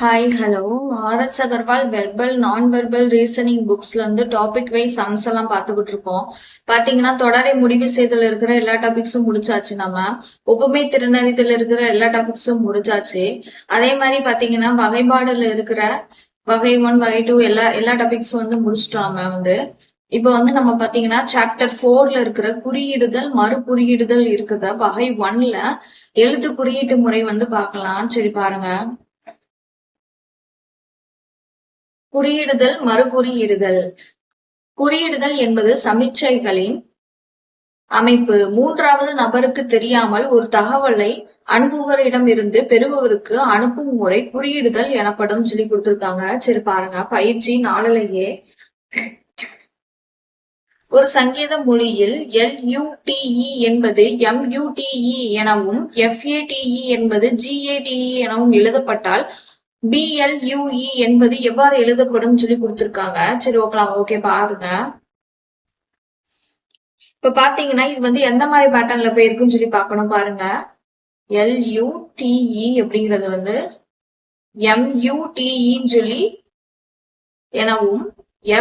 Hi hello. R S Agarwal verbal non verbal reasoning புக்ஸ்ல இருந்து topic wise sums எல்லாம் பார்த்துக்கிட்டு இருக்கோம். பாத்தீங்கன்னா தொடரை முடிவு செய்தல் இருக்கிற எல்லா டாபிக்ஸும் முடிச்சாச்சு. நம்ம ஒப்புமை திறனறிதல் இருக்கிற எல்லா டாபிக்ஸும் முடிச்சாச்சு. அதே மாதிரி பாத்தீங்கன்னா வகைப்பாடுல இருக்கிற வகை 1 வகை 2 எல்லா டாபிக்ஸும் முடிச்சிட்டோம். நம்ம இப்ப நம்ம பாத்தீங்கன்னா சாப்டர் 4ல இருக்கிற குறியீடுதல் மறு குறியீடுதல் இருக்குதா வகை 1ல எழுத்து குறியீட்டு முறை பார்க்கலாம். சரி பாருங்க. குறியிடுதல் மறு குறியிடுதல். குறியிடுதல் என்பது சமிச்சைகளின் அமைப்பு. மூன்றாவது நபருக்கு தெரியாமல் ஒரு தகவலை அனுப்புவரிடம் இருந்து பெறுபவருக்கு அனுப்பும் முறை குறியிடுதல் எனப்படும் சொல்லி கொடுத்திருக்காங்க. சரி பாருங்க. பயிற்சி 4லேயே ஒரு சங்கீத மொழியில் LUTE என்பது MUTE எனவும் FATE என்பது GATE எனவும் எழுதப்பட்டால் BLUE என்பது எவ்வாறு எழுதப்படும் சொல்லி கொடுத்திருக்காங்க. சரி ஓகே பாருங்க. இப்ப பாத்தீங்கன்னா இது எந்த மாதிரி பேட்டர்ன்ல போயிருக்குன்னு சொல்லி பார்க்கணும். பாருங்க. LUTE அப்படிங்கிறது MUTEன்னு சொல்லி எனவும்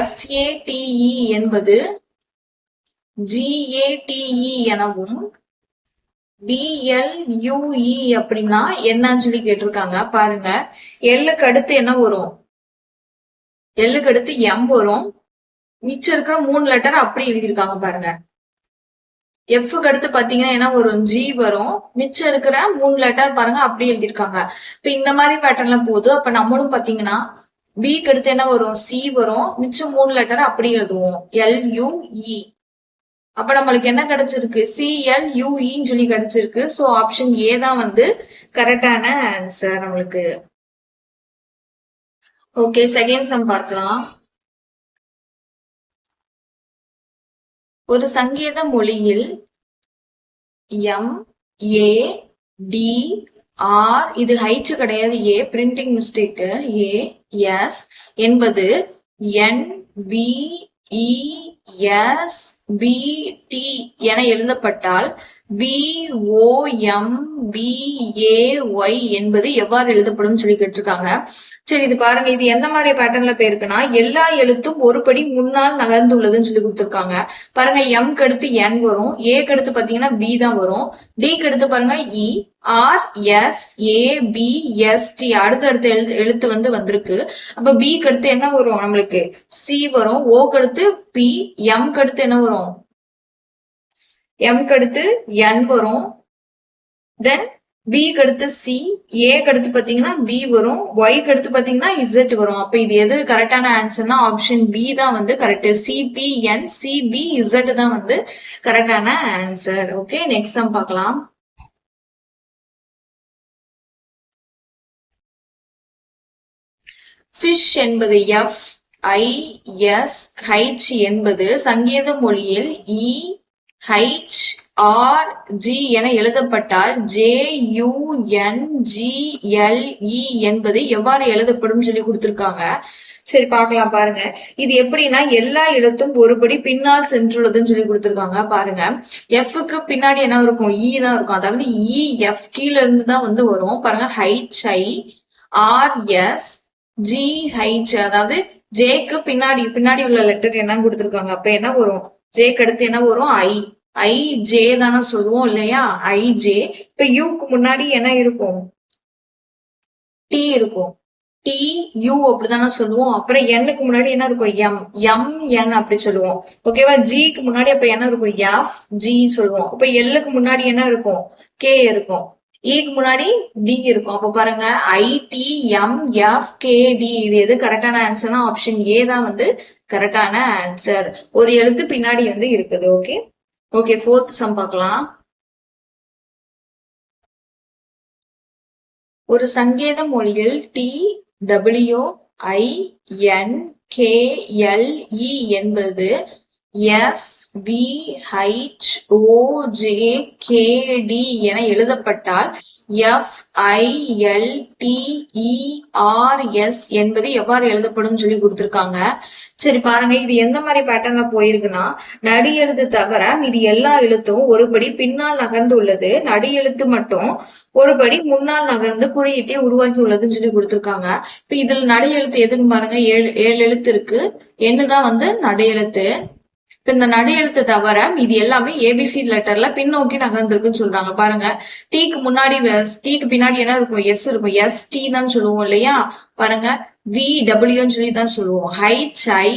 FATE என்பது GATE எனவும் BLUE அப்படின்னா என்னன்னு சொல்லி கேட்டிருக்காங்க. பாருங்க. எல்லுக்கு அடுத்து என்ன வரும்? எல்லுக்கு அடுத்து M வரும். மிச்சம் இருக்கிற 3 லெட்டர் அப்படி எழுதியிருக்காங்க பாருங்க. எஃப்க்கு அடுத்து பாத்தீங்கன்னா என்ன வரும்? G வரும். மிச்சம் இருக்கிற 3 லெட்டர் பாருங்க அப்படி எழுதியிருக்காங்க. இப்ப இந்த மாதிரி பேட்டர்ன்ல போகுது. அப்ப நம்மளும் பாத்தீங்கன்னா பிக்கு அடுத்து என்ன வரும்? C வரும். மிச்சம் 3 லெட்டர் அப்படி எழுதுவோம். LUE. அப்ப நம்மளுக்கு என்ன கிடைச்சிருக்கு? CLUEன்னு சொல்லி கிடைச்சிருக்கு. சோ ஆப்ஷன் ஏ தான் கரெக்டான ஆன்சர் நம்மளுக்கு. ஓகே, செகண்ட் சம் பார்க்கலாம். ஒரு சங்கீத மொழியில் MADR இது ஹைட் கிடையாது. ஏ பிரிண்டிங் மிஸ்டேக். AS என்பது NBESBT என எழுதப்பட்டால் BOMBAY என்பது எவ்வாறு எழுதப்படும் சொல்லி கேட்டிருக்காங்க. சரி இது பாருங்க. இது எந்த மாதிரி பேட்டர்ன்ல போயிருக்குன்னா எல்லா எழுத்தும் ஒரு படி முன்னால் நகர்ந்துள்ளதுன்னு சொல்லி கொடுத்திருக்காங்க. பாருங்க. எம்க்கு அடுத்து N வரும். ஏக்கு அடுத்து பாத்தீங்கன்னா B தான் வரும். டிக்கு அடுத்து பாருங்க ERSABST அடுத்த எழுத்து வந்திருக்கு. அப்ப பிக்கு அடுத்து என்ன வரும்? நம்மளுக்கு C வரும். ஓக்கு அடுத்து P. எம்க்கு அடுத்து என்ன வரும்? எம்க்கு அடுத்து N வரும். தென் பிக்கு அடுத்து C. ஏக்கு அடுத்து பாத்தீங்கன்னா B வரும். ஒய்க்கு அடுத்து பாத்தீங்கன்னா Z வரும். அப்ப இது எது கரெக்டான ஆன்சர்னா ஆப்ஷன் B தான் கரெக்ட். CPNCBZ தான் கரெக்டான ஆன்சர். ஓகே, நெக்ஸ்ட் சம் பார்க்கலாம். ஃபிஷ் என்பது FISH என்பது சங்கீத மொழியில் EHRG என எழுதப்பட்டால் JUNGLE என்பது எவ்வாறு எழுதப்படும் சொல்லி கொடுத்திருக்காங்க. சரி பார்க்கலாம். பாருங்க. இது எப்படின்னா எல்லா எழுத்தும் ஒருபடி பின்னால் சென்றுள்ளதுன்னு சொல்லி கொடுத்திருக்காங்க. பாருங்க. எஃப்க்கு பின்னாடி என்ன இருக்கும்? E தான் இருக்கும். அதாவது EF கீழ இருந்து தான் வரும். பாருங்க. HIRSGH அதாவது ஜேக்கு பின்னாடி உள்ள லெட்டர் என்னன்னு கொடுத்திருக்காங்க. அப்ப என்ன வரும்? ஜேக்கு அடுத்து என்ன வரும்? IJ தானே சொல்லுவோம் இல்லையா? IJ. இப்ப யூக்கு முன்னாடி என்ன இருக்கும்? T இருக்கும். TU அப்படிதானே சொல்லுவோம். அப்புறம் Nக்கு முன்னாடி என்ன இருக்கும்? MN அப்படி சொல்லுவோம். ஓகேவா? Gக்கு முன்னாடி அப்ப என்ன இருக்கும்? FG சொல்லுவோம். அப்ப Lக்கு முன்னாடி என்ன இருக்கும்? K இருக்கும். க்கு முன்னாடி D இருக்கும். அப்ப பாருங்க. ITMFKD இது எது கரெக்டான ஆன்சர்னா ஆப்ஷன் ஏ தான் கரெக்டான ஆன்சர். ஒரு எழுத்து பின்னாடி இருக்குது. ஓகே, ஃபோர்த் சம் பார்க்கலாம். ஒரு சங்கீத மொழியில் TWINKLE என்பது SVHOJKD என எழுதப்பட்டால் FILTERS என்பது எவ்வாறு எழுதப்படும் சொல்லி கொடுத்திருக்காங்க. சரி பாருங்க, இது எந்த மாதிரி பேட்டர்ன்ல போயிருக்குன்னா, நடு எழுத்து தவிர இது எல்லா எழுத்தும் ஒருபடி பின்னால் நகர்ந்து உள்ளது, நடு எழுத்து மட்டும் ஒருபடி முன்னால் நகர்ந்து குறியீட்டை உருவாக்கி உள்ளதுன்னு சொல்லி கொடுத்திருக்காங்க. இப்ப இதுல நடு எழுத்து எதுன்னு பாருங்க, ஏழு எழுத்து இருக்கு, என்னதான் வந்து நடு எழுத்து. இந்த நடு எழுத்து தவிர இது எல்லாமே ஏபிசி லெட்டர்ல பின்னோக்கி நகர்ந்துருக்குன்னு சொல்றாங்க. பாருங்க, டீக்கு முன்னாடி டீக்கு பின்னாடி என்ன இருக்கும், எஸ் இருக்கும், எஸ் டி தான் சொல்லுவோம் இல்லையா. பாருங்க, VWன்னு சொல்லி தான் சொல்லுவோம். HI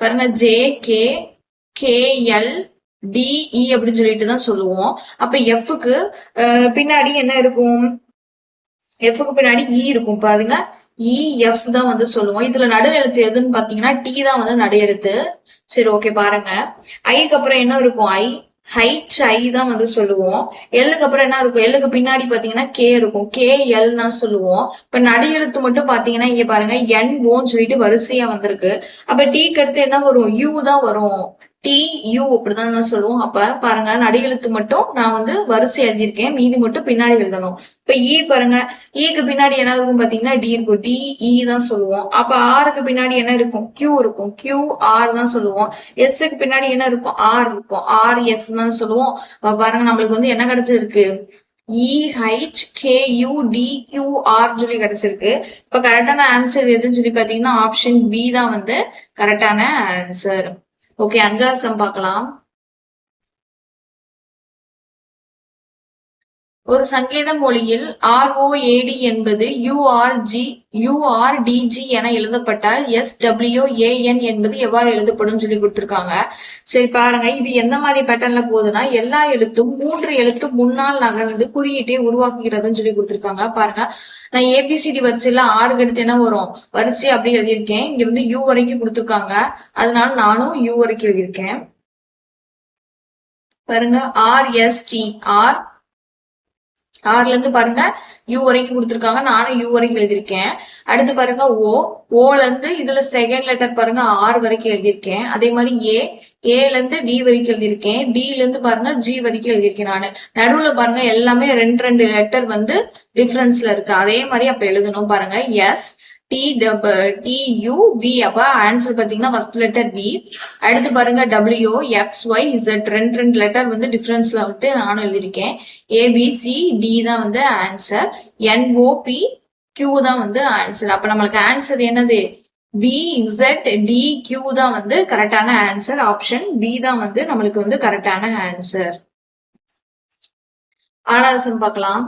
பாருங்க, JKKL DE அப்படின்னு சொல்லிட்டு தான் சொல்லுவோம். அப்ப எஃப்க்கு பின்னாடி என்ன இருக்கும், எஃப்க்கு பின்னாடி இ இருக்கும். பாருங்க, EF தான் வந்து சொல்லுவோம். இதுல நடு எழுத்து எதுன்னு பாத்தீங்கன்னா டி தான் வந்து நடு எழுத்து. சரி ஓகே பாருங்க, ஐக்கு அப்புறம் என்ன இருக்கும், HI தான் வந்து சொல்லுவோம். எல்லுக்கு அப்புறம் என்ன இருக்கும், எல்லுக்கு பின்னாடி பாத்தீங்கன்னா கே இருக்கும், KL தான் சொல்லுவோம். இப்ப நடு எழுத்து மட்டும் பாத்தீங்கன்னா இங்க பாருங்க NOன்னு சொல்லிட்டு வரிசையா வந்திருக்கு. அப்ப டீக்கு அடுத்து என்ன வரும், U தான் வரும், TU அப்படிதான் நான் சொல்லுவோம். அப்ப பாருங்க, நடு எழுத்து மட்டும் நான் வந்து வரிசை எழுதியிருக்கேன், மீதி மட்டும் பின்னாடி எழுதணும். இப்ப பாருங்க, க்கு பின்னாடி என்ன இருக்கும் பாத்தீங்கன்னா டி இருக்கும், DE தான் சொல்லுவோம். அப்ப ஆருக்கு பின்னாடி என்ன இருக்கும், Q இருக்கும், QR தான் சொல்லுவோம். க்கு பின்னாடி என்ன இருக்கும், R இருக்கும், RS தான் சொல்லுவோம். பாருங்க, நம்மளுக்கு வந்து என்ன கிடைச்சிருக்கு, EHKUDQR சொல்லி கிடைச்சிருக்கு. இப்ப கரெக்டான ஆன்சர் எதுன்னு சொல்லி பாத்தீங்கன்னா ஆப்ஷன் B தான் வந்து கரெக்டான ஆன்சர். ஓகே, 5வது சம் பார்க்கலாம். ஒரு சங்கேத மொழியில் ROAD என்பது URDG என எழுதப்பட்டால் SWAN என்பது எவ்வாறு எழுதப்படும் சொல்லி கொடுத்திருக்காங்க. சரி பாருங்க, இது எந்த மாதிரி பேட்டர்ன்ல போகுதுன்னா, எல்லா எழுத்தும் 3 எழுத்து முன்னால் நகர்ந்து குறியீட்டை உருவாக்குகிறதுன்னு சொல்லி கொடுத்திருக்காங்க. பாருங்க, நான் ABCD வரிசையில 6 எடுத்து என்ன வரும், வரிசை அப்படி எழுதியிருக்கேன். இங்க வந்து U வரைக்கும் கொடுத்திருக்காங்க, அதனால நானும் U வரைக்கும் எழுதியிருக்கேன். பாருங்க, RST ஆர்ல இருந்து பாருங்க U வரைக்கும் கொடுத்திருக்காங்க, நானும் U வரைக்கும் எழுதியிருக்கேன். அடுத்து பாருங்க ஓல இருந்து இதுல செகண்ட் லெட்டர் பாருங்க R வரைக்கும் எழுதியிருக்கேன். அதே மாதிரி ஏல இருந்து D வரைக்கும் எழுதியிருக்கேன், Dல இருந்து பாருங்க G வரைக்கும் எழுதியிருக்கேன். நானு நடுவுல பாருங்க எல்லாமே ரெண்டு லெட்டர் வந்து டிஃபரன்ஸ்ல இருக்கு, அதே மாதிரி அப்ப எழுதணும். பாருங்க, STUV, அப்ப ஆன்சர் பாத்தீங்கன்னா ஃபர்ஸ்ட் லெட்டர் V. அடுத்து பாருங்க WXYZ, ரெண்டு லெட்டர் வந்து டிஃபரன்ஸ்ல விட்டு நானும் எழுதியிருக்கேன். ABCD தான் வந்து ஆன்சர், NOPQ தான் வந்து ஆன்சர். அப்ப நம்மளுக்கு ஆன்சர் என்னது, VZDQ தான் வந்து கரெக்டான ஆன்சர். ஆப்ஷன் B தான் வந்து நம்மளுக்கு வந்து கரெக்டான ஆன்சர். 6வது சம் பார்க்கலாம்.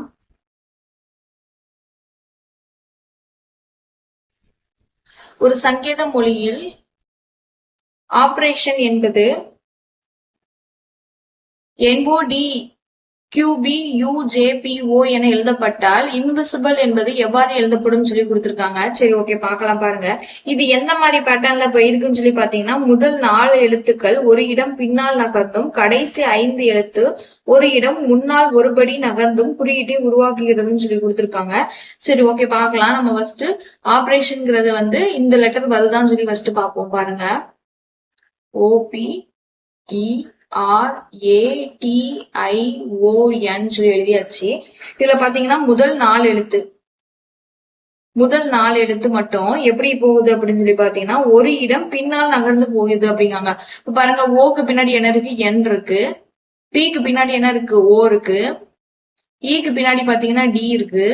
ஒரு சங்கேத மொழியில் ஆபரேஷன் என்பது NODQBUJPO என எழுதப்பட்டால் இன்விசிபிள் என்பது எவ்வாறு எழுதப்படும் சொல்லி கொடுத்திருக்காங்க. சரி ஓகே பார்க்கலாம். பாருங்க, இது எந்த மாதிரி பேட்டர்ன்ல போயிருக்குன்னு சொல்லி பாத்தீங்கன்னா, முதல் 4 எழுத்துக்கள் ஒரு இடம் பின்னால் நகர்ந்தும், கடைசி 5 எழுத்து ஒரு இடம் முன்னால் ஒருபடி நகர்ந்தும் குறியீட்டை உருவாக்குகிறதுன்னு சொல்லி கொடுத்திருக்காங்க. சரி ஓகே பார்க்கலாம். நம்ம ஃபர்ஸ்ட் ஆபரேஷன்ங்கிறது வந்து இந்த லெட்டர் வருதான்னு சொல்லி ஃபர்ஸ்ட் பார்ப்போம். பாருங்க, OPERATION சொல்லி எழுதியாச்சு. இதுல பாத்தீங்கன்னா முதல் 4 எழுத்து மட்டும் எப்படி போகுது அப்படின்னு சொல்லி பாத்தீங்கன்னா, ஒரு இடம் பின்னால் நகர்ந்து போகுது அப்படிங்காங்க. இப்ப பாருங்க, ஓக்கு பின்னாடி என்ன இருக்கு, N இருக்கு, Pக்கு பின்னாடி என்ன இருக்கு, O இருக்கு, Eக்கு பின்னாடி பாத்தீங்கன்னா D இருக்கு,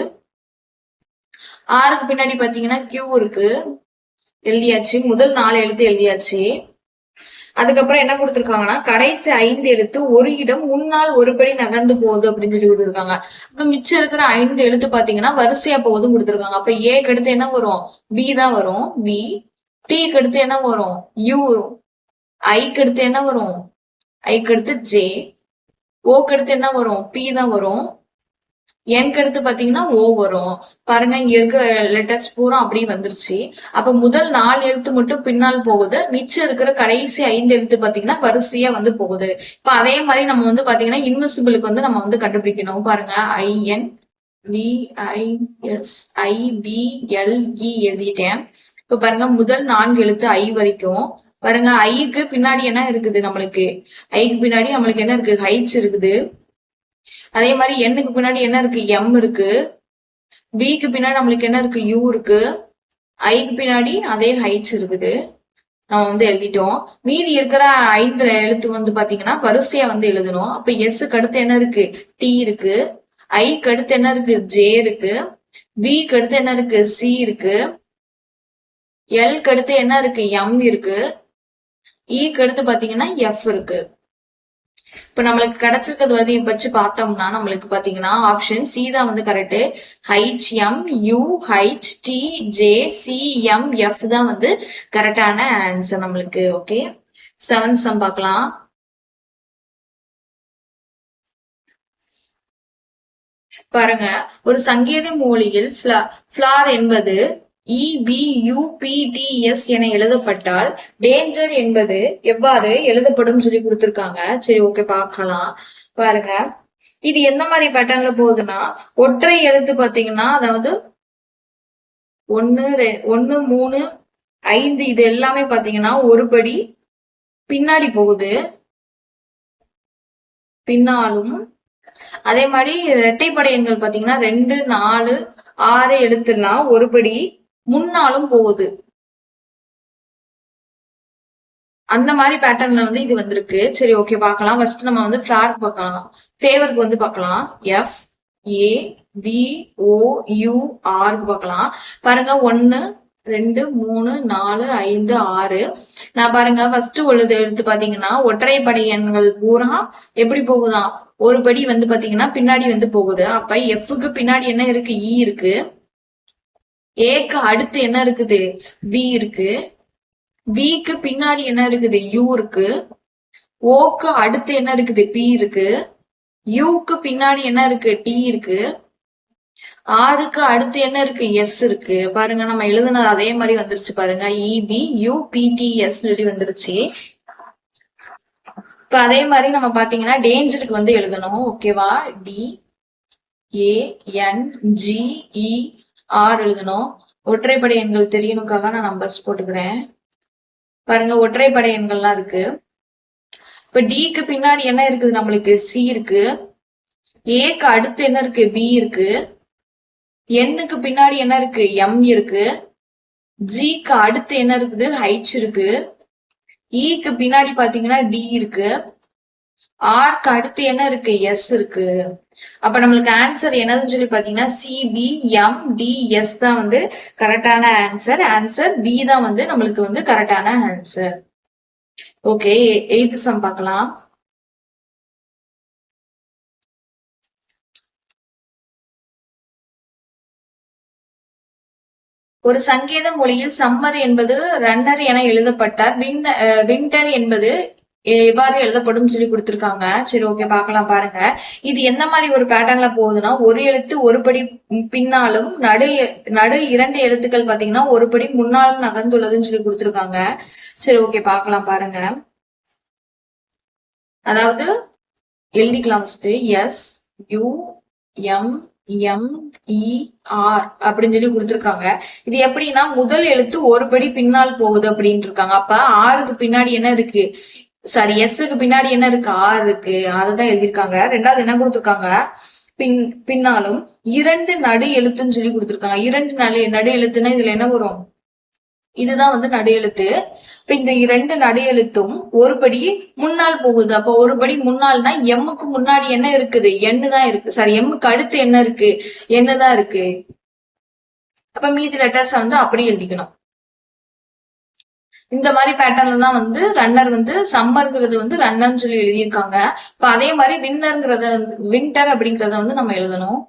Rக்கு பின்னாடி பாத்தீங்கன்னா Q இருக்கு, எழுதியாச்சு. முதல் 4 எழுத்து எழுதியாச்சு. அதுக்கப்புறம் என்ன கொடுத்திருக்காங்கன்னா, கடைசி 5 எழுத்து ஒரு இடம் முன்னால் ஒருபடி நகர்ந்து போகுது அப்படின்னு சொல்லி கொடுத்திருக்காங்க. இப்ப மிச்சம் இருக்கிற 5 எழுத்து பாத்தீங்கன்னா வரிசையா போகுதுன்னு கொடுத்திருக்காங்க. அப்ப ஏக்கு அடுத்து என்ன வரும், B தான் வரும், B. Tக்கு அடுத்து என்ன வரும், U. ஐக்கு அடுத்து என்ன வரும், ஐக்கு அடுத்து J. ஓக்கு அடுத்து என்ன வரும், P தான் வரும். Nக்கு அடுத்து பாத்தீங்கன்னா O வரும். பாருங்க, இங்க இருக்கிற லெட்டர்ஸ் பூரா அப்படியே வந்துருச்சு. அப்ப முதல் 4 எழுத்து மட்டும் பின்னால் போகுது, மிச்சம் இருக்கிற கடைசி 5 எழுத்து பாத்தீங்கன்னா வரிசையா வந்து போகுது. இப்ப அதே மாதிரி நம்ம வந்து பாத்தீங்கன்னா இன்விசிபிளுக்கு வந்து நம்ம வந்து கண்டுபிடிக்கணும். பாருங்க, INVISIBLE எழுதிட்டேன். இப்ப பாருங்க, முதல் 4 எழுத்து I வரைக்கும் பாருங்க ஐக்கு பின்னாடி என்ன இருக்குது நம்மளுக்கு, ஐக்கு பின்னாடி நம்மளுக்கு என்ன இருக்கு, ஹைச் இருக்குது. அதே மாதிரி எண்ணுக்கு பின்னாடி என்ன இருக்கு, எம் இருக்கு. பிக்கு பின்னாடி நம்மளுக்கு என்ன இருக்கு, யூ இருக்கு. ஐக்கு பின்னாடி அதே ஹைட்ஸ் இருக்குது. நம்ம வந்து எழுதிட்டோம். மீதி இருக்கிற 5 எழுத்து வந்து பாத்தீங்கன்னா வரிசையா வந்து எழுதணும். அப்ப எஸ்க்கு அடுத்து என்ன இருக்கு, டி இருக்கு. ஐக்கு அடுத்து என்ன இருக்கு, ஜே இருக்கு. பிக்கு அடுத்து என்ன இருக்கு, சி இருக்கு. எல்க்கு அடுத்து என்ன இருக்கு, எம் இருக்கு. ஈக்கு அடுத்து பாத்தீங்கன்னா எஃப் இருக்கு. இப்ப நம்மளுக்கு கிடைச்சிருக்கிறது வந்து வச்சு பார்த்தோம்னா நம்மளுக்கு பாத்தீங்கன்னா ஆப்ஷன் சி தான் வந்து correct. H M U H T J C M F தான் வந்து கரெக்டான ஆன்சர் நம்மளுக்கு. ஓகே, 7th சம் பார்க்கலாம். பாருங்க, ஒரு சங்கேத மொழியில் ஃபிளார் என்பது EBUPTS என எழுதப்பட்டால் டேஞ்சர் என்பது எவ்வாறு எழுதப்படும் சொல்லி கொடுத்திருக்காங்க. சரி, ஓகே, பார்க்கலாம். பாருங்க, இது எந்த மாதிரி பேட்டர்ன்ல போகுதுன்னா, ஒற்றை எழுத்து பாத்தீங்கன்னா அதாவது 1 3 5 இது எல்லாமே பாத்தீங்கன்னா ஒரு படி பின்னாடி போகுது, பின்னாலும். அதே மாதிரி இரட்டைப்படை எண்கள் பாத்தீங்கன்னா 2 4 6 எழுத்துலாம் ஒரு படி முன்னாலும் போகுது. அந்த மாதிரி பேட்டர்ன்ல வந்து இது வந்திருக்கு. சரி, ஓகே, பார்க்கலாம். ஃபர்ஸ்ட் நம்ம வந்து ஃபிளார் பார்க்கலாம், ஃபேவருக்கு வந்து பார்க்கலாம். FAVOUR பார்க்கலாம். பாருங்க, 1 2 3 4 5 6. நான் பாருங்க ஃபர்ஸ்ட் உள்ளது எடுத்து பாத்தீங்கன்னா ஒற்றைப்படை எண்கள் பூரா எப்படி போகுதான், ஒரு படி வந்து பாத்தீங்கன்னா பின்னாடி வந்து போகுது. அப்ப எஃப்க்கு பின்னாடி என்ன இருக்கு, இ இருக்கு. ஏக்கு அடுத்து என்ன இருக்குது, பி இருக்கு. பிக்கு பின்னாடி என்ன இருக்குது, யூ இருக்கு. ஓக்கு அடுத்து என்ன இருக்குது, பி இருக்கு. யூக்கு பின்னாடி என்ன இருக்கு, டி இருக்கு. ஆருக்கு அடுத்து என்ன இருக்கு, எஸ் இருக்கு. பாருங்க, நம்ம எழுதுனது அதே மாதிரி வந்துருச்சு. பாருங்க, EBUPTS சொல்லி வந்துருச்சு. இப்ப அதே மாதிரி நம்ம பாத்தீங்கன்னா டேஞ்சருக்கு வந்து எழுதணும். ஓகேவா, DANGER எழுதணும். ஒற்றைப்படை எண்கள் தெரியணுக்காக நான் நம்பர்ஸ் போட்டுக்கிறேன். பாருங்க, ஒற்றைப்படை எண்கள்லாம் இருக்கு. இப்ப டிக்கு பின்னாடி என்ன இருக்குது நம்மளுக்கு, சி இருக்கு. ஏக்கு அடுத்து என்ன இருக்கு, பி இருக்கு. எண்ணுக்கு பின்னாடி என்ன இருக்கு, எம் இருக்கு. ஜிக்கு அடுத்து என்ன இருக்குது, ஹைச் இருக்கு. ஈக்கு பின்னாடி பாத்தீங்கன்னா டி இருக்கு. ஆர்க்கு அடுத்து என்ன இருக்கு, எஸ் இருக்கு. அப்ப நம்மளுக்கு ஆன்சர் என்னதுன்னு சொல்லி பாத்தீங்கன்னா CBMDS தான் வந்து கரெக்டான ஆன்சர். ஆன்சர் பி தான் வந்து நம்மளுக்கு வந்து கரெக்டான ஆன்சர். ஓகே, 8th சம் பார்க்கலாம். ஒரு சங்கேத மொழியில் சம்மர் என்பது ரன்னர் என எழுதப்பட்டார், வின்டர் என்பது எவ்வாறு எழுதப்படும் சொல்லி கொடுத்திருக்காங்க. சரி, ஓகே, பார்க்கலாம். பாருங்க, இது எந்த மாதிரி ஒரு பேட்டர்ன்ல போகுதுன்னா, ஒரு எழுத்து ஒரு படி பின்னாலும் நடு 2 எழுத்துக்கள் பாத்தீங்கன்னா ஒரு படி முன்னாலும் நகர்ந்துள்ளதுன்னு சொல்லி கொடுத்திருக்காங்க. சரி, ஓகே, பார்க்கலாம். பாருங்க, அதாவது எழுதிக்கலாம். ஃபர்ஸ்ட் SUMMER அப்படின்னு சொல்லி கொடுத்திருக்காங்க. இது எப்படின்னா முதல் எழுத்து ஒரு படி பின்னால் போகுது அப்படின்னு இருக்காங்க. அப்ப ஆருக்கு பின்னாடி என்ன இருக்கு, சாரி, எஸ்க்கு பின்னாடி என்ன இருக்கு, ஆர் இருக்கு. அததான் எழுதியிருக்காங்க. ரெண்டாவது என்ன கொடுத்திருக்காங்க, பின்னாலும் 2 நடு எழுத்துன்னு சொல்லி கொடுத்திருக்காங்க. 2 நடு எழுத்துன்னா இதுல என்ன வரும், இதுதான் வந்து நடு எழுத்து. இப்ப இந்த 2 நடு எழுத்தும் ஒரு படி முன்னால் போகுது. அப்ப ஒரு படி முன்னால்னா எம்முக்கு முன்னாடி என்ன இருக்குது, எண்ணு தான் இருக்கு. சாரி, எம்முக்கு அடுத்து என்ன இருக்கு, எண்ணு தான் இருக்கு. அப்ப மீதி லெட்டர்ஸ் வந்து அப்படி எழுதிக்கணும். இந்த மாதிரி பேட்டர்ன்ல தான் வந்து ரன்னர் வந்து சம்மர்ங்கிறது வந்து ரன்னர்னு சொல்லி எழுதியிருக்காங்க. இப்ப அதே மாதிரி வின்டர் அப்படிங்கறத வந்து நம்ம எழுதணும்.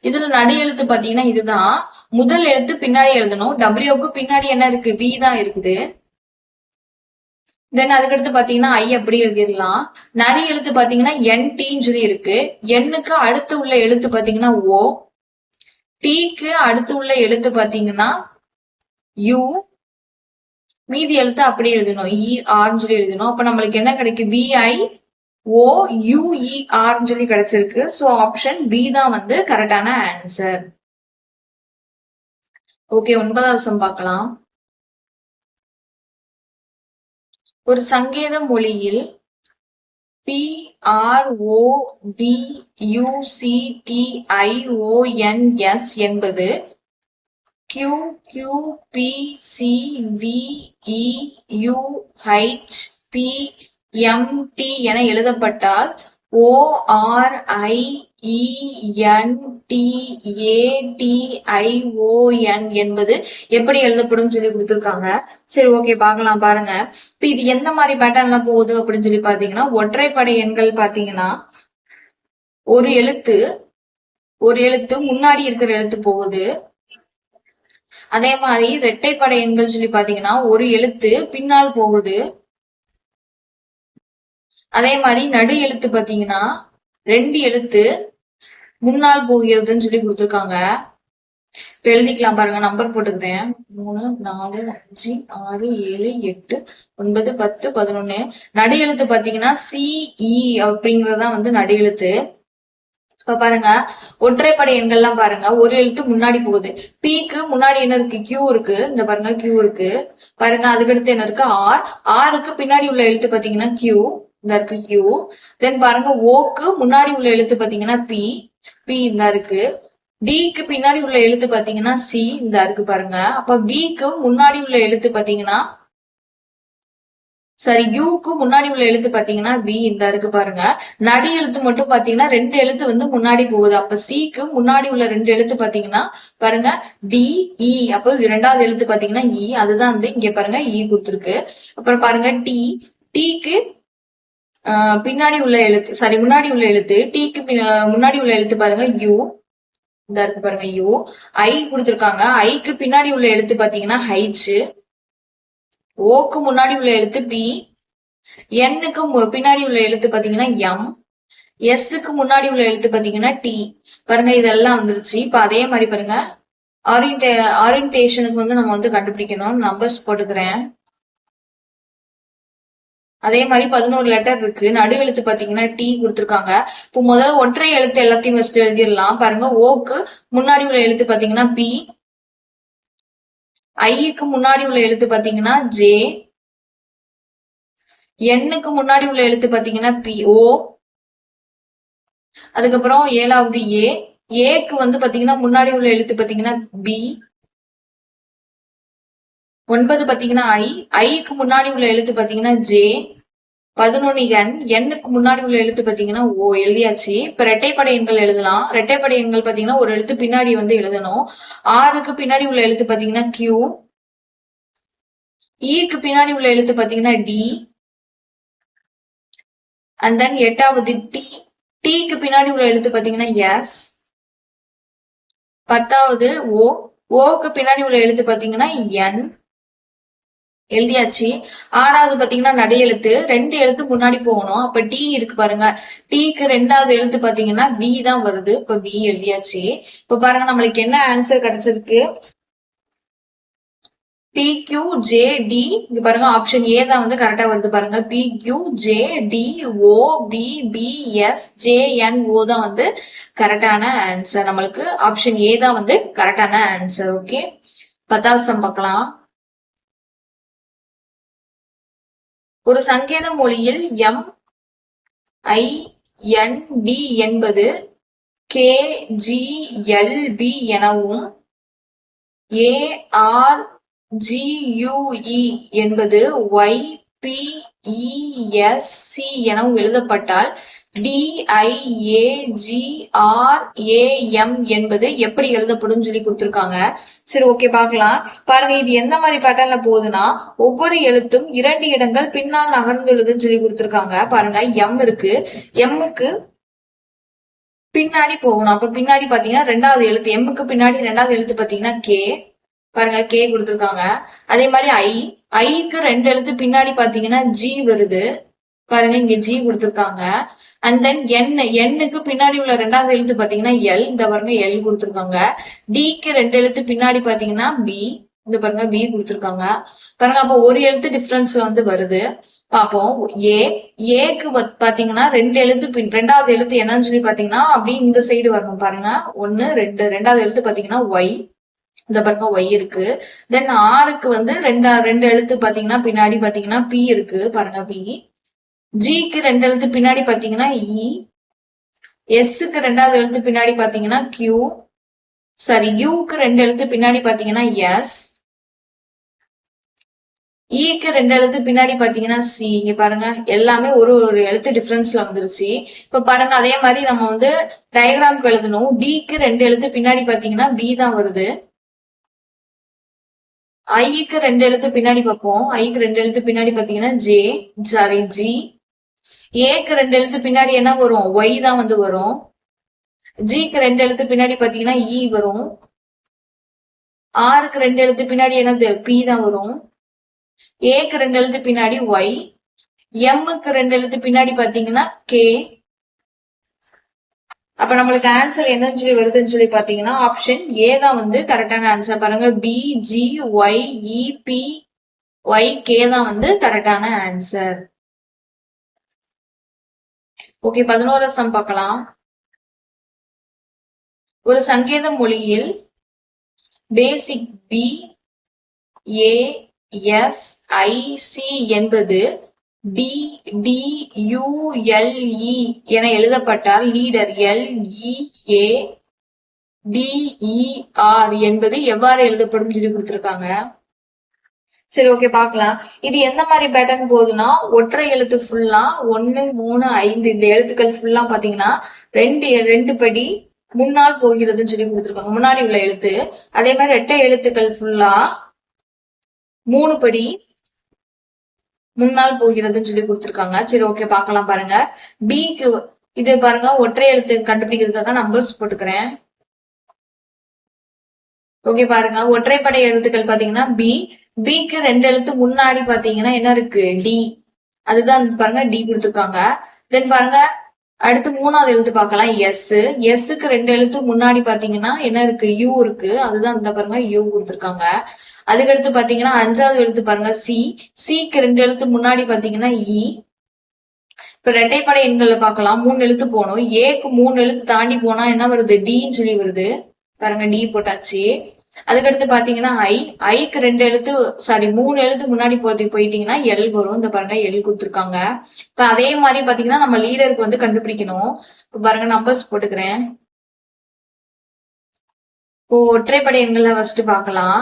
இதுல நடு எழுத்து பாத்தீங்கன்னா இதுதான். முதல் எழுத்து பின்னாடி எழுதணும். டபிள்யூக்கு பின்னாடி என்ன இருக்கு, வி தான் இருக்குது. தென் அதுக்கடுத்து பாத்தீங்கன்னா ஐ அப்படி எழுதிடலாம். நடு எழுத்து பாத்தீங்கன்னா NTன்னு சொல்லி இருக்கு. எண்ணுக்கு அடுத்து உள்ள எழுத்து பாத்தீங்கன்னா ஓ. டீக்கு அடுத்து உள்ள எழுத்து பாத்தீங்கன்னா யூ. மீதி எழுத்து அப்படி எழுதணும், ERன்னு சொல்லி எழுதணும். அப்ப நம்மளுக்கு என்ன கிடைக்கும், VIOUERன்னு சொல்லி கிடைச்சிருக்கு. சோ ஆப்ஷன் பி தான் வந்து கரெக்டான ஆன்சர். ஓகே, 9வது சம் பார்க்கலாம். ஒரு சங்கேத மொழியில் PRODUCTIONS என்பது QQPCVEUHPMT என எழுதப்பட்டால் ORIENTATION என்பது எப்படி எழுதப்படும் சொல்லி கொடுத்திருக்காங்க. சரி, ஓகே, பார்க்கலாம் பாருங்க. இப்ப இது எந்த மாதிரி பேட்டர்ன்ல போகுது அப்படின்னு சொல்லி பாத்தீங்கன்னா, ஒற்றைப்படை எண்கள் பாத்தீங்கன்னா ஒரு எழுத்து முன்னாடி இருக்கிற எழுத்து போகுது. அதே மாதிரி இரட்டைப்படை எண்கள் சொல்லி பாத்தீங்கன்னா ஒரு எழுத்து பின்னால் போகுது. அதே மாதிரி நடு எழுத்து பாத்தீங்கன்னா 2 எழுத்து முன்னால் போகிறதுன்னு சொல்லி கொடுத்துருக்காங்க. இப்ப எழுதிக்கலாம் பாருங்க, நம்பர் போட்டுக்கிறேன். 3 4 5 6 7 8 9 10 11. நடு எழுத்து பாத்தீங்கன்னா CE அப்படிங்கறதுதான் வந்து நடு எழுத்து. இப்ப பாருங்க, ஒற்றைப்படை எண்கள்லாம் பாருங்க, ஒரு எழுத்து முன்னாடி போகுது. Pக்கு முன்னாடி என்ன இருக்கு? Q இருக்கு. இந்த பாருங்க Q இருக்கு பாருங்க. அதுக்கடுத்து என்ன இருக்கு? R. Rக்கு பின்னாடி உள்ள எழுத்து பாத்தீங்கன்னா Q. இந்த இருக்கு Q. தென் பாருங்க, Oக்கு முன்னாடி உள்ள எழுத்து பாத்தீங்கன்னா P. P இந்த இருக்கு. Dக்கு பின்னாடி உள்ள எழுத்து பாத்தீங்கன்னா C. இந்த இருக்கு பாருங்க. அப்ப Bக்கு முன்னாடி உள்ள எழுத்து பாத்தீங்கன்னா Uக்கு முன்னாடி உள்ள எழுத்து பாத்தீங்கன்னா B. இந்த இருக்கு பாருங்க. நடு எழுத்து மட்டும் பாத்தீங்கன்னா 2 எழுத்து வந்து முன்னாடி போகுது. அப்ப Cக்கு முன்னாடி உள்ள 2 எழுத்து பாத்தீங்கன்னா பாருங்க D E. அப்ப இரண்டாவது எழுத்து பாத்தீங்கன்னா E. அதுதான் வந்து இங்க பாருங்க E கொடுத்துருக்கு. அப்புறம் பாருங்க Tக்கு பின்னாடி உள்ள எழுத்து முன்னாடி உள்ள எழுத்து Tக்கு முன்னாடி உள்ள எழுத்து பாருங்க U. இந்த இருக்கு பாருங்க U. I கொடுத்திருக்காங்க. Iக்கு பின்னாடி உள்ள எழுத்து பாத்தீங்கன்னா H. ஓக்கு முன்னாடி உள்ள எழுத்து P. Nக்கு பின்னாடி உள்ள எழுத்து பாத்தீங்கன்னா M. Sக்கு முன்னாடி உள்ள எழுத்து பாத்தீங்கன்னா T. பாருங்க, இதெல்லாம் வந்துருச்சு. இப்ப அதே மாதிரி பாருங்க, ஆரியன்டேஷனுக்கு வந்து நம்ம வந்து கண்டுபிடிக்கணும். நம்பர்ஸ் போட்டுக்கிறேன். அதே மாதிரி 11 லெட்டர் இருக்கு. நடு எழுத்து பாத்தீங்கன்னா T கொடுத்திருக்காங்க. இப்போ முதல்ல ஒற்றை எழுத்து எல்லாத்தையும் ஃபர்ஸ்ட் எழுதிடலாம். பாருங்க, ஓக்கு முன்னாடி உள்ள எழுத்து பாத்தீங்கன்னா P. ஐக்கு முன்னாடி உள்ள எழுத்து பாத்தீங்கன்னா J. Nக்கு முன்னாடி உள்ள எழுத்து பாத்தீங்கன்னா O. அதுக்கப்புறம் 7வது A. ஏக்கு வந்து பாத்தீங்கன்னா முன்னாடி உள்ள எழுத்து பாத்தீங்கன்னா B. 9 பாத்தீங்கன்னா I. ஐக்கு முன்னாடி உள்ள எழுத்து பாத்தீங்கன்னா J. 11 N. Nக்கு முன்னாடி உள்ள எழுத்து பாத்தீங்கன்னா O. எழுதியாச்சு. இப்ப இரட்டைப்படை எண்கள் எழுதலாம். இரட்டைப்படை எண்கள் பாத்தீங்கன்னா ஒரு எழுத்து பின்னாடி வந்து எழுதணும். Rக்கு பின்னாடி உள்ள எழுத்து பாத்தீங்கன்னா Q. Eக்கு பின்னாடி உள்ள எழுத்து பாத்தீங்கன்னா D. And then 8வது T. Tக்கு பின்னாடி உள்ள எழுத்து பாத்தீங்கன்னா S. 10வது O. Oக்கு பின்னாடி உள்ள எழுத்து பாத்தீங்கன்னா N. எழுதியாச்சு. 6வது பாத்தீங்கன்னா நடு எழுத்து 2 எழுத்து முன்னாடி போகணும். அப்ப T இருக்கு பாருங்க. Tக்கு 2வது எழுத்து பாத்தீங்கன்னா V தான் வருது. இப்ப V எழுதியாச்சு. இப்ப பாருங்க, நம்மளுக்கு என்ன ஆன்சர் கிடைச்சிருக்கு? PQJD. இங்க பாருங்க, ஆப்ஷன் A தான் வந்து கரெக்டா வருது பாருங்க. PQJDOBBSJNO தான் வந்து கரெக்டான ஆன்சர். நம்மளுக்கு ஆப்ஷன் A தான் வந்து கரெக்டான ஆன்சர். ஓகே, 10வது சம் பார்க்கலாம். ஒரு சங்கேத மொழியில் MIND என்பது KGLB எனவும் ARGUE என்பது YPESC எனவும் எழுதப்பட்டால் DIAGRAM என்பது எப்படி எழுதப்படும் சொல்லி கொடுத்திருக்காங்க. சரி, ஓகே, பார்க்கலாம் பாருங்க. இது எந்த மாதிரி பேட்டர்ன்ல போகுதுன்னா, ஒவ்வொரு எழுத்தும் 2 இடங்கள் பின்னால் நகர்ந்துள்ளதுன்னு சொல்லி கொடுத்திருக்காங்க. பாருங்க, M இருக்கு. Mக்கு பின்னாடி போகணும். அப்ப பின்னாடி பாத்தீங்கன்னா 2வது எழுத்து, Mக்கு பின்னாடி 2வது எழுத்து பாத்தீங்கன்னா K. பாருங்க, K கொடுத்திருக்காங்க. அதே மாதிரி ஐக்கு 2 எழுத்து பின்னாடி பாத்தீங்கன்னா G வருது. பாருங்க, இங்க G கொடுத்திருக்காங்க. அண்ட் தென் Nக்கு பின்னாடி உள்ள 2வது எழுத்து பாத்தீங்கன்னா L. இந்த பாருங்க L கொடுத்திருக்காங்க. Dக்கு 2 எழுத்து பின்னாடி பாத்தீங்கன்னா B. இந்த பாருங்க B கொடுத்திருக்காங்க. பாருங்க, அப்ப ஒரு எழுத்து டிஃபரன்ஸ்ல வந்து வருது. பாப்போம். ஏக்கு பாத்தீங்கன்னா 2 எழுத்து 2வது எழுத்து என்னன்னு சொல்லி பாத்தீங்கன்னா அப்படி இந்த சைடு வரணும். பாருங்க, 1 2. 2வது எழுத்து பாத்தீங்கன்னா Y. இந்த பாருங்க ஒய் இருக்கு. தென் ஆருக்கு வந்து ரெண்டு எழுத்து பாத்தீங்கன்னா பின்னாடி பாத்தீங்கன்னா பி இருக்கு பாருங்க பி. ஜிக்கு 2 எழுத்து பின்னாடி பாத்தீங்கன்னா இ. எஸ்க்கு 2வது எழுத்து பின்னாடி பாத்தீங்கன்னா கியூ. சாரி யூக்கு 2 எழுத்து பின்னாடி பாத்தீங்கன்னா எஸ். ஈக்கு 2 எழுத்து பின்னாடி பாத்தீங்கன்னா சி. இங்க பாருங்க எல்லாமே ஒரு ஒரு எழுத்து டிஃபரன்ஸ்ல வந்துருச்சு. இப்ப பாருங்க அதே மாதிரி நம்ம வந்து டயக்ராம்க்கு எழுதணும். டிக்கு 2 எழுத்து பின்னாடி பாத்தீங்கன்னா பி தான் வருது. ஐக்கு 2 எழுத்து பின்னாடி பார்ப்போம். ஐக்கு 2 எழுத்து பின்னாடி பாத்தீங்கன்னா ஜே சாரி ஜி. ஏக்கு 2 எழுத்து பின்னாடி என்ன வரும்? ஒய் தான் வந்து வரும். ஜிக்கு 2 எழுத்து பின்னாடி பாத்தீங்கன்னா இ வரும். ஆருக்கு 2 எழுத்து பின்னாடி என்னது? பி தான் வரும். ஏக்கு 2 எழுத்து பின்னாடி ஒய். எம்முக்கு 2 எழுத்து பின்னாடி பாத்தீங்கன்னா கே. அப்ப நம்மளுக்கு ஆன்சர் என்னன்னு சொல்லி வருதுன்னு சொல்லி பாத்தீங்கன்னா ஆப்ஷன் ஏ தான் வந்து கரெக்டான ஆன்சர். பாருங்க பி ஜி ஒய் இ பி ஒய் கே தான் வந்து கரெக்டான ஆன்சர். ஓகே 11 சம் பார்க்கலாம். ஒரு சங்கேத மொழியில் basic B A S I C என்பது D D U L E என எழுதப்பட்டால் leader L E A D E R என்பது எவ்வாறு எழுதப்படும் சொல்லி கொடுத்திருக்காங்க. சரி ஓகே பார்க்கலாம். இது எந்த மாதிரி பேட்டர்ன் போகுதுன்னா ஒற்றை எழுத்து ஃபுல்லா 1 3 5 இந்த எழுத்துக்கள் ஃபுல்லா பாத்தீங்கன்னா ரெண்டு படி முன்னால் போகிறதுன்னு சொல்லி கொடுத்திருக்காங்க. முன்னாடி உள்ள எழுத்து. அதே மாதிரி இரட்டை எழுத்துக்கள் ஃபுல்லா 3 படி முன்னால் போகிறதுன்னு சொல்லி கொடுத்திருக்காங்க. சரி ஓகே பார்க்கலாம். பாருங்க பிக்கு இது பாருங்க ஒற்றை எழுத்து கண்டுபிடிக்கிறதுக்காக நம்பர்ஸ் போட்டுக்கிறேன். ஓகே பாருங்க ஒற்றைப்படை எழுத்துக்கள் பாத்தீங்கன்னா பி. பிக்கு 2 எழுத்து முன்னாடி பாத்தீங்கன்னா என்ன இருக்கு? டி. அதுதான் பாருங்க டி கொடுத்துருக்காங்க. தென் பாருங்க அடுத்து 3வது எழுத்து பார்க்கலாம் எஸ். எஸ்க்கு 2 எழுத்து முன்னாடி பாத்தீங்கன்னா என்ன இருக்கு? யூ இருக்கு. அதுதான் இந்த பாருங்க யூ கொடுத்துருக்காங்க. அதுக்கடுத்து பாத்தீங்கன்னா 5வது எழுத்து பாருங்க சி. சிக்கு 2 எழுத்து முன்னாடி பாத்தீங்கன்னா இ. இப்ப இரட்டைப்படை எண்களை பார்க்கலாம். 3 எழுத்து போகணும். ஏக்கு 3 எழுத்து தாண்டி போனா என்ன வருது? டின்னு சொல்லி வருது. பாருங்க டி போட்டாச்சு. அதுக்கடுத்து பாத்தீங்கன்னா ஐக்கு 2 எழுத்து சாரி 3 எழுத்து முன்னாடி போயிட்டீங்கன்னா எல் வரும். இந்த பாருங்க எல் கொடுத்துருக்காங்க. இப்ப அதே மாதிரி பாத்தீங்கன்னா நம்ம லீடருக்கு வந்து கண்டுபிடிக்கணும். இப்ப பாருங்க நம்பர்ஸ் போட்டுக்கிறேன். இப்போ ஒற்றைப்படை எண்களை ஃபர்ஸ்ட் பார்க்கலாம்.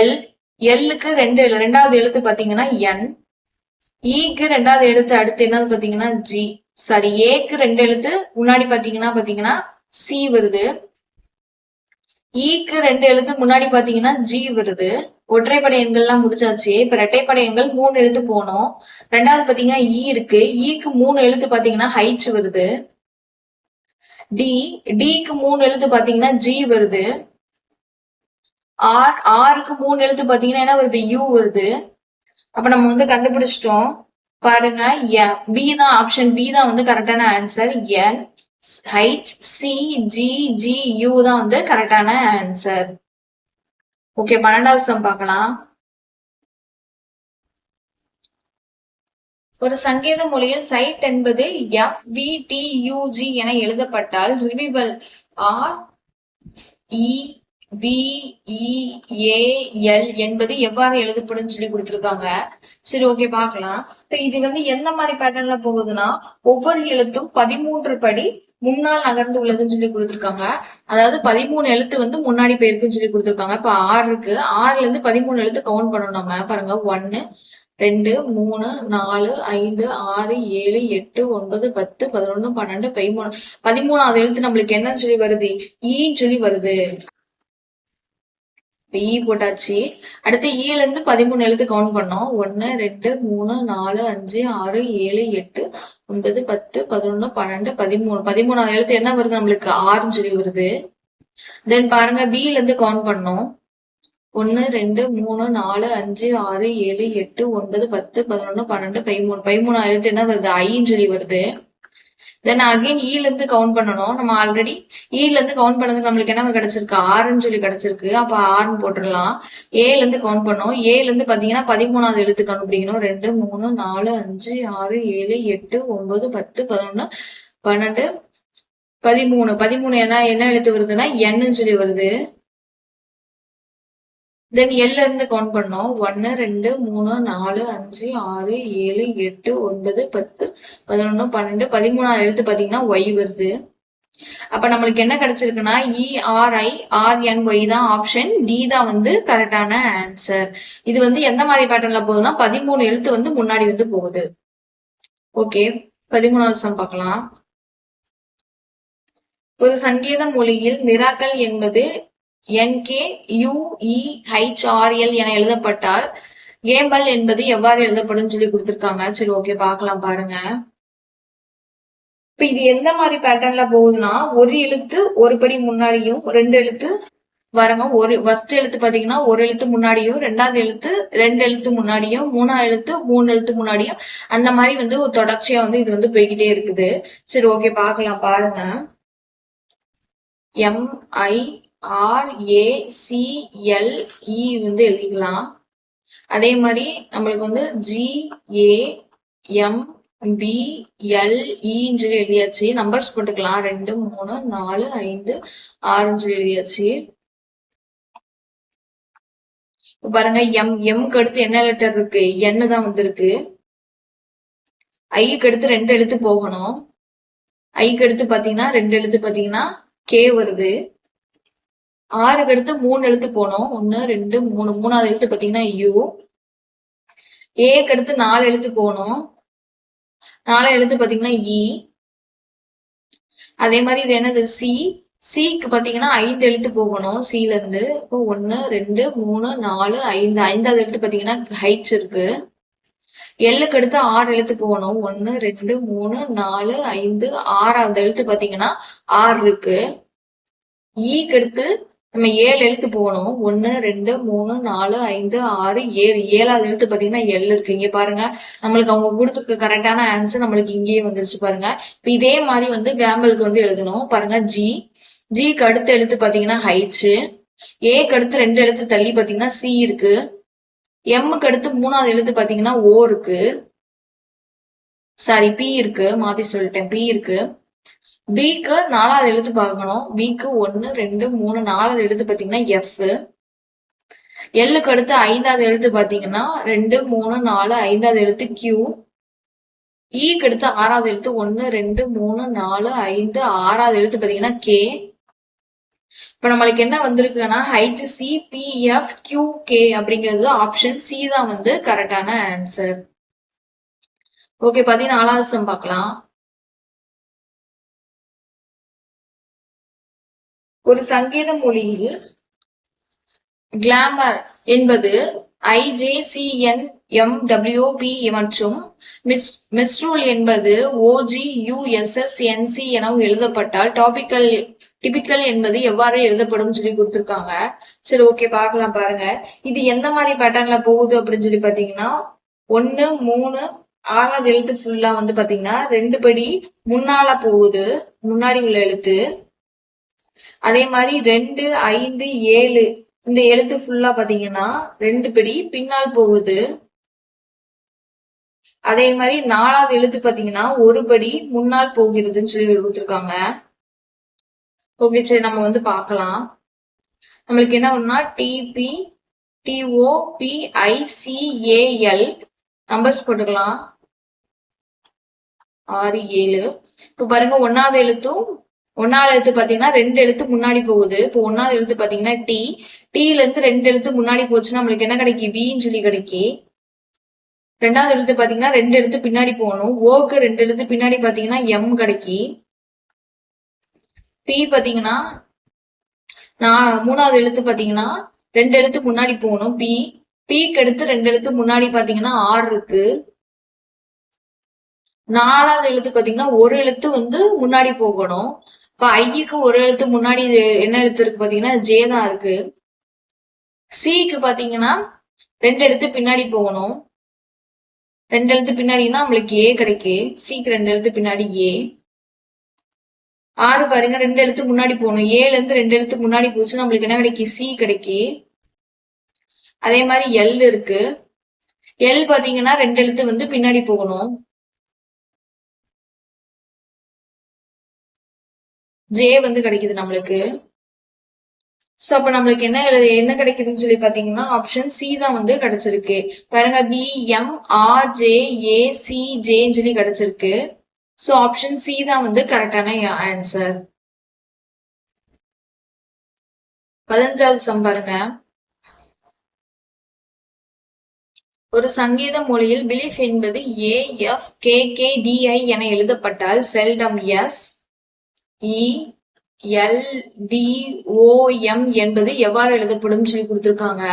எல். எல்லுக்கு 2வது எழுத்து பாத்தீங்கன்னா என். ஈக்கு 2வது எழுத்து அடுத்து என்னது பாத்தீங்கன்னா ஜி. சாரி ஏக்கு 2 எழுத்து முன்னாடி பாத்தீங்கன்னா சி வருது. ஈக்கு 2 எழுத்து முன்னாடி பாத்தீங்கன்னா ஜி வருது. ஒற்றைப்படை எண்கள்லாம் முடிச்சாச்சு. இப்ப இரட்டைப்படை எண்கள் 3 எழுத்து போனோம். 2வது பாத்தீங்கன்னா இ இருக்கு. ஈக்கு 3 எழுத்து பாத்தீங்கன்னா ஹைச் வருது. டி. டிக்கு 3 எழுத்து பாத்தீங்கன்னா ஜி வருது. ஆர். ஆருக்கு 3 எழுத்து பாத்தீங்கன்னா என்ன வருது? யூ வருது. அப்ப நம்ம வந்து கண்டுபிடிச்சிட்டோம். பாருங்க பி தான் ஆப்ஷன் பி தான் வந்து கரெக்டான answer. N H C G G U தான் வந்து கரெக்டான ஆன்சர். ஓகே 12வது சம் பார்க்கலாம். ஒரு சங்கேத மொழியில் சைட் என்பது F V D U G என எழுதப்பட்டால் revival R E P E A L என்பது எவ்வாறு எழுதப்படும் சொல்லி கொடுத்திருக்காங்க. சரி ஓகே பார்க்கலாம். இப்ப இது வந்து எந்த மாதிரி பேட்டர்ன்ல போகுதுன்னா ஒவ்வொரு எழுத்தும் 13 படி முன்னால் நகர்ந்து உள்ளதுன்னு சொல்லி கொடுத்திருக்காங்க. அதாவது 13 எழுத்து வந்து முன்னாடி போயிருக்குன்னு சொல்லி கொடுத்திருக்காங்க. இப்ப 6 இருக்கு. 6ல இருந்து 13 எழுத்து கவுண்ட் பண்ணணும் நம்ம. பாருங்க 1 2 3 4 5 6 7 8 9 10 11 12 13. 13வது எழுத்து நம்மளுக்கு என்னன்னு சொல்லி வருது? ஈன்னு சொல்லி வருது. இ போட்டாச்சு. அடுத்து ஈல இருந்து 13 எழுத்து கவுண்ட் பண்ணோம். 1 2 3 4 5 6 7 8 9 10 11 12 13. 13வது எழுத்து என்ன வருது நம்மளுக்கு? ஆறுன்னு சொல்லி வருது. தென் பாருங்க பில இருந்து கவுண்ட் பண்ணோம். 1 2 3 4 5 6 7 8 9 10 11 12 13. 13வது எழுத்து என்ன வருது? ஐன்னு சொல்லி வருது. தென் அகைன் ஈல இருந்து கவுண்ட் பண்ணணும். நம்ம ஆல்ரெடி ஈல இருந்து கவுண்ட் பண்ணதுக்கு நம்மளுக்கு என்ன கிடைச்சிருக்கு? 6ன்னு சொல்லி கிடைச்சிருக்கு. அப்ப 6ன்னு போட்டுடலாம். ஏல இருந்து கவுண்ட் பண்ணோம். ஏல இருந்து பாத்தீங்கன்னா 13வது எழுத்து கண்டுபிடிக்கணும். 2 3 4 5 6 7 8 9 10 11 12 13. 13 என்ன எழுத்து வருதுன்னா என்னன்னு சொல்லி வருது. தென் எல்ல இருந்து கவுண்ட் பண்ணோம். 1 2 3 4 5 6 7 8 9 10 11 12 13 எழுத்து பாத்தீங்கன்னா ஒய் வருது. அப்ப நம்மளுக்கு என்ன கிடைச்சிருக்குன்னா ERIRNY தான் ஆப்ஷன் டி தான் வந்து கரெக்டான ஆன்சர். இது வந்து எந்த மாதிரி பேட்டர்ன்ல போகுதுன்னா 13 எழுத்து வந்து முன்னாடி வந்து போகுது. ஓகே, 13வது சம் பார்க்கலாம். ஒரு சங்கீத மொழியில் மிராக்கல் என்பது NKUEHRL என எழுதப்பட்டால் கேம்பல் என்பது எவ்வாறு எழுதப்படும் சொல்லி கொடுத்திருக்காங்க. சரி, ஓகே, பார்க்கலாம் பாருங்க. இப்ப இது எந்த மாதிரி பேட்டர்ன்ல போகுதுன்னா ஒரு எழுத்து ஒரு படி முன்னாடியும் 2 எழுத்து வரங்க. ஒரு ஃபர்ஸ்ட் எழுத்து பாத்தீங்கன்னா ஒரு எழுத்து முன்னாடியும், 2வது எழுத்து 2 எழுத்து முன்னாடியும், 3வது எழுத்து 3 எழுத்து முன்னாடியும், அந்த மாதிரி வந்து ஒரு தொடர்ச்சியா வந்து இது வந்து போய்கிட்டே இருக்குது. சரி, ஓகே, பார்க்கலாம் பாருங்க. MIRACLE வந்து எழுதிக்கலாம். அதே மாதிரி நம்மளுக்கு வந்து GAMBLEன்னு சொல்லி எழுதியாச்சு. நம்பர்ஸ் போட்டுக்கலாம். 2 3 4 5 6ன்னு சொல்லி எழுதியாச்சு. பாருங்க, எம்க்கு அடுத்து என்ன லெட்டர் இருக்கு? என்னு தான் வந்திருக்கு. ஐக்கு அடுத்து 2 எழுத்து போகணும். ஐக்கு அடுத்து பாத்தீங்கன்னா 2 எழுத்து பாத்தீங்கன்னா கே வருது. 6க்கு அடுத்து 3 எழுத்து போனோம். 1 2 3. 3வது எழுத்து பாத்தீங்கன்னா யூ. ஏக்கு அடுத்து 4 எழுத்து போனோம். 4 எழுத்து பாத்தீங்கன்னா இ. அதே மாதிரி இது என்னது? சிக்கு பாத்தீங்கன்னா 5 எழுத்து போகணும். சில இருந்து இப்போ 1 2 3 4 5. 5வது எழுத்து பாத்தீங்கன்னா ஹைச் இருக்கு. எல்லுக்கு அடுத்து 6 எழுத்து போகணும். 1 2 3 4 5. 6வது எழுத்து பாத்தீங்கன்னா ஆர் இருக்கு. ஈக்கு அடுத்து நம்ம 7 எழுத்து போகணும். 1 2 3 4 5 6 7. 7வது எழுத்து பாத்தீங்கன்னா எல் இருக்கு. இங்க பாருங்க, நம்மளுக்கு அவங்க கொடுத்துருக்க கரெக்டான ஆன்சர் நம்மளுக்கு இங்கேயே வந்துருச்சு பாருங்க. இப்ப இதே மாதிரி வந்து கேம்பலுக்கு வந்து எழுதணும். பாருங்க, ஜிக்கு அடுத்த எழுத்து பாத்தீங்கன்னா ஹைச். ஏக்கு அடுத்து 2 எழுத்து தள்ளி பாத்தீங்கன்னா சி இருக்கு. எம்முக்கு அடுத்து 3வது எழுத்து பாத்தீங்கன்னா ஓ இருக்கு. சாரி, பி இருக்கு. மாத்தி சொல்லிட்டேன், பி இருக்கு. பிக்கு 4வது எழுத்து பார்க்கணும். பிக்கு 1 2 3 4வது எழுத்து பாத்தீங்கன்னா எஃப். எல்லுக்கு அடுத்து 5வது எழுத்து பாத்தீங்கன்னா 2 3 4 5வது எழுத்து கியூ. ஈக்கு அடுத்து 6வது எழுத்து 1 2 3 4 5 6வது எழுத்து பாத்தீங்கன்னா கே. இப்ப நம்மளுக்கு என்ன வந்திருக்குன்னா HCPFQK அப்படிங்கிறது ஆப்ஷன் சி தான் வந்து கரெக்டான ஆன்சர். ஓகே, 14வது சம் பார்க்கலாம். ஒரு சங்கீத மொழியில் கிளாமர் என்பது IJCNMWP மற்றும் மிஸ்ரூல் என்பது OGUSSNC எனவும் எழுதப்பட்டால் டிபிக்கல் என்பது எவ்வாறு எழுதப்படும் சொல்லி கொடுத்துருக்காங்க. சரி, ஓகே, பார்க்கலாம் பாருங்க. இது எந்த மாதிரி பேட்டர்ன்ல போகுது அப்படின்னு சொல்லி பாத்தீங்கன்னா 1 3 6வது எழுத்து ஃபுல்லா வந்து பாத்தீங்கன்னா 2 படி முன்னால போகுது, முன்னாடி உள்ள எழுத்து. அதே மாதிரி 2 5 7 இந்த எழுத்து ஃபுல்லா பாத்தீங்கன்னா 2 படி பின்னால் போகுது. அதே மாதிரி 4வது எழுத்து பாத்தீங்கன்னா ஒரு படி முன்னால் போகிறதுன்னு சொல்லி கொடுத்துருக்காங்க. ஓகே, சரி, நம்ம வந்து பார்க்கலாம். நம்மளுக்கு என்ன ஒண்ணுனா TOPICAL நம்பர்ஸ் போட்டுக்கலாம். 6 7. இப்ப பாருங்க, 1வது எழுத்து பாத்தீங்கன்னா 2 எழுத்து முன்னாடி போகுது. இப்போ 1வது எழுத்து பாத்தீங்கன்னா டீல இருந்து 2 எழுத்து முன்னாடி போச்சுன்னா நம்மளுக்கு என்ன கிடைக்கும்? வின்னு சொல்லி கிடைக்கும். 2வது எழுத்து பாத்தீங்கன்னா 2 எழுத்து பின்னாடி போகணும். ஓக்கு 2 எழுத்து பின்னாடி பாத்தீங்கன்னா எம் கிடைக்கும். பி பாத்தீங்கன்னா 3வது எழுத்து பாத்தீங்கன்னா 2 எழுத்து முன்னாடி போகணும். பிக்கு அடுத்து 2 எழுத்து முன்னாடி பாத்தீங்கன்னா ஆர் இருக்கு. 4வது எழுத்து பாத்தீங்கன்னா ஒரு எழுத்து வந்து முன்னாடி போகணும். இப்ப ஐக்கு ஒரு எழுத்து முன்னாடி என்ன எழுத்து இருக்கு பாத்தீங்கன்னா ஜே தான் இருக்கு. சிக்கு பாத்தீங்கன்னா 2 எழுத்து பின்னாடி போகணும். 2 எழுத்து பின்னாடினா நம்மளுக்கு ஏ கிடைக்கும். சிக்கு 2 எழுத்து பின்னாடி ஏ. 6 பாருங்க, 2 எழுத்து முன்னாடி போகணும். ஏல இருந்து 2 எழுத்து முன்னாடி போச்சு நம்மளுக்கு என்ன கிடைக்கும்? சி கிடைக்கும். அதே மாதிரி எல் இருக்கு. எல் பாத்தீங்கன்னா 2 எழுத்து வந்து பின்னாடி போகணும். ஜே வந்து கிடைக்குது நம்மளுக்கு. சோ அப்ப நம்மளுக்கு என்ன கிடைக்குதுன்னு சொல்லி பாத்தீங்கன்னா ஆப்ஷன் சி தான் வந்து கிடைச்சிருக்கு. பாருங்க BMRJACJன்னு சொல்லி கிடைச்சிருக்கு. சோ ஆப்ஷன் சி தான் வந்து கரெக்டான ஆன்சர். 15வது சம் பாருங்க. ஒரு சங்கீத மொழியில் பிலீஃப் என்பது AFKKDI என எழுதப்பட்டால் செல்டம் SELDOM என்பது எவ்வாறு எழுதப்படும் சொல்லி கொடுத்திருக்காங்க.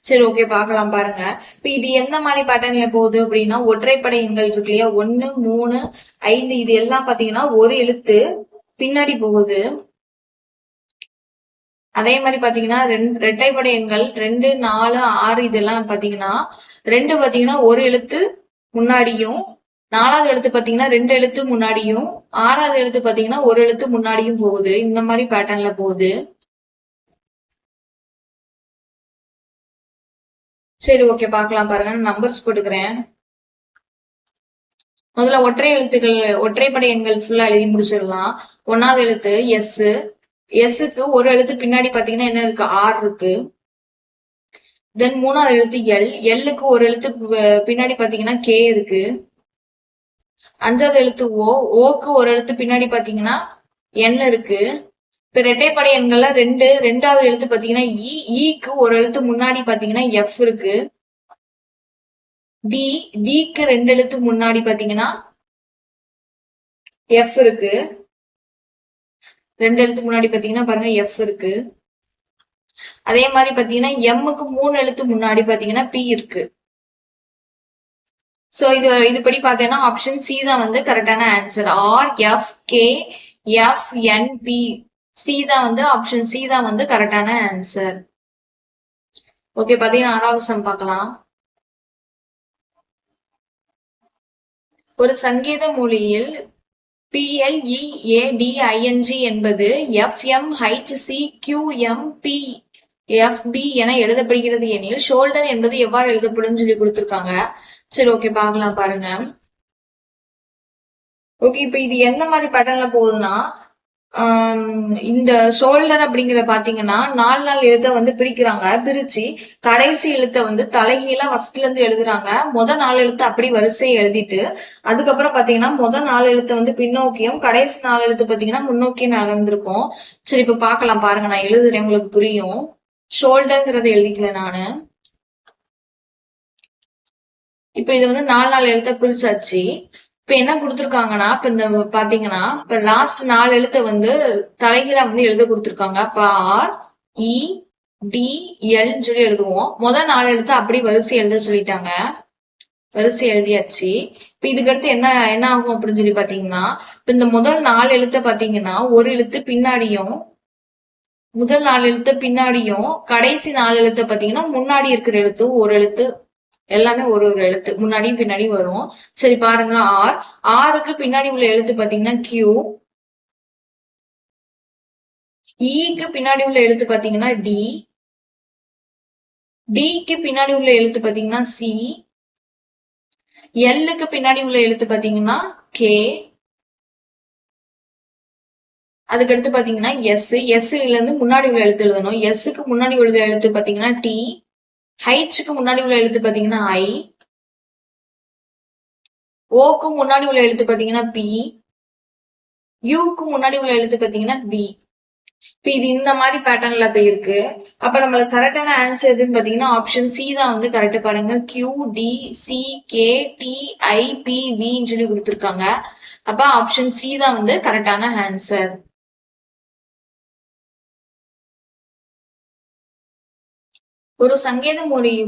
சரி, ஓகே, பார்க்கலாம் பாருங்க. இப்ப இது எந்த மாதிரி பேட்டர்ன்ல போகுது அப்படின்னா, ஒற்றைப்படை எண்கள் இருக்கு இல்லையா, 1, 3, 5 இது எல்லாம் பாத்தீங்கன்னா ஒரு எழுத்து பின்னாடி போகுது. அதே மாதிரி பாத்தீங்கன்னா இரட்டைப்படை எண்கள் 2, 4, 6 இதெல்லாம் பாத்தீங்கன்னா 2 பாத்தீங்கன்னா ஒரு எழுத்து முன்னாடியும், 4வது எழுத்து பாத்தீங்கன்னா 2 எழுத்து முன்னாடியும், 6வது எழுத்து பாத்தீங்கன்னா ஒரு எழுத்து முன்னாடியும் போகுது. இந்த மாதிரி பேட்டர்ன்ல போகுது. சரி, ஓகே, பார்க்கலாம் பாருங்க. நம்பர்ஸ் போட்டுக்கிறேன். முதல்ல ஒற்றைப்படை எண்கள் ஃபுல்லா எழுதி முடிச்சிடலாம். 1வது எழுத்து எஸ்க்கு ஒரு எழுத்து பின்னாடி பாத்தீங்கன்னா என்ன இருக்கு, ஆர் இருக்கு. தென் 3வது எழுத்து எல்லுக்கு ஒரு எழுத்து பின்னாடி பாத்தீங்கன்னா கே இருக்கு. 5வது எழுத்து ஓக்கு ஒரு எழுத்து பின்னாடி பாத்தீங்கன்னா என் இருக்கு. இப்ப இரட்டைப்படை எண்கள்ல 2வது எழுத்து பாத்தீங்கன்னா ஈக்கு ஒரு எழுத்து முன்னாடி பாத்தீங்கன்னா எஃப் இருக்கு. டிக்கு 2 எழுத்து முன்னாடி பாத்தீங்கன்னா எஃப் இருக்கு. 2 எழுத்து முன்னாடி பாத்தீங்கன்னா பாருங்க எஃப் இருக்கு. அதே மாதிரி பாத்தீங்கன்னா எம்முக்கு 3 எழுத்து முன்னாடி பாத்தீங்கன்னா பி இருக்கு. சோ இதுபடி பாத்தீங்கன்னா ஆப்ஷன் சி தான் வந்து கரெக்டான ஆன்சர். RFKFNP சி தான் வந்து ஆப்ஷன் சி தான் வந்து கரெக்டான ஆன்சர். ஓகே, பாத்தீங்கன்னா 6வது சம் பார்க்கலாம். ஒரு சங்கீத மொழியில் PLEADING என்பது FMHCQMPFB என எழுதப்படுகிறது எனில் ஷோல்டர் என்பது எவ்வாறு எழுதப்படும் சொல்லி கொடுத்திருக்காங்க. சரி, ஓகே, பார்க்கலாம் பாருங்க. ஓகே, இப்ப இது எந்த மாதிரி பேட்டர்ன்ல போகுதுன்னா, இந்த ஷோல்டர் அப்படிங்கிற பாத்தீங்கன்னா 4 எழுத்த வந்து பிரிச்சு கடைசி எழுத்த வந்து தலைகீழா ஃபர்ஸ்ட்ல இருந்து எழுதுறாங்க. 4 எழுத்து அப்படி வரிசையை எழுதிட்டு அதுக்கப்புறம் பாத்தீங்கன்னா 4 எழுத்த வந்து பின்னோக்கியும் கடைசி 4 எழுத்து பாத்தீங்கன்னா முன்னோக்கியும் நடந்திருக்கும். சரி, இப்ப பாக்கலாம் பாருங்க. நான் எழுதுறேன், உங்களுக்கு புரியும். ஷோல்டர்ங்கிறத எழுதிக்கல நானு. இப்ப இது வந்து 4 எழுத்த பிரிச்சாச்சு. இப்ப என்ன கொடுத்திருக்காங்கன்னா, இப்ப இந்த பாத்தீங்கன்னா இப்ப லாஸ்ட் 4 எழுத்த வந்து தலைகீழா வந்து எழுத கொடுத்திருக்காங்க. அப்ப REDL சொல்லி எழுதுவோம். 4 எழுத்து அப்படி வரிசை எழுத சொல்லிட்டாங்க. வரிசை எழுதியாச்சு. இப்ப இதுக்கு அடுத்து என்ன ஆகும் அப்படின்னு சொல்லி பாத்தீங்கன்னா, இப்ப இந்த முதல் 4 எழுத்த பாத்தீங்கன்னா ஒரு எழுத்து பின்னாடியும், முதல் 4 எழுத்த பின்னாடியும், கடைசி 4 எழுத்த பாத்தீங்கன்னா முன்னாடி இருக்கிற எழுத்து ஒரு எழுத்து எல்லாமே ஒரு எழுத்து முன்னாடியும் பின்னாடி வரும். சரி, பாருங்க. ஆருக்கு பின்னாடி உள்ள எழுத்து பாத்தீங்கன்னா கியூ. ஈக்கு பின்னாடி உள்ள எழுத்து பாத்தீங்கன்னா டிக்கு பின்னாடி உள்ள எழுத்து பாத்தீங்கன்னா சி. எல்லுக்கு பின்னாடி உள்ள எழுத்து பாத்தீங்கன்னா கே. அதுக்கடுத்து பாத்தீங்கன்னா எஸ்ல இருந்து முன்னாடி உள்ள எழுத்து எழுதணும். எஸ்க்கு முன்னாடி உள்ள எழுத்து பாத்தீங்கன்னா டி. ஹைச்சுக்கு முன்னாடி உள்ள எழுத்து பாத்தீங்கன்னா ஐ. ஓக்கு முன்னாடி உள்ள எழுத்து பாத்தீங்கன்னா பி. யூக்கு முன்னாடி உள்ள எழுத்து பாத்தீங்கன்னா பி. இப்ப இது இந்த மாதிரி பேட்டர்ன்ல போயிருக்கு. அப்ப நம்மளுக்கு கரெக்டான ஆன்சர் எதுன்னு பாத்தீங்கன்னா ஆப்ஷன் சி தான் வந்து கரெக்ட். பாருங்க, QDCKTIPVன்னு சொல்லி கொடுத்துருக்காங்க. அப்ப ஆப்ஷன் சி தான் வந்து கரெக்டான ஆன்சர். ஒரு சங்கேத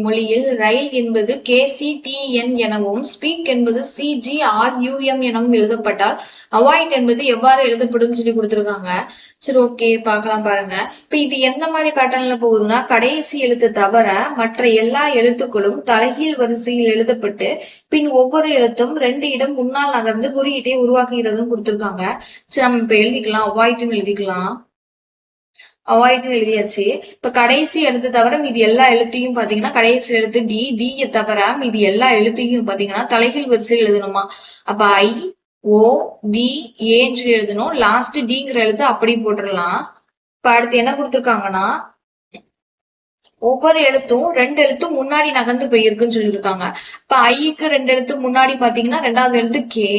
மொழியில் ரயில் என்பது KCTN எனவும் ஸ்பீக் என்பது CGRUM எனவும் எழுதப்பட்டால் அவாய்ட் என்பது எவ்வாறு எழுதப்படும் சொல்லி கொடுத்துருக்காங்க. சரி, ஓகே, பார்க்கலாம் பாருங்க. இப்ப இது எந்த மாதிரி பேட்டர்ன்ல போகுதுன்னா, கடைசி எழுத்து தவிர மற்ற எல்லா எழுத்துக்களும் தலைகீழ் வரிசையில் எழுதப்பட்டு பின் ஒவ்வொரு எழுத்தும் 2 இடம் முன்னால் நகர்ந்து குறியீட்டை உருவாக்குகிறதும் கொடுத்துருக்காங்க. சரி, நம்ம இப்ப எழுதிக்கலாம். அவாய்ட்னு எழுதிக்கலாம். அவாய்ட்னு எழுதியாச்சு. இப்ப கடைசி எழுத்து தவிர மீதி எல்லா எழுத்தையும் பாத்தீங்கன்னா கடைசி எழுத்து டியை தவிர மீதி எல்லா எழுத்தையும் பாத்தீங்கன்னா தலைகீழ் வரிசையில் எழுதணுமா. அப்ப IOVA எழுதணும். லாஸ்ட் டிங்கிற எழுத்து அப்படி போட்டுடலாம். இப்ப அடுத்து என்ன கொடுத்துருக்காங்கன்னா, ஒவ்வொரு எழுத்தும் 2 எழுத்தும் முன்னாடி நகர்ந்து போயிருக்குன்னு சொல்லியிருக்காங்க. இப்ப ஐக்கு 2 எழுத்து முன்னாடி பாத்தீங்கன்னா ரெண்டாவது எழுத்து கே,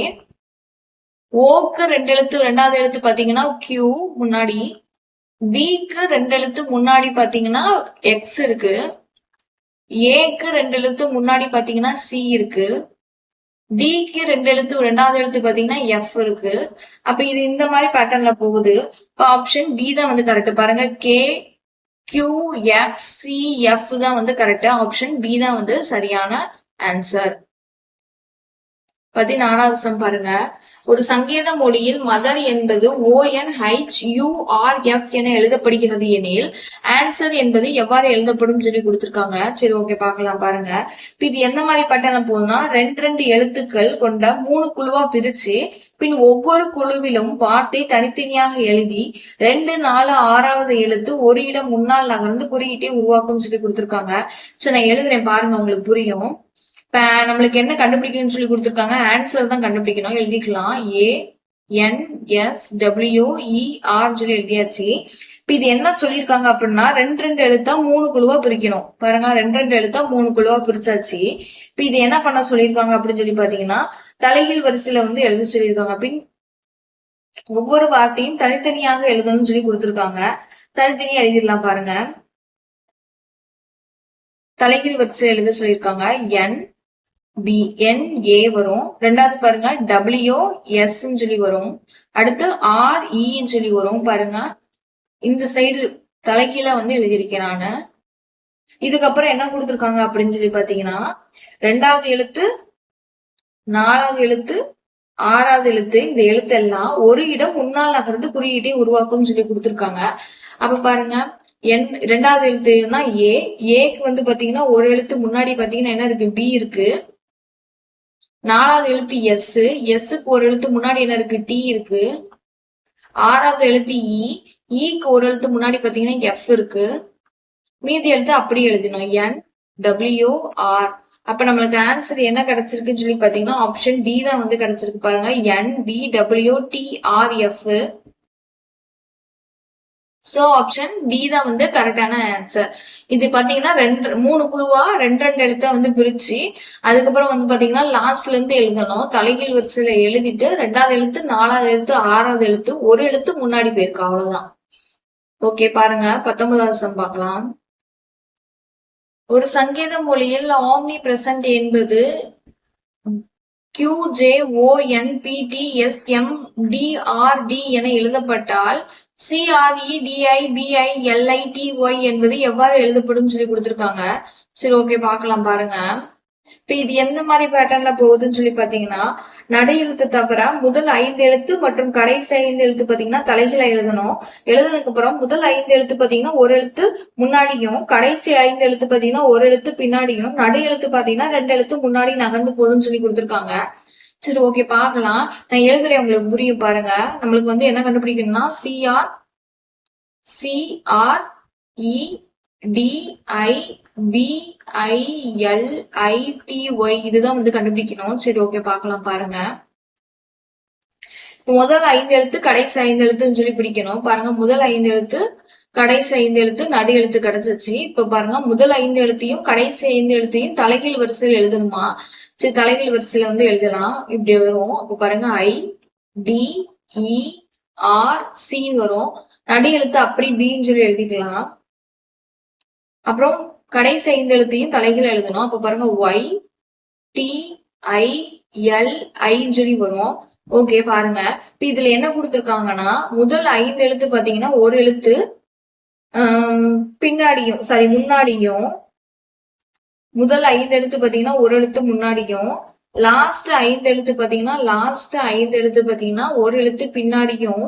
ஓக்கு 2 எழுத்து ரெண்டாவது எழுத்து பாத்தீங்கன்னா கியூ முன்னாடி, விக்கு 2 எழுத்து முன்னாடி பாத்தீங்கன்னா எக்ஸ் இருக்கு, ஏக்கு 2 எழுத்து முன்னாடி பாத்தீங்கன்னா சி இருக்கு, டிக்கு 2 எழுத்து ரெண்டாவது எழுத்து பாத்தீங்கன்னா எஃப் இருக்கு. அப்ப இது இந்த மாதிரி பேட்டர்ன்ல போகுது. இப்ப ஆப்ஷன் பி தான் வந்து கரெக்ட். பாருங்க, கே QXCF தான் வந்து கரெக்ட். ஆப்ஷன் பி தான் வந்து சரியான ஆன்சர். 14வது சம் பாருங்க. ஒரு சங்கேத மொழியில் மதர் என்பது ONHURF என எழுதப்படுகிறது எனில் ஆன்சர் என்பது எவ்வாறு எழுதப்படும் சொல்லி கொடுத்திருக்காங்க. சரி, ஓகே, பார்க்கலாம் பாருங்க. இது எந்த மாதிரி பட்டன போகுதுன்னா, 2 எழுத்துக்கள் கொண்ட 3 குழுவா பிரிச்சு பின் ஒவ்வொரு குழுவிலும் வார்த்தை தனித்தனியாக எழுதி 2, 4, 6வது எழுத்து ஒரு இடம் முன்னால் நகர்ந்து குறியீட்டை உருவாக்கும் சொல்லி கொடுத்திருக்காங்க. சரி, நான் எழுதுறேன் பாருங்க, உங்களுக்கு புரியும். இப்ப நம்மளுக்கு என்ன கண்டுபிடிக்கணும்னு சொல்லி கொடுத்துருக்காங்க, ஆன்சர் தான் கண்டுபிடிக்கணும். எழுதிக்கலாம். ANSWER சொல்லி எழுதியாச்சு. இப்ப இது என்ன சொல்லியிருக்காங்க அப்படின்னா, 2 எழுத்தா 3 குழுவா பிரிக்கணும். பாருங்க, 2 எழுத்தா 3 குழுவா பிரிச்சாச்சு. இப்ப இது என்ன பண்ண சொல்லியிருக்காங்க அப்படின்னு சொல்லி பாத்தீங்கன்னா, தலைகீழ் வரிசையில வந்து எழுத சொல்லியிருக்காங்க. பின் ஒவ்வொரு வார்த்தையும் தனித்தனியாக எழுதணும்னு சொல்லி கொடுத்துருக்காங்க. தனித்தனியா எழுதிடலாம் பாருங்க. தலைகீழ் வரிசையில எழுத சொல்லியிருக்காங்க. NA வரும். ரெண்டாவது பாருங்க, WS சொல்லி வரும். அடுத்து RE சொல்லி வரும். பாருங்க, இந்த சைடு தலைகீழ வந்து எழுதியிருக்கேன் நானு. இதுக்கப்புறம் என்ன கொடுத்துருக்காங்க அப்படின்னு சொல்லி பாத்தீங்கன்னா, 2வது எழுத்து, 4வது எழுத்து, 6வது எழுத்து, இந்த எழுத்தெல்லாம் ஒரு இடம் முன்னால் நகர்ந்து குறியீட்டை உருவாக்கும் சொல்லி கொடுத்துருக்காங்க. அப்ப பாருங்க, 2வது எழுத்துனா ஏக்கு வந்து பாத்தீங்கன்னா ஒரு எழுத்து முன்னாடி பாத்தீங்கன்னா என்ன இருக்கு, பி இருக்கு. 4வது எழுத்து எஸ்க்கு ஒரு எழுத்து முன்னாடி என்ன இருக்கு, டி இருக்கு. 6வது எழுத்து ஈக்கு ஒரு எழுத்து முன்னாடி பாத்தீங்கன்னா எஃப் இருக்கு. மீதி எழுத்து அப்படி எழுதணும், NWR. அப்ப நம்மளுக்கு ஆன்சர் என்ன கிடைச்சிருக்குன்னு சொல்லி பாத்தீங்கன்னா ஆப்ஷன் டி தான் வந்து கிடைச்சிருக்கு. பாருங்க, NBWTRF. சோ ஆப்ஷன் டி தான் வந்து கரெக்டான ஆன்சர். இது பாத்தீங்கன்னா 3 குழுவா 2 எழுத்த வந்து பிரிச்சு அதுக்கப்புறம் வந்து பாத்தீங்கன்னா லாஸ்ட்ல இருந்து எழுதணும். தலைகீழ் வரிசையில எழுதிட்டு 2வது எழுத்து, 4வது எழுத்து, 6வது எழுத்து ஒரு எழுத்து முன்னாடி போயிருக்கு, அவ்வளவுதான். ஓகே, பாருங்க 19வது சம் பார்க்கலாம். ஒரு சங்கேத மொழியில் ஆம்னி பிரசன்ட் என்பது QJONPTSMDRD என எழுதப்பட்டால் CREDIBILITY என்பது எவ்வாறு எழுதப்படும் சொல்லி கொடுத்திருக்காங்க. சரி, ஓகே, பார்க்கலாம் பாருங்க. இப்ப இது எந்த மாதிரி பேட்டர்ன்ல போகுதுன்னு சொல்லி பாத்தீங்கன்னா, நடை எழுத்து தவிர முதல் 5 எழுத்து மற்றும் கடைசி 5 எழுத்து பாத்தீங்கன்னா தலைகீழ எழுதணும். எழுதுனதுக்கு அப்புறம் முதல் 5 எழுத்து பாத்தீங்கன்னா ஒரு எழுத்து முன்னாடியும், கடைசி 5 எழுத்து பாத்தீங்கன்னா ஒரு எழுத்து பின்னாடியும், நடை எழுத்து பாத்தீங்கன்னா 2 எழுத்து முன்னாடி நகர்ந்து போகுதுன்னு சொல்லி கொடுத்திருக்காங்க. சரி, ஓகே, பார்க்கலாம். நான் எழுதுறேன், உங்களுக்கு புரியும் பாருங்க. நம்மளுக்கு வந்து என்ன கண்டுபிடிக்கணும்னா, CREDIBILITY இதுதான் வந்து கண்டுபிடிக்கணும். சரி, ஓகே, பார்க்கலாம் பாருங்க. முதல் 5 எழுத்து கடைசி 5 எழுத்துன்னு சொல்லி பிடிக்கணும். பாருங்க, முதல் 5 எழுத்து கடைசி 5 எழுத்து நடு எழுத்து கிடைச்சிச்சு. இப்ப பாருங்க, முதல் 5 எழுத்தையும் கடைசி 5 எழுத்தையும் தலைகீழ் வரிசையில் எழுதணுமா. சரி, தலைகீழ் வரிசையில வந்து எழுதலாம். இப்படி வரும். அப்ப பாருங்க, IDERC வரும். நடு எழுத்து அப்படி பின்னு சொல்லி எழுதிக்கலாம். அப்புறம் கடைசி 5 எழுத்தையும் தலைகீழ் எழுதணும். அப்ப பாருங்க, YTILI சொல்லி வரும். ஓகே, பாருங்க. இப்ப இதுல என்ன கொடுத்திருக்காங்கன்னா, முதல் 5 எழுத்து பாத்தீங்கன்னா ஒரு எழுத்து பின்னாடியும் முன்னாடியும், முதல் 5 எழுத்து பாத்தீங்கன்னா ஒரு எழுத்து முன்னாடியும், லாஸ்ட் 5 எழுத்து பாத்தீங்கன்னா ஒரு எழுத்து பின்னாடியும்,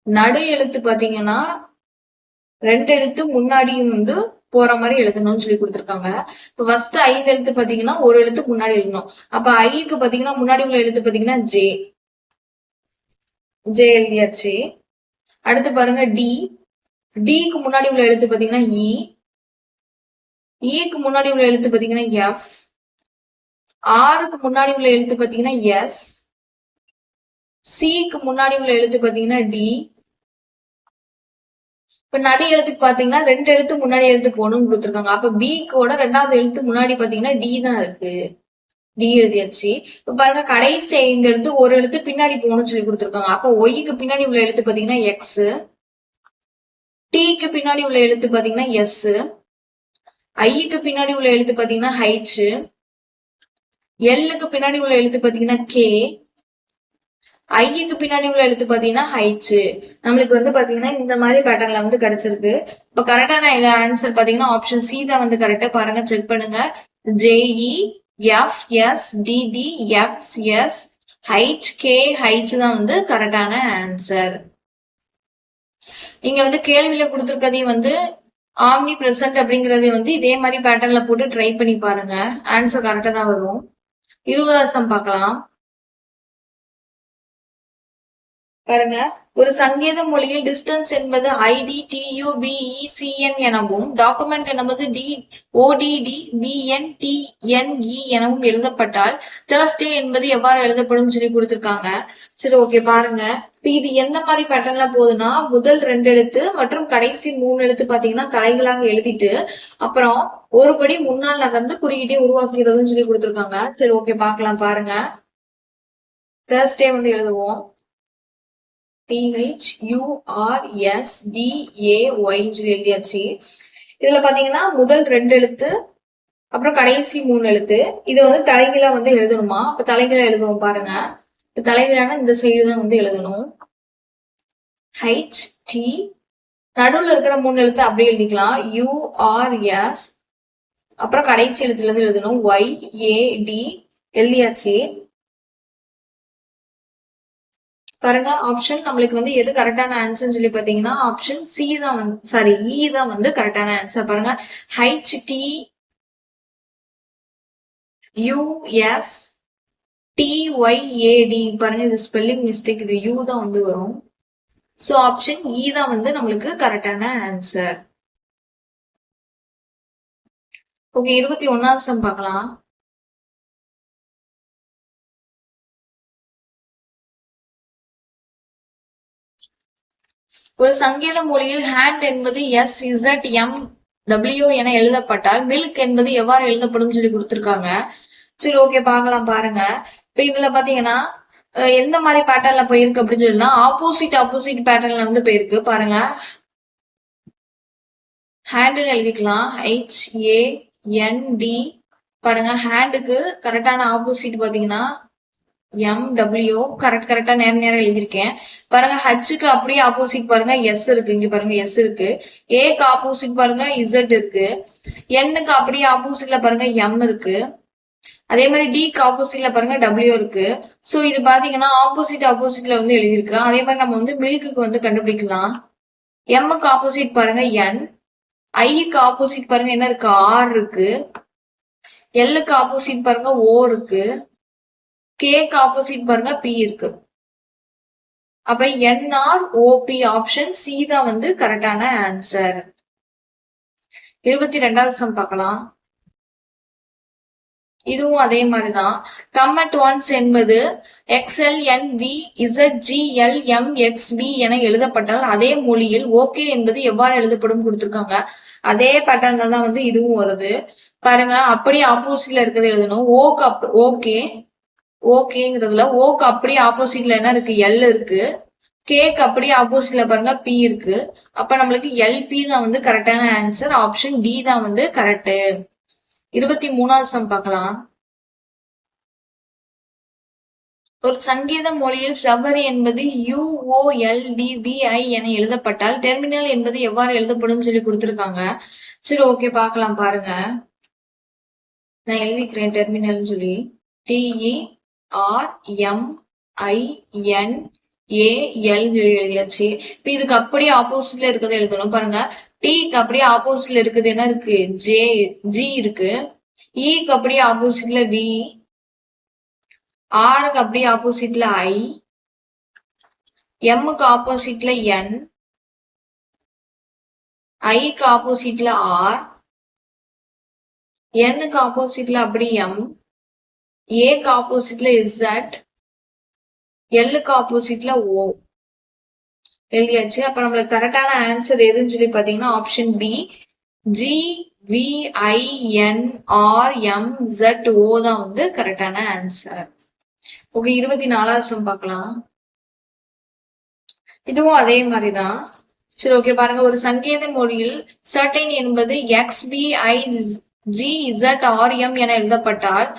நடு எழுத்து பாத்தீங்கன்னா 2 எழுத்து முன்னாடியும் வந்து போற மாதிரி எழுதணும்னு சொல்லி கொடுத்திருக்காங்க. இப்ப ஃபர்ஸ்ட் 5 எழுத்து பாத்தீங்கன்னா ஒரு எழுத்து முன்னாடி எழுதணும். அப்ப ஐக்கு பாத்தீங்கன்னா முன்னாடி உள்ள எழுத்து பாத்தீங்கன்னா ஜே எழுதியாச்சு. அடுத்து பாருங்க, டிக்கு முன்னாடி உள்ள எழுத்து பாத்தீங்கன்னா ஈக்கு முன்னாடி உள்ள எழுத்து பாத்தீங்கன்னா எஃப், ஆருக்கு முன்னாடி உள்ள எழுத்து பாத்தீங்கன்னா எஸ், சிக்கு முன்னாடி உள்ள எழுத்து பாத்தீங்கன்னா டி, இப்ப நடு எழுத்துக்கு பாத்தீங்கன்னா 2 எழுத்து முன்னாடி எழுத்து போகணும்னு கொடுத்துருக்காங்க. அப்ப பிக்கோட 2வது எழுத்து முன்னாடி பாத்தீங்கன்னா டி தான் இருக்கு. டி எழுதியாச்சு. இப்ப பாருங்க கடைசி 5 எழுத்து ஒரு எழுத்து பின்னாடி போகணும்னு சொல்லி கொடுத்துருக்காங்க. அப்ப ஒய்க்கு பின்னாடி உள்ள எழுத்து பாத்தீங்கன்னா எக்ஸ், டீக்கு பின்னாடி உள்ள எழுத்து பாத்தீங்கன்னா எஸ், ஐக்கு பின்னாடி உள்ள எழுத்து பாத்தீங்கன்னா ஹைச், எல்லுக்கு பின்னாடி உள்ள எழுத்து பாத்தீங்கன்னா கே, ஐக்கு பின்னாடி உள்ள எழுத்து பாத்தீங்கன்னா ஹைச். நம்மளுக்கு வந்து பாத்தீங்கன்னா இந்த மாதிரி பேட்டர்ன்ல வந்து கிடைச்சிருக்கு. இப்ப கரெக்டான ஆன்சர் பாத்தீங்கன்னா ஆப்ஷன் சி தான் வந்து கரெக்டா. பாருங்க செக் பண்ணுங்க. J E F S T T X S H K H தான் வந்து கரெக்டான ஆன்சர். இங்க வந்து கேள்வியில கொடுத்துருக்கதையும் வந்து ஆம்னி பிரசன்ட் அப்படிங்கறதையும் வந்து இதே மாதிரி பேட்டர்ன்ல போட்டு ட்ரை பண்ணி பாருங்க. ஆன்சர் கரெக்டா தான் வரும். 20வது சம் பார்க்கலாம். பாருங்க, ஒரு சங்கீத மொழியில் டிஸ்டன்ஸ் என்பது ஐடி TUBECN எனவும் டாக்குமெண்ட் என்பது ODDBNTNE எனவும் எழுதப்பட்டால் தேர்ஸ்டே என்பது எவ்வாறு எழுதப்படும் சொல்லி கொடுத்திருக்காங்க. சரி ஓகே பாருங்க. இது எந்த மாதிரி பேட்டர்ன்ல போகுதுன்னா முதல் 2 எழுத்து மற்றும் கடைசி 3 எழுத்து பாத்தீங்கன்னா தலைகளாக எழுதிட்டு அப்புறம் ஒரு படி முன்னால் நகர்ந்து குறியீட்டை உருவாக்குறதுன்னு சொல்லி கொடுத்திருக்காங்க. சரி ஓகே பாக்கலாம். பாருங்க தேர்ஸ்டே வந்து எழுதுவோம். THURSDAY சொல்லி எழுதியாச்சு. இதுல பாத்தீங்கன்னா முதல் 2 எழுத்து அப்புறம் கடைசி 3 எழுத்து இது வந்து தலைகீழா வந்து எழுதணுமா. அப்ப தலைகீழா எழுதுவோம். பாருங்க தலைகீழான இந்த சைடு தான் வந்து எழுதணும். HT நடுவுல இருக்கிற 3 எழுத்து அப்படியே எழுதிக்கலாம். URS அப்புறம் கடைசி எழுத்துல இருந்து எழுதணும். YAD எழுதியாச்சு. பாருங்க ஆப்ஷன் நம்மளுக்கு வந்து எது கரெக்டான ஆன்சர் சொல்லி பாத்தீங்கன்னா ஆப்ஷன் சி தான் வந்து சாரி இ தான் வந்து கரெக்டான ஆன்சர். பாருங்க HTUSTYAD பாருங்க இது ஸ்பெல்லிங் மிஸ்டேக். இது யூ தான் வந்து வரும். சோ ஆப்ஷன் இ தான் வந்து நம்மளுக்கு கரெக்டான ஆன்சர். ஓகே 21வது சம் பார்க்கலாம். ஒரு சங்கீத மொழியில் ஹேண்ட் என்பது SZMW என எழுதப்பட்டால் மில்க் என்பது எவ்வாறு எழுதப்படும் சொல்லி கொடுத்திருக்காங்க. சரி ஓகே பாக்கலாம். பாருங்க இப்ப இதுல பாத்தீங்கன்னா எந்த மாதிரி பேட்டர்ன்ல போயிருக்கு அப்படின்னு சொல்லலாம். ஆப்போசிட் பேட்டர்ன்ல வந்து போயிருக்கு. பாருங்க ஹேண்ட் எழுதிக்கலாம். HAND பாருங்க ஹேண்டுக்கு கரெக்டான ஆப்போசிட் பாத்தீங்கன்னா MW கரெக்டா நேரம் எழுதியிருக்கேன். பாருங்க ஹச்சுக்கு அப்படியே ஆப்போசிட் பாருங்க எஸ் இருக்கு. இங்க பாருங்க எஸ் இருக்கு. ஏக்கு ஆப்போசிட் பாருங்க இசட் இருக்கு. எண்ணுக்கு அப்படியே ஆப்போசிட்ல பாருங்க எம் இருக்கு. அதே மாதிரி டிக்கு ஆப்போசிட்ல பாருங்க டபிள்யூ இருக்கு. சோ இது பாத்தீங்கன்னா ஆப்போசிட்ல வந்து எழுதியிருக்கு. அதே மாதிரி நம்ம வந்து மில்க்கு வந்து கண்டுபிடிக்கலாம். எம்முக்கு ஆப்போசிட் பாருங்க என், ஐக்கு ஆப்போசிட் பாருங்க என்ன இருக்கு ஆர் இருக்கு. எல்லுக்கு ஆப்போசிட் பாருங்க ஓ இருக்கு. கேக்கு ஆப்போசிட் பாருங்க பி இருக்கு. அப்ப NROP ஆப்ஷன் சி தான் வந்து கரெக்டான ஆன்சர். 22வது சம் பார்க்கலாம். இதுவும் அதே மாதிரிதான். கம் அட் ஒன்ஸ் என்பது XLNVZGLMXB என எழுதப்பட்டால் அதே மொழியில் ஓகே என்பது எவ்வாறு எழுதப்படும் கொடுத்திருக்காங்க. அதே பேட்டர்ன்ல தான் வந்து இதுவும் வருது. பாருங்க அப்படியே ஆப்போசிட்ல இருக்கிறது எழுதணும். ஓகே ஓகேங்கிறதுல ஓக்கு அப்படியே ஆப்போசிட்ல என்ன இருக்கு எல் இருக்கு. கேக்கு அப்படியே ஆப்போசிட்ல பாருங்க பி இருக்கு. அப்ப நம்மளுக்கு LP தான் வந்து கரெக்டான ஆன்சர். ஆப்ஷன் டி தான் வந்து கரெக்ட். 23வது சம் பார்க்கலாம். ஒரு சங்கீத மொழியில் ஃப்ளவர் என்பது UOLDBI என எழுதப்பட்டால் டெர்மினல் என்பது எவ்வாறு எழுதப்படும் சொல்லி கொடுத்திருக்காங்க. சரி ஓகே பாக்கலாம். பாருங்க நான் எழுதிக்கிறேன் டெர்மினல் சொல்லி. TERMINAL எழுதியாச்சு. இப்ப இதுக்கு அப்படியே ஆப்போசிட்ல இருக்கிறத எழுதணும். பாருங்க டீக்கு அப்படியே ஆப்போசிட்ல இருக்குது என்ன இருக்கு ஜி இருக்கு. ஈக்கு அப்படியே ஆப்போசிட்ல V, ஆருக்கு அப்படியே ஆப்போசிட்ல I, எம்முக்கு ஆப்போசிட்ல N, ஐக்கு ஆப்போசிட்ல R, Nக்கு ஆப்போசிட்ல அப்படி M, ஏக்கு ஆப்போசிட்ல Z, எல்லுக்கு ஆப்போசிட்ல O. எழுதியாச்சு. அப்ப நம்மளுக்கு கரெக்டான ஆன்சர் எதுன்னு சொல்லி பாத்தீங்கன்னா ஆப்ஷன் பி GVINRMZO தான் வந்து கரெக்டான ஆன்சர். ஓகே, 24வது சம் பார்க்கலாம். இதுவும் அதே மாதிரிதான். சரி, ஓகே பாருங்க. ஒரு சங்கேத மொழியில் சர்டைன் என்பது XBIGZRM என எழுதப்பட்டால்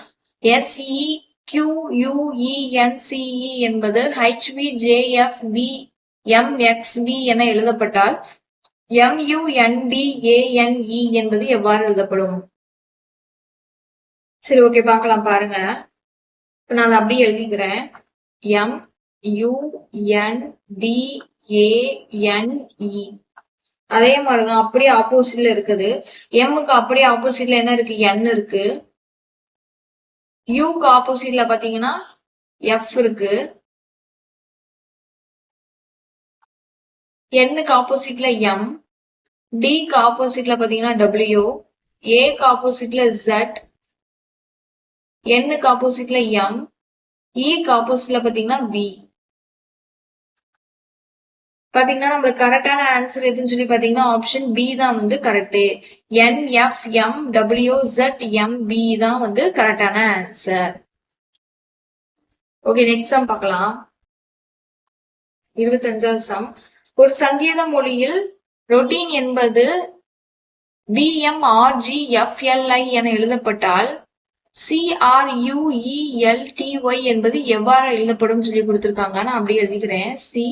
SEQUENCE என்பது HBJFVMXV என எழுதப்பட்டால் MUNDANE என்பது எவ்வாறு எழுதப்படும்? சரி, ஓகே பார்க்கலாம் பாருங்க. இப்ப நான் அதை அப்படியே எழுதிக்கிறேன். MUNDANE. அதே மாதிரிதான் அப்படியே ஆப்போசிட்ல இருக்குது. எம்முக்கு அப்படியே ஆப்போசிட்ல என்ன இருக்கு? N இருக்கு. யூக்கு ஆப்போசிட்ல பாத்தீங்கன்னா F இருக்கு. Nக்கு ஆப்போசிட்ல M, Dக்கு ஆப்போசிட்ல பாத்தீங்கன்னா W, Aக்கு ஆப்போசிட்ல Z, Nக்கு ஆப்போசிட்ல M, Eக்கு ஆப்போசிட்ல பாத்தீங்கன்னா V. பாத்தீங்கன்னா நம்மளுக்கு கரெக்டான ஆன்சர் எதுன்னு சொல்லி பாத்தீங்கன்னா ஆப்ஷன் பி தான் வந்து கரெக்ட். NFMWZMB தான் வந்து கரெக்டான ஆன்சர். ஓகே, நெக்ஸ்ட் சம் பார்க்கலாம். 25வது சம். ஒரு சங்கீத மொழியில் ரொட்டீன் என்பது VMRGFLI என எழுதப்பட்டால் CRUELTY என்பது எவ்வாறு எழுதப்படும் சொல்லி கொடுத்திருக்காங்க. நான் அப்படியே எழுதிக்கிறேன். CRUELTY.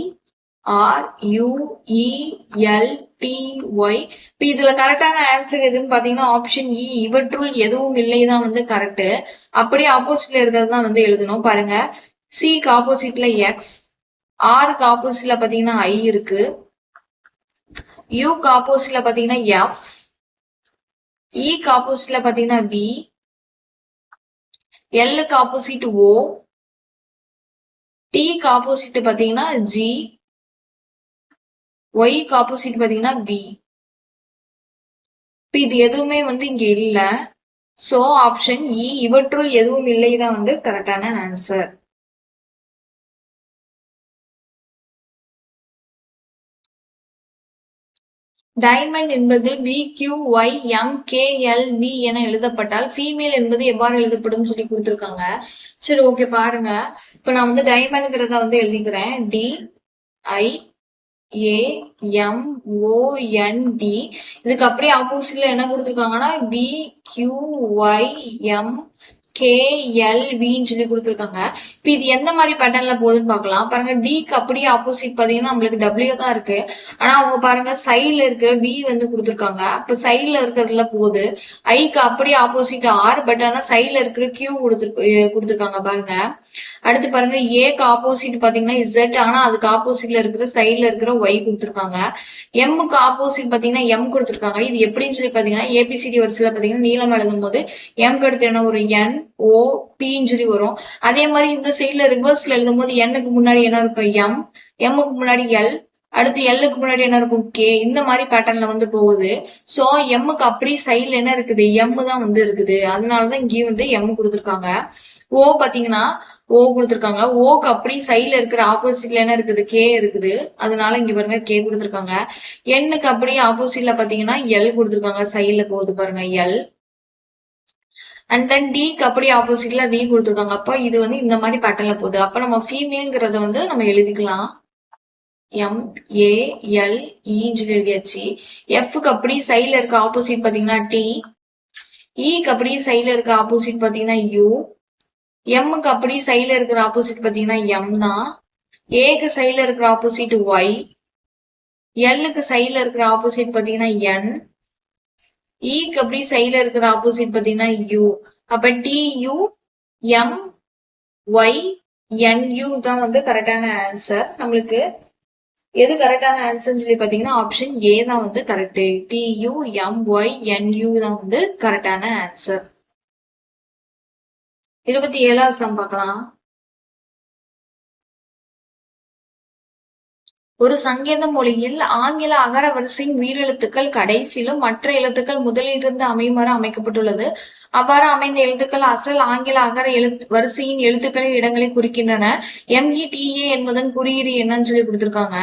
இப்ப இதுல கரெக்டான ஆன்சர் எதுன்னு பாத்தீங்கன்னா ஆப்ஷன் இ, இவற்றுள் எதுவும் இல்லைதான் வந்து கரெக்ட். அப்படியே ஆப்போசிட்ல இருக்கிறது தான் வந்து எழுதணும். பாருங்க, சிக்கு ஆப்போசிட்ல எக்ஸ், ஆருக்கு ஆப்போசிட்ல பாத்தீங்கன்னா ஐ இருக்கு, யூக்கு ஆப்போசிட்ல பாத்தீங்கன்னா எஃப், இக்கு ஆப்போசிட்ல பாத்தீங்கன்னா வி, எல்லுக்கு ஆப்போசிட் ஓ, டிக்கு ஆப்போசிட் பாத்தீங்கன்னா ஜி, ஒய்க்கு ஆப்போசிட் பாத்தீங்கன்னா பி. இப்ப இது எதுவுமே வந்து இங்க இல்ல. சோ ஆப்ஷன் இ, இவற்றுள் எதுவும் இல்லைதான் வந்து கரெக்டான ஆன்சர். டைமண்ட் என்பது VQYMKLV என எழுதப்பட்டால் ஃபீமேல் என்பது எவ்வாறு எழுதப்படும் சொல்லி கொடுத்துருக்காங்க. சரி, ஓகே பாருங்க. இப்ப நான் வந்து டைமண்ட்ங்கிறத வந்து எழுதிக்கிறேன். DIAMOND. இதுக்கு அப்படியே ஆப்போசிட்ல என்ன கொடுத்துருக்காங்கன்னா VQYMKLVன்னு சொல்லி கொடுத்துருக்காங்க. இப்ப இது எந்த மாதிரி பேட்டர்ன்ல போகுதுன்னு பாக்கலாம். பாருங்க, டிக்கு அப்படியே ஆப்போசிட் பாத்தீங்கன்னா நம்மளுக்கு W தான் இருக்கு. ஆனா அவங்க பாருங்க சைட்ல இருக்கிற V வந்து கொடுத்துருக்காங்க. அப்ப சைட்ல இருக்கிறதுல போகுது. ஐக்கு அப்படியே ஆப்போசிட் ஆர், பட் ஆனா சைட்ல இருக்கிற Q கொடுத்துருக்காங்க பாருங்க. அடுத்து பாருங்க, ஏக்கு ஆப்போசிட் பாத்தீங்கன்னா Z, ஆனா அதுக்கு ஆப்போசிட்ல இருக்கிற சைட்ல இருக்கிற ஒய் கொடுத்துருக்காங்க. எம்முக்கு ஆப்போசிட் பாத்தீங்கன்னா M கொடுத்துருக்காங்க. இது எப்படின்னு சொல்லி பாத்தீங்கன்னா ABCD வரிசையில பாத்தீங்கன்னா நீளம் எழுதும் போது எம்க்கு அடுத்து என்ன ஒரு NOPன்னு சொல்லி வரும். அதே மாதிரி இந்த சைட்ல ரிவர்ஸ்ல எழுதும் போது Nக்கு முன்னாடி என்ன இருக்கும் M, Mக்கு முன்னாடி L, அடுத்து எல்லுக்கு முன்னாடி என்ன இருக்கும் கே. இந்த மாதிரி பேட்டர்ன்ல வந்து போகுது. சோ எம்முக்கு அப்படி சைட்ல என்ன இருக்குது? எம் தான் வந்து இருக்குது. அதனாலதான் இங்கேயும் வந்து எம் கொடுத்துருக்காங்க. ஓ பாத்தீங்கன்னா ஓ கொடுத்துருக்காங்க. ஓக்கு அப்படி சைட்ல இருக்கிற ஆப்போசிட்ல என்ன இருக்குது? கே இருக்குது. அதனால இங்க பாருங்க கே கொடுத்துருக்காங்க. எண்ணுக்கு அப்படியே ஆப்போசிட்ல பாத்தீங்கன்னா எல் கொடுத்துருக்காங்க. சைட்ல போகுது பாருங்க எல். அண்ட் தென் டிக்கு அப்படியே ஆப்போசிட்ல வி கொடுத்துருக்காங்க. அப்ப இது வந்து இந்த மாதிரி பேட்டர்ன்ல போகுது. அப்ப நம்ம ஃபீமேல்ங்கிறத வந்து நம்ம எழுதிக்கலாம். MALE எழுதியாச்சு. எஃப்க்கு அப்படி சைட்ல இருக்க ஆப்போசிட் பாத்தீங்கன்னா டி, இக்கு அப்படி சைட்ல இருக்க ஆப்போசிட் பாத்தீங்கன்னா யூ, எம்முக்கு அப்படி சைட்ல இருக்கிற ஆப்போசிட் பாத்தீங்கன்னா எம் தான், ஏக்கு சைட்ல இருக்கிற ஆப்போசிட் ஒய், எல்லுக்கு சைட்ல இருக்கிற ஆப்போசிட் பாத்தீங்கன்னா என், இக்கு அப்படி சைட்ல இருக்கிற ஆப்போசிட் பாத்தீங்கன்னா யூ. அப்ப TU MYNU தான் வந்து கரெக்டான ஆன்சர். நம்மளுக்கு எது கரெக்டான ஆன்சர் சொல்லி பாத்தீங்கன்னா ஆப்ஷன் ஏ தான் வந்து கரெக்ட். TUMYNU தான் வந்து கரெக்டான ஆன்சர். 27வது சம் பார்க்கலாம். ஒரு சங்கேத மொழியில் ஆங்கில அகர வரிசையின் உயிரெழுத்துக்கள் கடைசியிலும் மற்ற எழுத்துக்கள் முதலிலிருந்து அமையுமாறு அமைக்கப்பட்டுள்ளது. அவ்வாறு அமைந்த எழுத்துக்கள் அசல் ஆங்கில அகர வரிசையின் எழுத்துக்களின் இடங்களை குறிக்கின்றன. META என்பதன் குறியீடு என்னன்னு சொல்லி கொடுத்திருக்காங்க.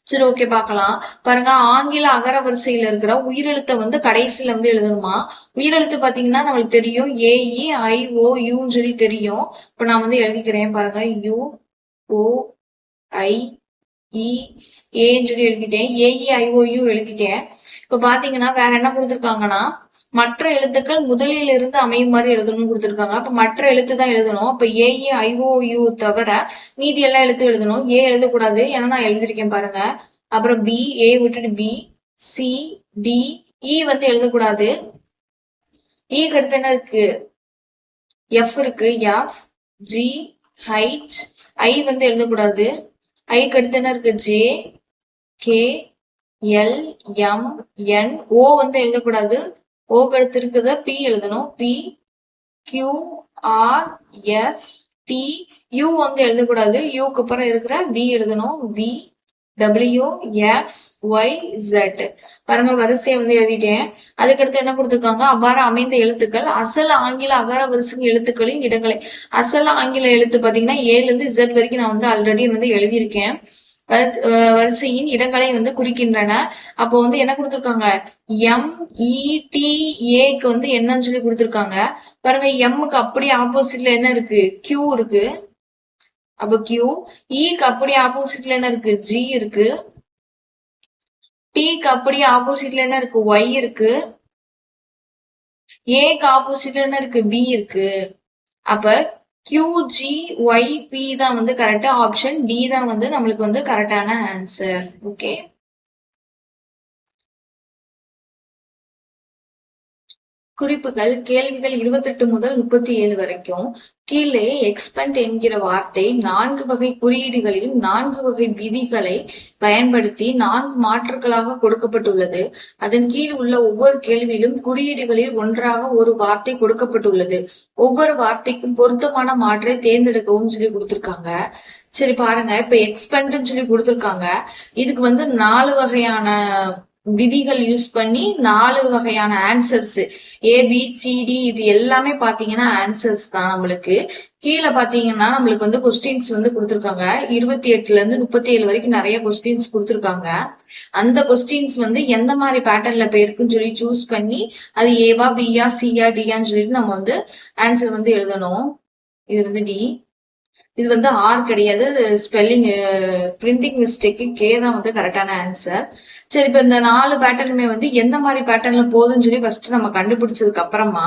சரி, ஓகே, பார்க்கலாம். பாருங்க, ஆங்கில அகர வரிசையில இருக்கிற உயிரெழுத்தை வந்து கடைசியில வந்து எழுதணுமா. உயிரெழுத்து பாத்தீங்கன்னா நம்மளுக்கு தெரியும், AEIOUன்னு சொல்லி தெரியும். இப்ப நான் வந்து எழுதிக்கிறேன் பாருங்க, UOI ஏன்னு சொல்லி எழுதிட்டேன், AEIOU எழுதிட்டேன். இப்ப பாத்தீங்கன்னா வேற என்ன கொடுத்துருக்காங்கன்னா, மற்ற எழுத்துக்கள் முதலில் இருந்து அமையுமாறு எழுதணும்னு கொடுத்துருக்காங்க. அப்ப மற்ற எழுத்து தான் எழுதணும். அப்ப AEIOU தவிர மீதி எல்லா எழுத்து எழுதணும். ஏ எழுதக்கூடாது, ஏன்னா நான் எழுதிருக்கேன் பாருங்க. அப்புறம் B, A விட்டுட்டு B, C, D, E வந்து எழுதக்கூடாது. ஈக்கு அடுத்து என்ன இருக்கு, F இருக்கு, F, G, H, I வந்து எழுதக்கூடாது. ஐக்கு அடுத்து என்ன இருக்கு, J, K, L, M, N, O வந்து எழுதக்கூடாது. ஓக்கு அடுத்து இருக்குது P எழுதணும். P, Q, R, S, T, U வந்து எழுதக்கூடாது. யூக்கு அப்புறம் இருக்கிற V எழுதணும். V, W, X, Y, Z. பாருங்க, வரிசையை வந்து எழுதிட்டேன். அதுக்கடுத்து என்ன கொடுத்துருக்காங்க, அவ்வாறு அமைந்த எழுத்துக்கள் அசல் ஆங்கில அகர வரிசை எழுத்துக்களின் இடங்களை. அசல் ஆங்கில எழுத்து பாத்தீங்கன்னா ஏல இருந்து Z வரைக்கும் நான் வந்து ஆல்ரெடி வந்து எழுதியிருக்கேன். வரிசையின் இடங்களை வந்து குறிக்கின்றன. அப்போ வந்து என்ன கொடுத்துருக்காங்க, METAக்கு வந்து என்னன்னு சொல்லி கொடுத்துருக்காங்க. பாருங்க, எம்முக்கு அப்படியே ஆப்போசிட்ல என்ன இருக்கு, Q இருக்கு. அப்ப Q. ஈக்கு அப்படியே ஆப்போசிட்ல என்ன இருக்கு, G இருக்கு. Tக்கு அப்படியே ஆப்போசிட்ல என்ன இருக்கு, Y இருக்கு. ஏக்கு ஆப்போசிட்ல என்ன இருக்கு, B இருக்கு. அப்ப QGYP தான் வந்து கரெக்டா, ஆப்ஷன் டி தான் வந்து நம்மளுக்கு வந்து கரெக்டான ஆன்சர். ஓகே, குறிப்புகள். கேள்விகள் 28 முதல் 37 வரைக்கும். கீழே எக்ஸ்பெண்ட் என்கிற வார்த்தை 4 வகை குறியீடுகளில் 4 வகை விதிகளை பயன்படுத்தி 4 மாற்றுகளாக கொடுக்கப்பட்டுள்ளது. அதன் கீழ் உள்ள ஒவ்வொரு கேள்வியிலும் குறியீடுகளில் ஒன்றாக ஒரு வார்த்தை கொடுக்கப்பட்டுள்ளது. ஒவ்வொரு வார்த்தைக்கும் பொருத்தமான மாற்றை தேர்ந்தெடுக்கவும் சொல்லி கொடுத்திருக்காங்க. சரி, பாருங்க, இப்ப எக்ஸ்பெண்ட் சொல்லி கொடுத்திருக்காங்க. இதுக்கு வந்து 4 வகையான விதிகள் யூஸ் பண்ணி 4 வகையான ஆன்சர்ஸ், ABCD இது எல்லாமே பாத்தீங்கன்னா ஆன்சர்ஸ் தான். நம்மளுக்கு கீழே பாத்தீங்கன்னா நம்மளுக்கு வந்து கொஸ்டின்ஸ் வந்து கொடுத்துருக்காங்க. 28ல இருந்து 37 வரைக்கும் நிறைய கொஸ்டின்ஸ் கொடுத்துருக்காங்க. அந்த கொஸ்டின்ஸ் வந்து எந்த மாதிரி பேட்டர்ன்ல போயிருக்குன்னு சொல்லி சூஸ் பண்ணி அது ஏவா, பியா, சியா, டியான்னு சொல்லிட்டு நம்ம வந்து ஆன்சர் வந்து எழுதணும். இது வந்து டி. இது வந்து ஆர் கிடையாது, ஸ்பெல்லிங் பிரிண்டிங் மிஸ்டேக்கு, கே தான் வந்து கரெக்டான ஆன்சர். சரி, இப்ப இந்த 4 பேட்டர்னுமே வந்து எந்த மாதிரி பேட்டர்ன்ல போகுதுன்னு சொல்லி ஃபர்ஸ்ட் நம்ம கண்டுபிடிச்சதுக்கு அப்புறமா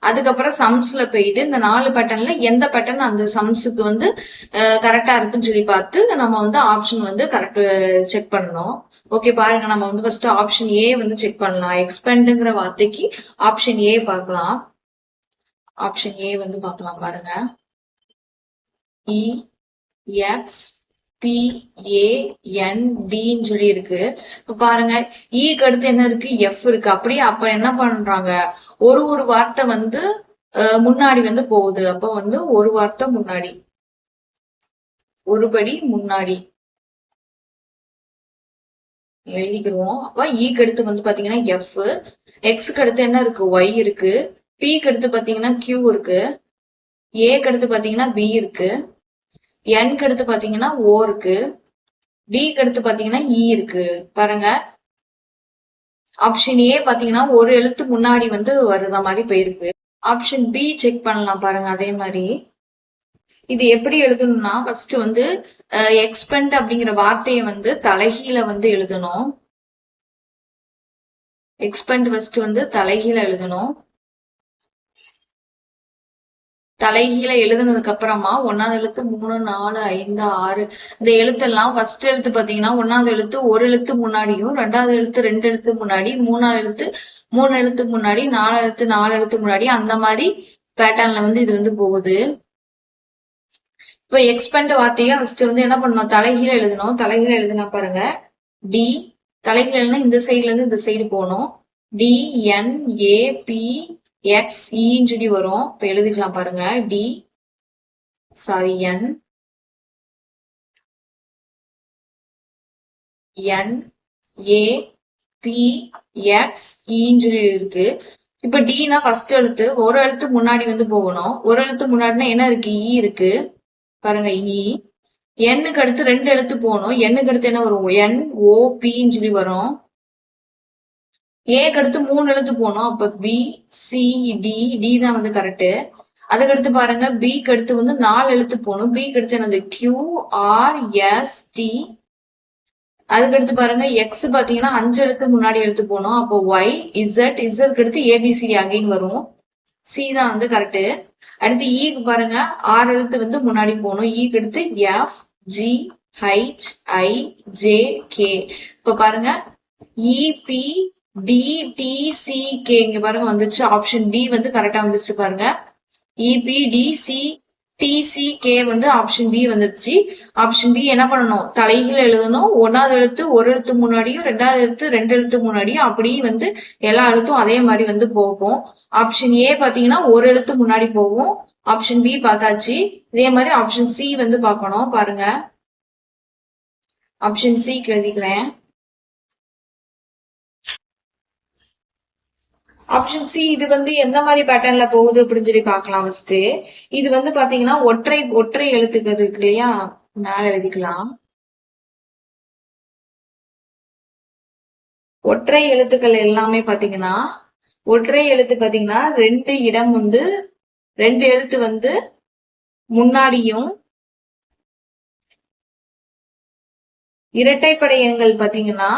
அதுக்கப்புறம் சம்ஸ்ல போயிட்டு இந்த 4 பேட்டர்ன்ல எந்த பேட்டர்ன் அந்த சம்ஸுக்கு வந்து கரெக்டா இருக்குன்னு சொல்லி பார்த்து நம்ம வந்து ஆப்ஷன் வந்து கரெக்ட் செக் பண்ணணும். ஓகே, பாருங்க, நம்ம வந்து ஃபர்ஸ்ட் ஆப்ஷன் ஏ வந்து செக் பண்ணலாம். எக்ஸ்பெண்டுங்கிற வார்த்தைக்கு ஆப்ஷன் ஏ பார்க்கலாம். ஆப்ஷன் ஏ வந்து பார்க்கலாம் பாருங்க. EXPANDன்னு சொல்லி இருக்கு. இப்ப பாருங்க, ஈக்கு அடுத்து என்ன இருக்கு, F இருக்கு. அப்படியே அப்ப என்ன பண்றாங்க, ஒரு வார்த்தை வந்து முன்னாடி வந்து போகுது. அப்ப வந்து ஒரு வார்த்தை முன்னாடி, ஒருபடி முன்னாடி எழுதிக்கிறோம். அப்ப ஈக்கு அடுத்து வந்து பாத்தீங்கன்னா F, எக்ஸுக்கு அடுத்து என்ன இருக்கு, Y இருக்கு. Pக்கு அடுத்து பாத்தீங்கன்னா Q இருக்கு. ஏக்கு அடுத்து பாத்தீங்கன்னா B இருக்கு. Nக்கு அடுத்து பாத்தீங்கன்னா O இருக்கு. Dக்கு அடுத்து பாத்தீங்கன்னா E இருக்கு. பாருங்க, ஆப்ஷன் ஏ பாத்தீங்கன்னா ஒரு எழுத்து முன்னாடி வந்து வருத மாதிரி போயிருக்கு. ஆப்ஷன் பி செக் பண்ணலாம் பாருங்க. அதே மாதிரி இது எப்படி எழுதணும்னா, ஃபர்ஸ்ட் வந்து எக்ஸ்பெண்ட் அப்படிங்கிற வார்த்தையை வந்து தலைகீழ வந்து எழுதணும். எக்ஸ்பெண்ட் ஃபர்ஸ்ட் வந்து தலைகீழ எழுதணும். தலைகீழ எழுதுனதுக்கு அப்புறமா 1வது எழுத்து 3, 4, 5, 6 இந்த எழுத்தெல்லாம் ஃபர்ஸ்ட் எழுத்து பாத்தீங்கன்னா 1வது எழுத்து ஒரு எழுத்து முன்னாடியும், 2வது எழுத்து 2 எழுத்து முன்னாடி, 3வது எழுத்து 3 எழுத்து முன்னாடி, 4 எழுத்து 4 எழுத்து முன்னாடி, அந்த மாதிரி பேட்டர்ன்ல வந்து இது வந்து போகுது. இப்ப எக்ஸ்பெண்ட் வார்த்தையா ஃபர்ஸ்ட் வந்து என்ன பண்ணணும், தலைகீழ எழுதணும். தலைகீழ எழுதுனா பாருங்க, டி. தலைகீழ எழுதுனா இந்த சைடுல இருந்து இந்த சைடு போகணும். DNAPXEன்னு சொல்லி வரும். இப்ப எழுதிக்கலாம் பாருங்க. N N A P X Eன்னு சொல்லி இருக்கு. இப்ப Dனா ஃபர்ஸ்ட் எழுத்து, ஒரு எழுத்து முன்னாடி வந்து போகணும். ஒரு எழுத்து முன்னாடினா என்ன இருக்கு? E இருக்கு பாருங்க, E. Nக்கு அடுத்து 2 எழுத்து போகணும். Nக்கு அடுத்து என்ன வரும்? N O Pன்னு சொல்லி வரும். ஏக்கு அடுத்து 3 எழுத்து போகணும். அப்ப B C D, D தான் வந்து கரெக்ட். அதுக்கடுத்து பாருங்க, பிக்கு அடுத்து வந்து 4 எழுத்து போகணும். பிக்கு அடுத்து என்னது? Q R S T. அதுக்கடுத்து பாருங்க, எக்ஸ் பாத்தீங்கன்னா 5 எழுத்து முன்னாடி எழுத்து போகணும். அப்போ Y Z, இசட்க்கு அடுத்து ABCD அகைன் வரும். சி தான் வந்து கரெக்ட். அடுத்து ஈக்கு பாருங்க, 6 எழுத்து வந்து முன்னாடி போகணும். ஈக்கு அடுத்து F G H I J K. இப்ப பாருங்க, EP D T C K இங்க பாருங்க வந்துருச்சு. ஆப்ஷன் டி வந்து கரெக்டா வந்துருச்சு பாருங்க. EP D C T C K வந்து ஆப்ஷன் பி வந்துருச்சு. ஆப்ஷன் பி என்ன பண்ணணும்? தலைகீழ எழுதணும். 1வது எழுத்து ஒரு எழுத்து முன்னாடியும், 2வது எழுத்து 2 எழுத்து முன்னாடியும், அப்படி வந்து எல்லா எழுத்தும் அதே மாதிரி வந்து போகும். ஆப்ஷன் ஏ பாத்தீங்கன்னா ஒரு எழுத்து முன்னாடி போகும். ஆப்ஷன் பி பார்த்தாச்சு. இதே மாதிரி ஆப்ஷன் சி வந்து பார்க்கணும். பாருங்க, ஆப்ஷன் சி எழுதிக்கிறேன். ஆப்ஷன் சி இது வந்து எந்த மாதிரி பேட்டர்ன்ல போகுது அப்படின்னு சொல்லி பார்க்கலாம். ஃபர்ஸ்ட் இது வந்து பாத்தீங்கன்னா ஒற்றை எழுத்துக்கள் இருக்கு இல்லையா, மேல எழுதிக்கலாம். ஒற்றை எழுத்துக்கள் எல்லாமே பாத்தீங்கன்னா, ஒற்றை எழுத்து பாத்தீங்கன்னா 2 இடம் வந்து 2 எழுத்து வந்து முன்னாடியும், இரட்டைப்படை எண்கள் பாத்தீங்கன்னா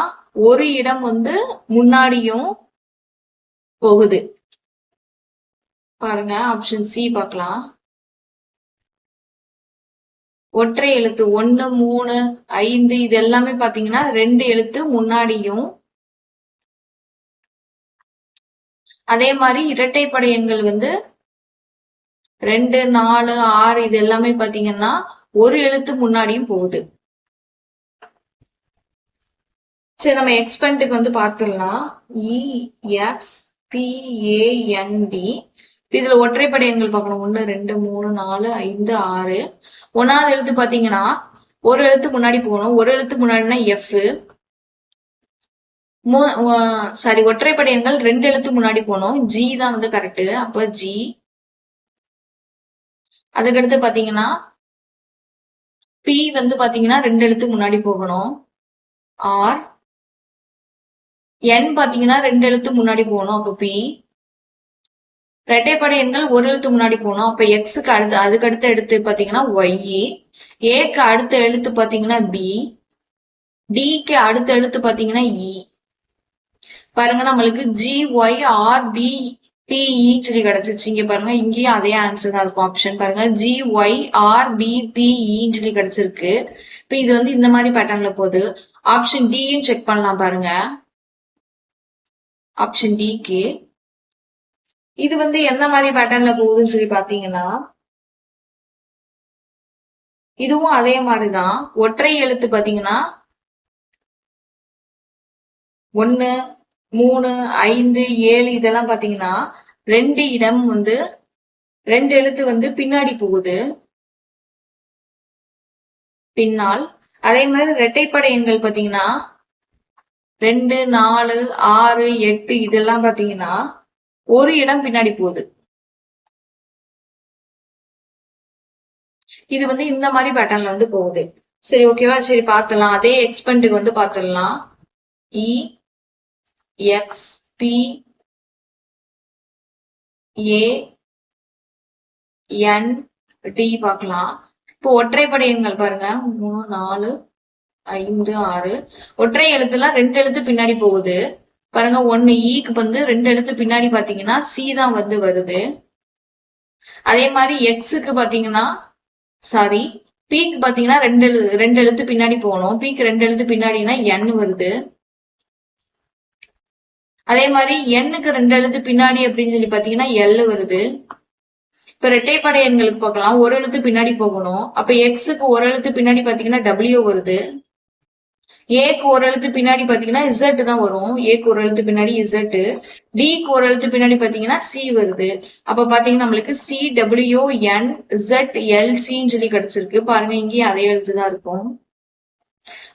ஒரு இடம் வந்து முன்னாடியும் போகுது. பாருங்க, ஆப்ஷன் சி பார்க்கலாம். ஒற்றை எழுத்து 1 3 5 இது எல்லாமே பாத்தீங்கன்னா 2 எழுத்து முன்னாடியும், அதே மாதிரி இரட்டைப்படை எண்கள் வந்து 2 4 6 இது எல்லாமே பாத்தீங்கன்னா ஒரு எழுத்து முன்னாடியும் போகுது. சரி, நம்ம எக்ஸ்பென்ட்டுக்கு வந்து பார்த்துடலாம். EXPAND. இதுல ஒற்றைப்படை எண்கள் பார்க்கணும். 1 2 3 4 5 6. 1வது எழுத்து பாத்தீங்கன்னா ஒரு எழுத்து முன்னாடி போகணும். ஒரு எழுத்து முன்னாடினா F. சாரி, ஒற்றைப்படை எண்கள் 2 எழுத்து முன்னாடி போகணும். G தான் வந்து கரெக்ட். அப்ப G. அதுக்கடுத்து பாத்தீங்கன்னா P வந்து பாத்தீங்கன்னா 2 எழுத்து முன்னாடி போகணும். R. N பாத்தீங்கன்னா 2 எழுத்து முன்னாடி போகணும். அப்ப P. இரட்டைப்படை எண்கள் ஒரு எழுத்து முன்னாடி போகணும். அப்ப எக்ஸுக்கு அடுத்து அதுக்கடுத்த எழுத்து பாத்தீங்கன்னா Y. ஏக்கு அடுத்த எழுத்து பாத்தீங்கன்னா B. டிக்கு அடுத்த எழுத்து பாத்தீங்கன்னா E. பாருங்க, நம்மளுக்கு GYRBPE சொல்லி கிடைச்சிச்சு. இங்க பாருங்க, இங்கேயும் அதே ஆன்சர் தான் இருக்கும். ஆப்ஷன் பாருங்க, GYRBPE சொல்லி கிடைச்சிருக்கு. இப்ப இது வந்து இந்த மாதிரி பேட்டர்ன்ல போகுது. ஆப்ஷன் டியும் செக் பண்ணலாம். பாருங்க, ஆப்ஷன் டிக்கு இது வந்து எந்த மாதிரி பேட்டர்ன்ல போகுதுன்னு சொல்லி பாத்தீங்கன்னா, இதுவும் அதே மாதிரிதான். ஒற்றை எழுத்து பாத்தீங்கன்னா 1 3 5 7 இதெல்லாம் பாத்தீங்கன்னா 2 இடம் வந்து 2 எழுத்து வந்து பின்னாடி போகுது, பின்னால். அதே மாதிரி இரட்டைப்படை எண்கள் பாத்தீங்கன்னா 2 4 6 8 இதெல்லாம் பாத்தீங்கன்னா ஒரு இடம் பின்னாடி போகுது. இது வந்து இந்த மாதிரி பேட்டர்ன்ல வந்து போகுது. சரி, ஓகேவா? சரி, பார்த்தலாம். அதே எக்ஸ்பென்ட்டுக்கு வந்து பார்த்துடலாம். EXPAND பார்க்கலாம். இப்போ ஒற்றைப்படை எண்கள் பாருங்க, 3 4 5 6. ஒற்றை எழுத்துலாம் 2 எழுத்து பின்னாடி போகுது. பாருங்க, 1 ஈக்கு வந்து 2 எழுத்து பின்னாடி பாத்தீங்கன்னா சி தான் வந்து வருது. அதே மாதிரி எக்ஸுக்கு பாத்தீங்கன்னா, சாரி, பீக்கு பாத்தீங்கன்னா 2 எழுத்து பின்னாடி போகணும். பீக்கு 2 எழுத்து பின்னாடினா N வருது. அதே மாதிரி Nக்கு 2 எழுத்து பின்னாடி அப்படின்னு சொல்லி பாத்தீங்கன்னா L வருது. இப்ப இரட்டைப்படை எண்களுக்கு பார்க்கலாம். ஒரு எழுத்து பின்னாடி போகணும். அப்ப எக்ஸுக்கு ஒரு எழுத்து பின்னாடி பாத்தீங்கன்னா W வருது. ஏக்கு ஒரு எழுத்து பின்னாடி பாத்தீங்கன்னா Z தான் வரும். ஏக்கு ஒரு எழுத்து பின்னாடி Z. டிக்கு ஒரு எழுத்து பின்னாடி பாத்தீங்கன்னா C வருது. அப்ப பாத்தீங்கன்னா நம்மளுக்கு CWNZLCன்னு சொல்லி கிடைச்சிருக்கு. பாருங்க, இங்கேயும் அதே எழுத்து தான் இருக்கும்.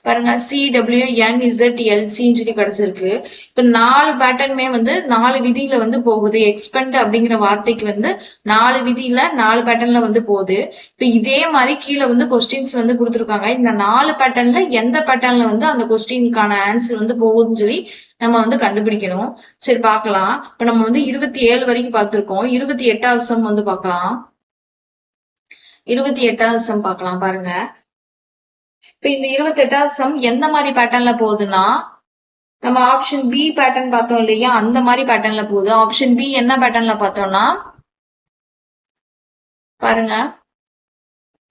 பாருங்க CWNZLCன்னு சொல்லி கிடைச்சிருக்கு. இப்ப 4 பேட்டர்னுமே வந்து 4 விதியில வந்து போகுது. எக்ஸ்பெண்ட் அப்படிங்கிற வார்த்தைக்கு வந்து 4 விதியில 4 பேட்டர்ன்ல வந்து போகுது. இப்ப இதே மாதிரி கீழே வந்து கொஸ்டின்ஸ் வந்து கொடுத்துருக்காங்க. இந்த 4 பேட்டர்ன்ல எந்த பேட்டர்ன்ல வந்து அந்த கொஸ்டினுக்கான ஆன்சர் வந்து போகுதுன்னு சொல்லி நம்ம வந்து கண்டுபிடிக்கணும். சரி பார்க்கலாம். இப்ப நம்ம வந்து 27 வரைக்கும் பார்த்திருக்கோம். 28வது சம் வந்து பார்க்கலாம். 28வது சம் பார்க்கலாம் பாருங்க. இப்ப இந்த 28வது சம் எந்த மாதிரி பேட்டர்ன்ல போகுதுன்னா, நம்ம ஆப்ஷன் பி பேட்டர்ன் பார்த்தோம் இல்லையா, அந்த மாதிரி பேட்டர்ன்ல போகுது. ஆப்ஷன் பி என்ன பேட்டர்ன்ல பார்த்தோம்னா பாருங்க,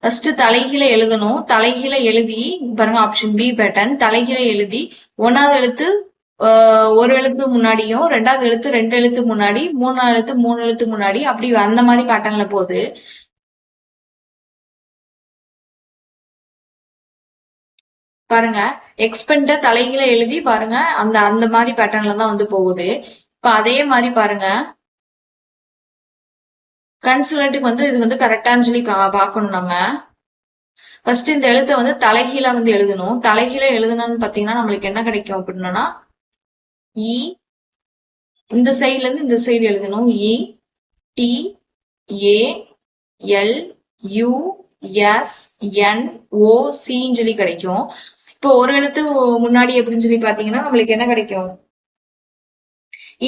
ஃபர்ஸ்ட் தலைகீழ எழுதணும். தலைகீழ எழுதி பாருங்க, ஆப்ஷன் பி பேட்டர்ன் தலைகீழ எழுதி 1வது எழுத்து ஒரு எழுத்து முன்னாடியும், 2வது எழுத்து 2 எழுத்து முன்னாடி, 3வது எழுத்து 3 எழுத்து முன்னாடி, அப்படி அந்த மாதிரி பேட்டர்ன்ல போகுது. பாருங்க, எக்ஸ்பெண்ட தலைகீழ எழுதி பாருங்க, அந்த மாதிரி பேட்டர்ன்ல தான் வந்து போகுது. இப்ப அதே மாதிரி பாருங்க, கன்சோனன்ட்டுக்கு வந்து இது வந்து கரெக்டான்னு சொல்லி பார்க்கணும். நம்ம ஃபர்ஸ்ட் இந்த எழுத்தை வந்து தலைகீழ வந்து எழுதணும். தலைகீழ எழுதணும்னு பாத்தீங்கன்னா நம்மளுக்கு என்ன கிடைக்கும் அப்படின்னா, இ இந்த சைட்ல இருந்து இந்த சைடு எழுதணும். E D A L U S N O சின்னு சொல்லி கிடைக்கும். இப்போ ஒரு எழுத்து முன்னாடி எப்படின்னு சொல்லி பாத்தீங்கன்னா நம்மளுக்கு என்ன கிடைக்கும்,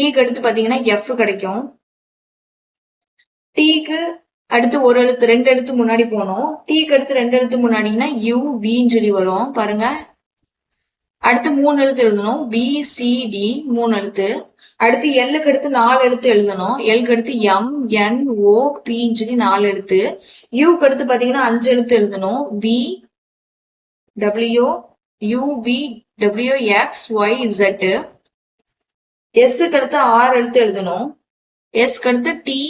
ஈக்கு அடுத்து பாத்தீங்கன்னா எஃப் கிடைக்கும். டீக்கு அடுத்து ஒரு எழுத்து 2 எழுத்து முன்னாடி போகணும். டீக்கு அடுத்து 2 எழுத்து முன்னாடினா யூ வின்னு சொல்லி வரும் பாருங்க. அடுத்து 3 எழுத்து எழுதணும். பி சி டி 3 எழுத்து. அடுத்து எல்லுக்கு அடுத்து 4 எழுத்து எழுதணும். எல்லுக்கு அடுத்து எம் என் ஓ பின்னு சொல்லி 4 எழுத்து. யூக்கு அடுத்து பாத்தீங்கன்னா 5 எழுத்து எழுதணும். V W U V W X Y Z. எஸ்க்கு அடுத்து 6 எழுத்து எழுதணும். எஸ்க்கு அடுத்து T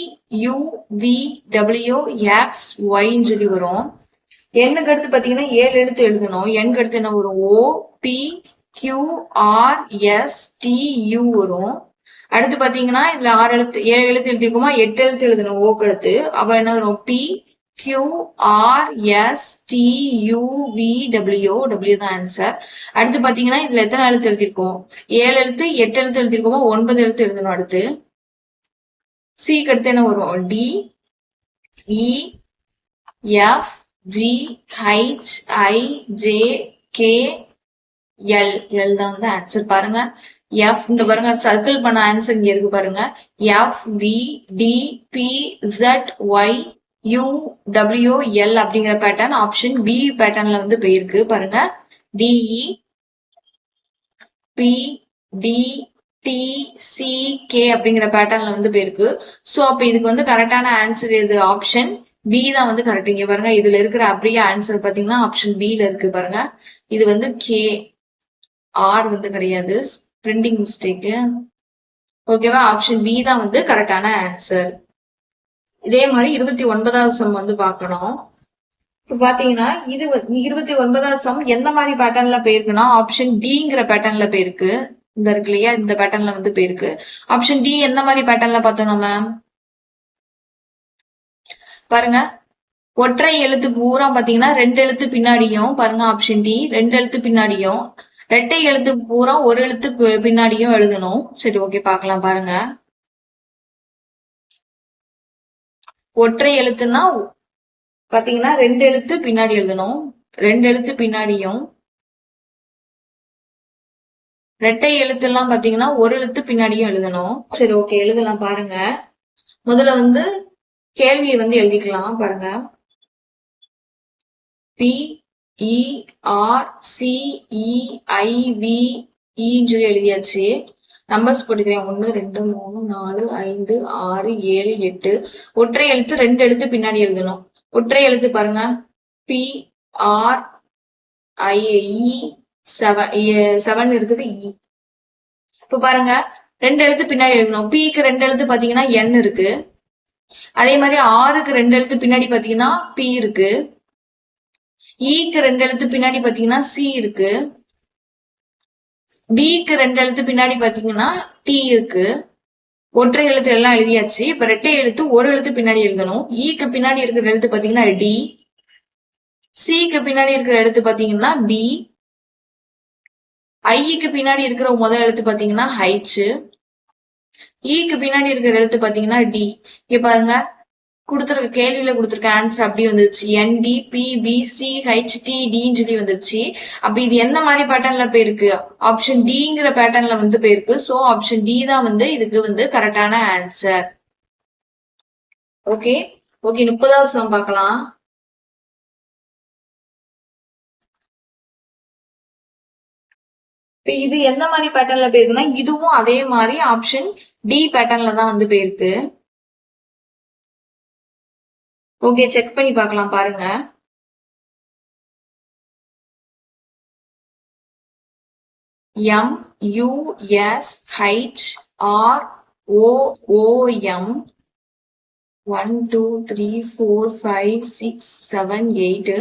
U V W X ஒய்ன்னு சொல்லி வரும். எண்ணுக்கு அடுத்து பாத்தீங்கன்னா 7 எழுத்து எழுதணும். எண்ணுக்கு அடுத்து என்ன வரும், O P Q R S T U வரும். அடுத்து பாத்தீங்கன்னா இதுல 6 எழுத்து 7 எழுத்து எழுதிருக்குமா, 8 எழுத்து எழுதணும் ஓக்கு அடுத்து. அப்ப என்ன வரும், P Q R S T U V W W தான் ஆன்சர். அடுத்து பாத்தீங்கன்னா இதுல எத்தனை எழுத்து எழுதிருக்கோம், 7 எழுத்து 8 எழுத்து எழுதிருக்கோமா, 9 எழுத்து எழுதணும். அடுத்து சிக்கு அடுத்து என்ன வரும், D E F G H I J K L. L தான் வந்து ஆன்சர். பாருங்க எஃப் இந்த பாருங்க சர்க்கிள் பண்ண ஆன்சர் இங்க இருக்கு பாருங்க. F V T P Z Y U W L அப்படிங்கிற பேட்டர்ன் ஆப்ஷன் பி பேட்டர்ன்ல வந்து போயிருக்கு பாருங்க. T E P T T C K அப்படிங்கிற பேட்டர்ன்ல வந்து போயிருக்கு. சோ அப்ப இதுக்கு வந்து கரெக்டான ஆன்சர் எது, ஆப்ஷன் பி தான் வந்து கரெக்ட். இங்க பாருங்க இதுல இருக்கிற அப்படியே ஆன்சர் பாத்தீங்கன்னா ஆப்ஷன் பி ல இருக்கு பாருங்க. இது வந்து கே ஆர் வந்து கிடையாது, பிரிண்டிங் மிஸ்டேக். ஓகேவா, ஆப்ஷன் பி தான் வந்து கரெக்டான ஆன்சர். இதே மாதிரி 29வது சம் வந்து பார்க்கணும். இப்ப பாத்தீங்கன்னா இது 29வது சம் எந்த மாதிரி பேட்டர்ன்ல போயிருக்குன்னா ஆப்ஷன் டிங்கிற பேட்டர்ன்ல போயிருக்கு. இந்த இருக்கு இல்லையா, இந்த பேட்டர்ன்ல வந்து போயிருக்கு. ஆப்ஷன் டி எந்த மாதிரி பேட்டர்ன்ல பார்த்தோம் நம்ம பாருங்க. ஒற்றை எழுத்து பூரா பாத்தீங்கன்னா 2 எழுத்து பின்னாடியும் பாருங்க, ஆப்ஷன் டி 2 எழுத்து பின்னாடியும். இரட்டை எழுத்து பூரா ஒரு எழுத்து பின்னாடியும் எழுதணும். சரி ஓகே பார்க்கலாம் பாருங்க. ஒற்றை எழுத்துன்னா பாத்தீங்கன்னா 2 எழுத்து பின்னாடி எழுதணும். 2 எழுத்து பின்னாடியும். இரட்டை எழுத்து எல்லாம் பாத்தீங்கன்னா ஒரு எழுத்து பின்னாடியும் எழுதணும். சரி ஓகே எழுதலாம் பாருங்க. முதல்ல வந்து கேள்வியை வந்து எழுதிக்கலாம் பாருங்க. P E R C E I V இன்னு சொல்லி எழுதியாச்சு. நம்பர்ஸ் போட்டுக்கிறேன், 1 2 3 4 5 6 7 8. ஒற்றை எழுத்து 2 எழுத்து பின்னாடி எழுதணும். ஒற்றை எழுத்து பாருங்க, பி ஆர் ஐ இ 7 இருக்குது. இ இப்ப பாருங்க 2 எழுத்து பின்னாடி எழுதணும். பிக்கு 2 எழுத்து பாத்தீங்கன்னா என் இருக்கு. அதே மாதிரி ஆருக்கு 2 எழுத்து பின்னாடி பாத்தீங்கன்னா பி இருக்கு. ஈக்கு 2 எழுத்து பின்னாடி பாத்தீங்கன்னா சி இருக்கு. பிக்கு 2 எழுத்து பின்னாடி பாத்தீங்கன்னா டி இருக்கு. ஒற்றை எழுத்து எல்லாம் எழுதியாச்சு. இப்ப ரெட்டை எழுத்து ஒரு எழுத்து பின்னாடி எழுதணும். ஈக்கு பின்னாடி இருக்கிற எழுத்து பாத்தீங்கன்னா டி. சிக்கு பின்னாடி இருக்கிற எழுத்து பாத்தீங்கன்னா பி. ஐக்கு பின்னாடி இருக்கிற முதல் எழுத்து பாத்தீங்கன்னா ஹைச், ஈக்கு பின்னாடி இருக்கிற எழுத்து பாத்தீங்கன்னா டி. இங்க பாருங்க கொடுத்துருக்க கேள்வியில கொடுத்துருக்க ஆன்சர் அப்படி வந்துருச்சு, ND P P C H D டின்னு சொல்லி வந்துருச்சு. அப்ப இது எந்த மாதிரி பேட்டர்ன்ல போயிருக்கு, ஆப்ஷன் டிங்கிற பேட்டர்ன்ல வந்து போயிருக்கு. சோ ஆப்ஷன் டி தான் வந்து இதுக்கு வந்து கரெக்டான ஆன்சர். ஓகே ஓகே 30வது சம் பார்க்கலாம். இப்ப இது எந்த மாதிரி பேட்டர்ன்ல போயிருக்குன்னா இதுவும் அதே மாதிரி ஆப்ஷன் டி பேட்டர்ன்ல தான் வந்து போயிருக்கு. ஓகே செக் பண்ணி பார்க்கலாம் பாருங்க. MUSHROOM 1 2 3 4 5 6 7 8.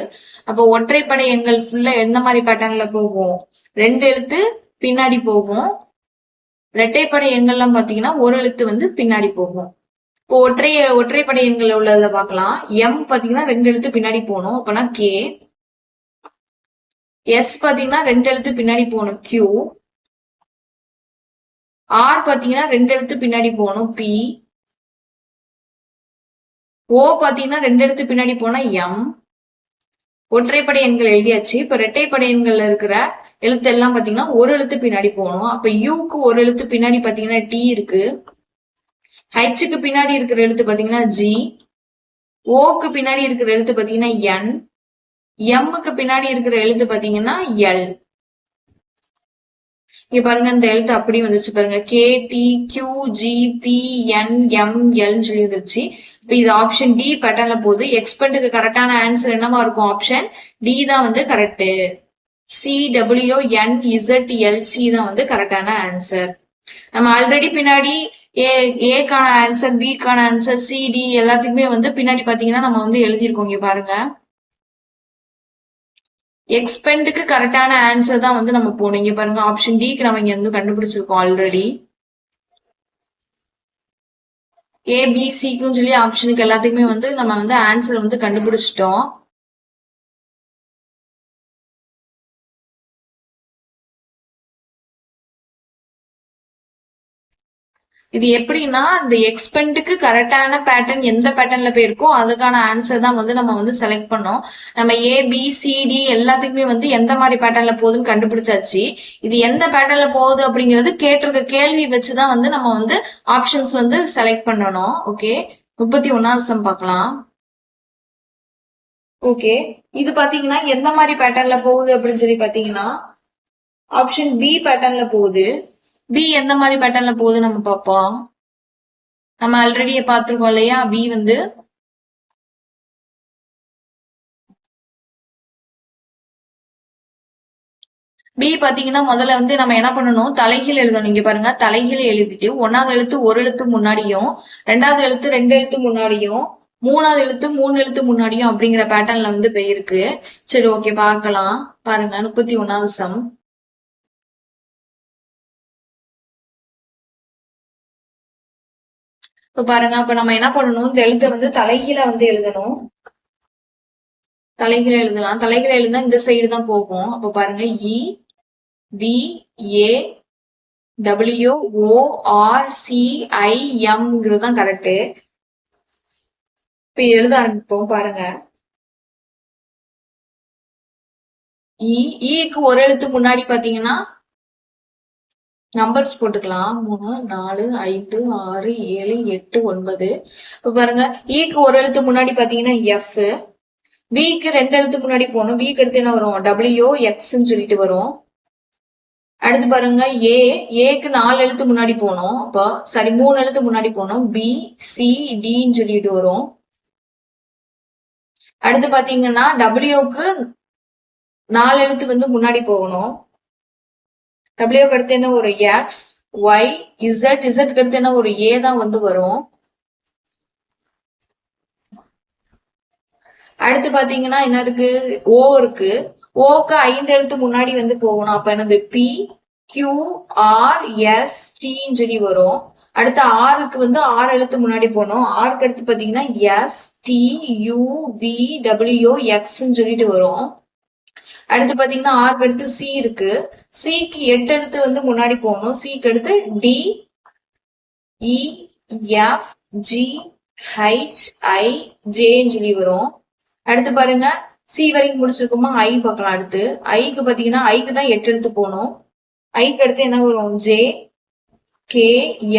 அப்போ ஒற்றைப்படை எண்கள் ஃபுல்லா எந்த மாதிரி பேட்டர்ன்ல போகும், 2 எழுத்து பின்னாடி போகும். இரட்டைப்படை எண்கள்லாம் பாத்தீங்கன்னா ஒரு எழுத்து வந்து பின்னாடி போகும். இப்போ ஒற்றைப்படை எண்கள் உள்ளத பார்க்கலாம். M பாத்தீங்கன்னா 2 எழுத்து பின்னாடி போகணும், அப்பனா K. S பாத்தீங்கன்னா 2 எழுத்து பின்னாடி போகணும், Q. R பாத்தீங்கன்னா 2 எழுத்து பின்னாடி போகணும், P. O பாத்தீங்கன்னா 2 எழுத்து பின்னாடி போனா M. ஒற்றைப்படை எண்கள் எழுதியாச்சு. இப்ப இரட்டைப்படை எண்கள்ல இருக்கிற எழுத்து எல்லாம் பாத்தீங்கன்னா ஒரு எழுத்து பின்னாடி போகணும். அப்ப Uக்கு ஒரு எழுத்து பின்னாடி பாத்தீங்கன்னா T இருக்கு. Hக்கு பின்னாடி இருக்கிற எழுத்து பாத்தீங்கன்னா G. Oக்கு பின்னாடி இருக்கிற எழுத்து பாத்தீங்கன்னா N. Mக்கு பின்னாடி இருக்கிற எழுத்து பாத்தீங்கன்னா L. இங்க பாருங்க இந்த எழுத்து அப்படி வந்துச்சு பாருங்க, KTQGPNML சொல்லி வந்துருச்சு. இப்ப இது ஆப்ஷன் டி பேட்டர்ன்ல போகுது. எக்ஸ்பெக்டுக்கு கரெக்டான ஆன்சர் என்னவா இருக்கும், ஆப்ஷன் டி தான் வந்து கரெக்ட். CWNZLC தான் வந்து கரெக்டான ஆன்சர். நம்ம ஆல்ரெடி பின்னாடி ஏக்கான ஆன்சர், பிக்கான ஆன்சர், சிடி எல்லாத்துக்குமே வந்து பின்னாடி பாத்தீங்கன்னா நம்ம வந்து எழுதியிருக்கோம். இங்க பாருங்க எக்ஸ்பெண்டுக்கு கரெக்டான ஆன்சர் தான் வந்து நம்ம போனோம். இங்க பாருங்க ஆப்ஷன் டிக்கு நம்ம இங்க வந்து கண்டுபிடிச்சிருக்கோம் ஆல்ரெடி. ஏபிசிக்கும் சொல்லி ஆப்ஷனுக்கு எல்லாத்துக்குமே வந்து நம்ம வந்து ஆன்சர் வந்து கண்டுபிடிச்சிட்டோம். இது எப்படின்னா இந்த எக்ஸ்பெண்டுக்கு கரெக்டான பேட்டர்ன் எந்த பேட்டர்ன்ல போயிருக்கோ அதுக்கான ஆன்சர் தான் வந்து நம்ம வந்து செலக்ட் பண்ணோம். நம்ம ஏபிசிடி எல்லாத்துக்குமே வந்து எந்த மாதிரி பேட்டர்ன்ல போகுதுன்னு கண்டுபிடிச்சாச்சு. இது எந்த பேட்டர்ன்ல போகுது அப்படிங்கிறது கேட்டிருக்க கேள்வி வச்சுதான் வந்து நம்ம வந்து ஆப்ஷன்ஸ் வந்து செலக்ட் பண்ணணும். ஓகே 31வது சம் பார்க்கலாம். ஓகே இது பாத்தீங்கன்னா எந்த மாதிரி பேட்டர்ன்ல போகுது அப்படின்னு சொல்லி பாத்தீங்கன்னா ஆப்ஷன் பி பேட்டர்ன்ல போகுது. பி எந்த மாதிரி பேட்டர்ன்ல போகுது நம்ம பார்ப்போம். நம்ம ஆல்ரெடி பார்த்திருக்கோம் இல்லையா, பி வந்து பி பாத்தீங்கன்னா முதல்ல வந்து நம்ம என்ன பண்ணணும், தலைகீழ் எழுதணும். இங்க பாருங்க தலைகீழ் எழுதிட்டு 1வது எழுத்து ஒரு எழுத்து முன்னாடியும், 2வது எழுத்து 2 எழுத்து முன்னாடியும், 3வது எழுத்து 3 எழுத்து முன்னாடியும் அப்படிங்கிற பேட்டர்ன்ல வந்து போயிருக்கு. சரி ஓகே பார்க்கலாம் பாருங்க 31வது சம். இப்ப பாருங்க அப்ப நம்ம என்ன பண்ணணும், இந்த எழுத்தை வந்து தலைகீழ வந்து எழுதணும். தலைகீழ எழுதலாம். தலைகீழ எழுதினா இந்த சைடு தான் போகும். அப்ப பாருங்க EVAWORCIM தான் கரெக்ட். இப்ப எழுத ஆரம்பிப்போம் பாருங்க. ஈக்கு ஒரு எழுத்து முன்னாடி பாத்தீங்கன்னா நம்பர்ஸ் போட்டுக்கலாம். 3 4 5 6 7 8 9. இப்ப பாருங்க ஈக்கு ஒரு எழுத்து முன்னாடி பாத்தீங்கன்னா எஃப். விக்கு 2 எழுத்து முன்னாடி போகணும். விக்கு அடுத்து என்ன வரும், WXன்னு சொல்லிட்டு வரும். அடுத்து பாருங்க ஏக்கு 4 எழுத்து முன்னாடி போகணும். அப்போ சாரி 3 எழுத்து முன்னாடி போகணும். BCDன்னு சொல்லிட்டு வரும். அடுத்து பாத்தீங்கன்னா டபிள்யூக்கு 4 எழுத்து வந்து முன்னாடி போகணும். டபிள்யூக்கு அடுத்து என்ன ஒரு எக்ஸ் ஒய் இசட், இசட்க்கு அடுத்து என்ன ஒரு ஏ தான் வந்து வரும். அடுத்து பாத்தீங்கன்னா என்ன இருக்கு, ஓ இருக்கு. ஓக்கு 5 எழுத்து முன்னாடி வந்து போகணும். அப்ப என்னது PQRSTன்னு சொல்லி வரும். அடுத்து ஆருக்கு வந்து 6 எழுத்து முன்னாடி போகணும். ஆருக்கு அடுத்து பாத்தீங்கன்னா STUVWXன்னு சொல்லிட்டு வரும். அடுத்து பாத்தீங்கன்னா ஆர்க்கு அடுத்து சி இருக்கு. சிக்கு 8 எழுத்து வந்து முன்னாடி போகணும். சிக்கு அடுத்து D, E, F, G, H, ஐ, ஜேன்னு சொல்லி வரும். அடுத்து பாருங்க சி வரைக்கும் முடிச்சிருக்கோமா, ஐ பார்க்கலாம். அடுத்து ஐக்கு பாத்தீங்கன்னா ஐக்கு தான் 8 எழுத்து போகணும். ஐக்கு அடுத்து என்ன வரும், ஜே, கே,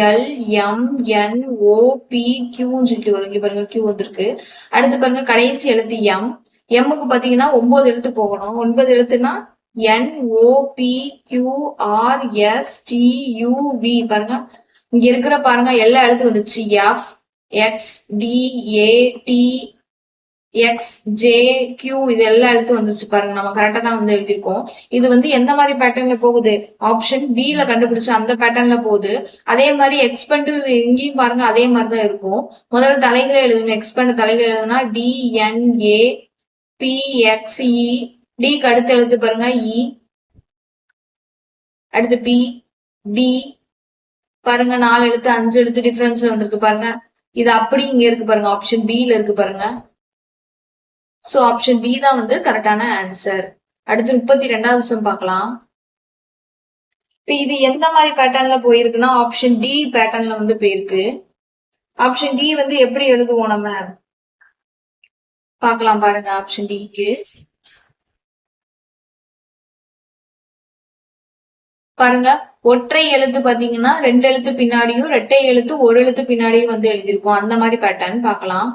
எல், எம், என், ஓ, பி, கியூன்னு சொல்லிட்டு வரும். இங்க பாருங்க கியூ வந்திருக்கு. அடுத்து பாருங்க கடைசி எழுத்து எம். எம்முக்கு பாத்தீங்கன்னா 9 எழுத்து போகணும். 9 எழுத்துனா N, O, P, Q, R, S, T, U, V. பாருங்க இங்க இருக்கிற பாருங்க எல்லா எழுத்து வந்துச்சு. F, X, D, A, D, X, J, Q, இது எல்லா எழுத்து வந்துருச்சு. பாருங்க நம்ம கரெக்டா தான் வந்து எழுதிருக்கோம். இது வந்து எந்த மாதிரி பேட்டர்ன்ல போகுது, ஆப்ஷன் பி ல கண்டுபிடிச்ச அந்த பேட்டர்ன்ல போகுது. அதே மாதிரி எக்ஸ்பெண்ட் இங்கேயும் பாருங்க அதே மாதிரிதான் இருக்கும். முதல்ல தலைகளை எழுதணும். எக்ஸ்பெண்ட் தலைகளை எழுதுனா டி, என், ஏ, பி, எக்ஸ், இ. டிக்கு அடுத்து எழுத்து பாருங்க இ, அடுத்து பி, டி. பாருங்க 4 எழுத்து 5 எழுத்து டிஃபரன்ஸ்ல வந்திருக்கு பாருங்க. இது அப்படி இங்க இருக்கு பாருங்க, ஆப்ஷன் பி ல இருக்கு பாருங்க. சோ ஆப்ஷன் பி தான் வந்து கரெக்டான ஆன்சர். அடுத்து 32வது சம் பார்க்கலாம். இப்ப இது எந்த மாதிரி பேட்டர்ன்ல போயிருக்குன்னா ஆப்ஷன் டி பேட்டர்ன்ல வந்து போயிருக்கு. ஆப்ஷன் டி வந்து எப்படி எழுதுவோம் நம்ம பார்க்கலாம் பாருங்க. ஆப்ஷன் டிக்கு பாருங்க ஒற்றை எழுத்து பாத்தீங்கன்னா 2 எழுத்து பின்னாடியும், இரட்டை எழுத்து 1 எழுத்து பின்னாடியும் வந்து எழுதியிருக்கோம். அந்த மாதிரி பேட்டர்ன் பார்க்கலாம்.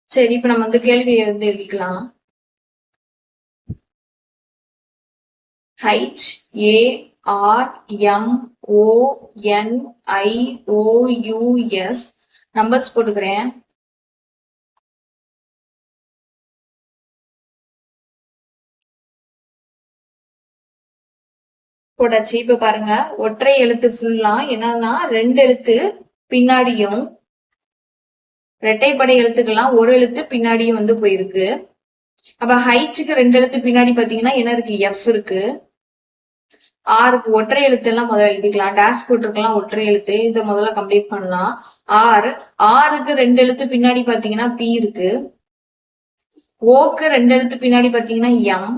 சரி, இப்ப நம்ம வந்து கேள்வியை வந்து எழுதிக்கலாம். H, A, R, M, O, N, I, O, U, S. Numbers போட்டுக்கிறேன். போட்டாச்சு. இப்ப பாருங்க ஒற்றை எழுத்து ஃபுல்லா என்னன்னா 2 எழுத்து பின்னாடியும், இரட்டைப்படை எழுத்துக்கெல்லாம் 1 எழுத்து பின்னாடியும் வந்து போயிருக்கு. அப்ப ஹைச்சுக்கு 2 எழுத்து பின்னாடி பாத்தீங்கன்னா என்ன இருக்கு, எஃப் இருக்கு. ஆருக்கு ஒற்றை எழுத்து எல்லாம் முதல்ல எழுதிக்கலாம். டேஷ் போட்டிருக்கலாம் ஒற்றை எழுத்து, இதை முதல்ல கம்ப்ளீட் பண்ணலாம். ஆருக்கு 2 எழுத்து பின்னாடி பாத்தீங்கன்னா பி இருக்கு. ஓக்கு 2 எழுத்து பின்னாடி பாத்தீங்கன்னா எம்.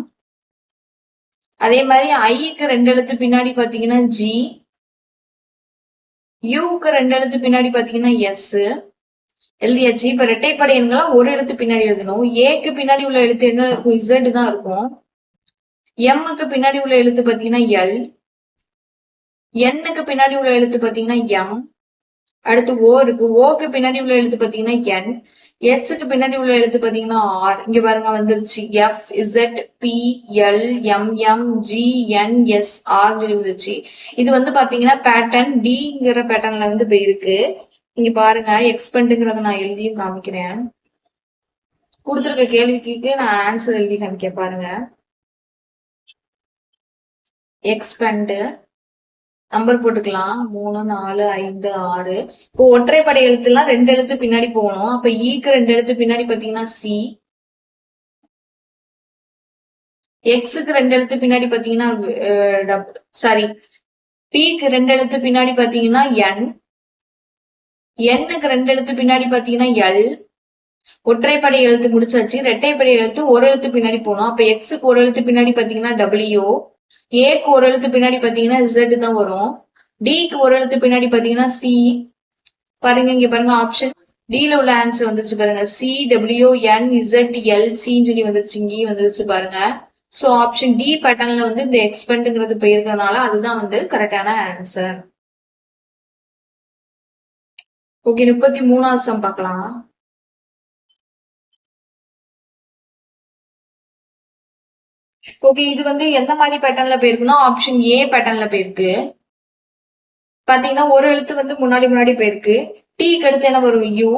அதே மாதிரி ஐக்கு 2 எழுத்து பின்னாடி பாத்தீங்கன்னா ஜி. யூக்கு 2 எழுத்து பின்னாடி பாத்தீங்கன்னா எஸ். எழுதியாச்சு. இப்ப இரட்டைப்படை எண்கள்லாம் 1 எழுத்து பின்னாடி எழுதணும். ஏக்கு பின்னாடி உள்ள எழுத்து என்ன இருக்கும், இசட் தான் இருக்கும். எம்முக்கு பின்னாடி உள்ள எழுத்து பாத்தீங்கன்னா எல். எண்ணுக்கு பின்னாடி உள்ள எழுத்து பாத்தீங்கன்னா எம். அடுத்து ஓ இருக்கு. ஓக்கு பின்னாடி உள்ள எழுத்து பாத்தீங்கன்னா என். எஸ்க்கு பின்னாடி உள்ள எழுத்து பாத்தீங்கன்னா ஆர். இங்க பாருங்க வந்துருச்சு. F, Z, P, L, M, M, G, N, S, R வந்துருச்சு. இது வந்து பாத்தீங்கன்னா பேட்டர்ன் டிங்கிற பேட்டர்ன்ல வந்து போயிருக்கு. இங்க பாருங்க எக்ஸ்பெண்ட்ங்கிறத நான் எழுதியும் காமிக்கிறேன். கொடுத்துருக்க கேள்விக்கு நான் ஆன்சர் எழுதி காமிக்க பாருங்க. எக்ஸ்பெண்ட் நம்பர் போட்டுக்கலாம். 3, 4, 5, 6. இப்போ ஒற்றைப்படை எழுத்து எல்லாம் 2 எழுத்து பின்னாடி போகணும். அப்ப ஈக்கு 2 எழுத்து பின்னாடி பாத்தீங்கன்னா சி. எக்ஸுக்கு 2 எழுத்து பின்னாடி பாத்தீங்கன்னா சாரி, பிக்கு 2 எழுத்து பின்னாடி பாத்தீங்கன்னா என். எண்ணுக்கு 2 எழுத்து பின்னாடி பாத்தீங்கன்னா எல். ஒற்றைப்படை எழுத்து முடிச்சாச்சு. இரட்டைப்படை எழுத்து 1 எழுத்து பின்னாடி போகணும். அப்ப எக்ஸுக்கு 1 எழுத்து பின்னாடி பாத்தீங்கன்னா டபிள்யூ. ஏக்கு 1 எழுத்து பின்னாடி பாத்தீங்கன்னா இசட் தான் வரும். டிக்கு 1 எழுத்து பின்னாடி பாத்தீங்கன்னா சி. பாருங்க இங்க பாருங்க ஆப்ஷன் டில உள்ள ஆன்சர் வந்துருச்சு பாருங்க. சி, டபிள்யூ, என், இசட், எல், சின்னு சொல்லி வந்துருச்சு. இங்கேயும் வந்துருச்சு பாருங்க. சோ ஆப்ஷன் டி பேட்டர்ன்ல வந்து இந்த எக்ஸ்பெண்ட்ங்கிறது போயிருக்கிறதுனால அதுதான் வந்து கரெக்டான ஆன்சர். ஓகே, 33வது சம் பார்க்கலாம். ஓகே, இது வந்து எந்த மாதிரி பேட்டர்ன்ல போயிருக்குன்னா ஆப்ஷன் ஏ பேட்டர்ன்ல போயிருக்கு. பாத்தீங்கன்னா 1 எழுத்து வந்து முன்னாடி போயிருக்கு. டிக்கு அடுத்து என்ன வரும், யூ.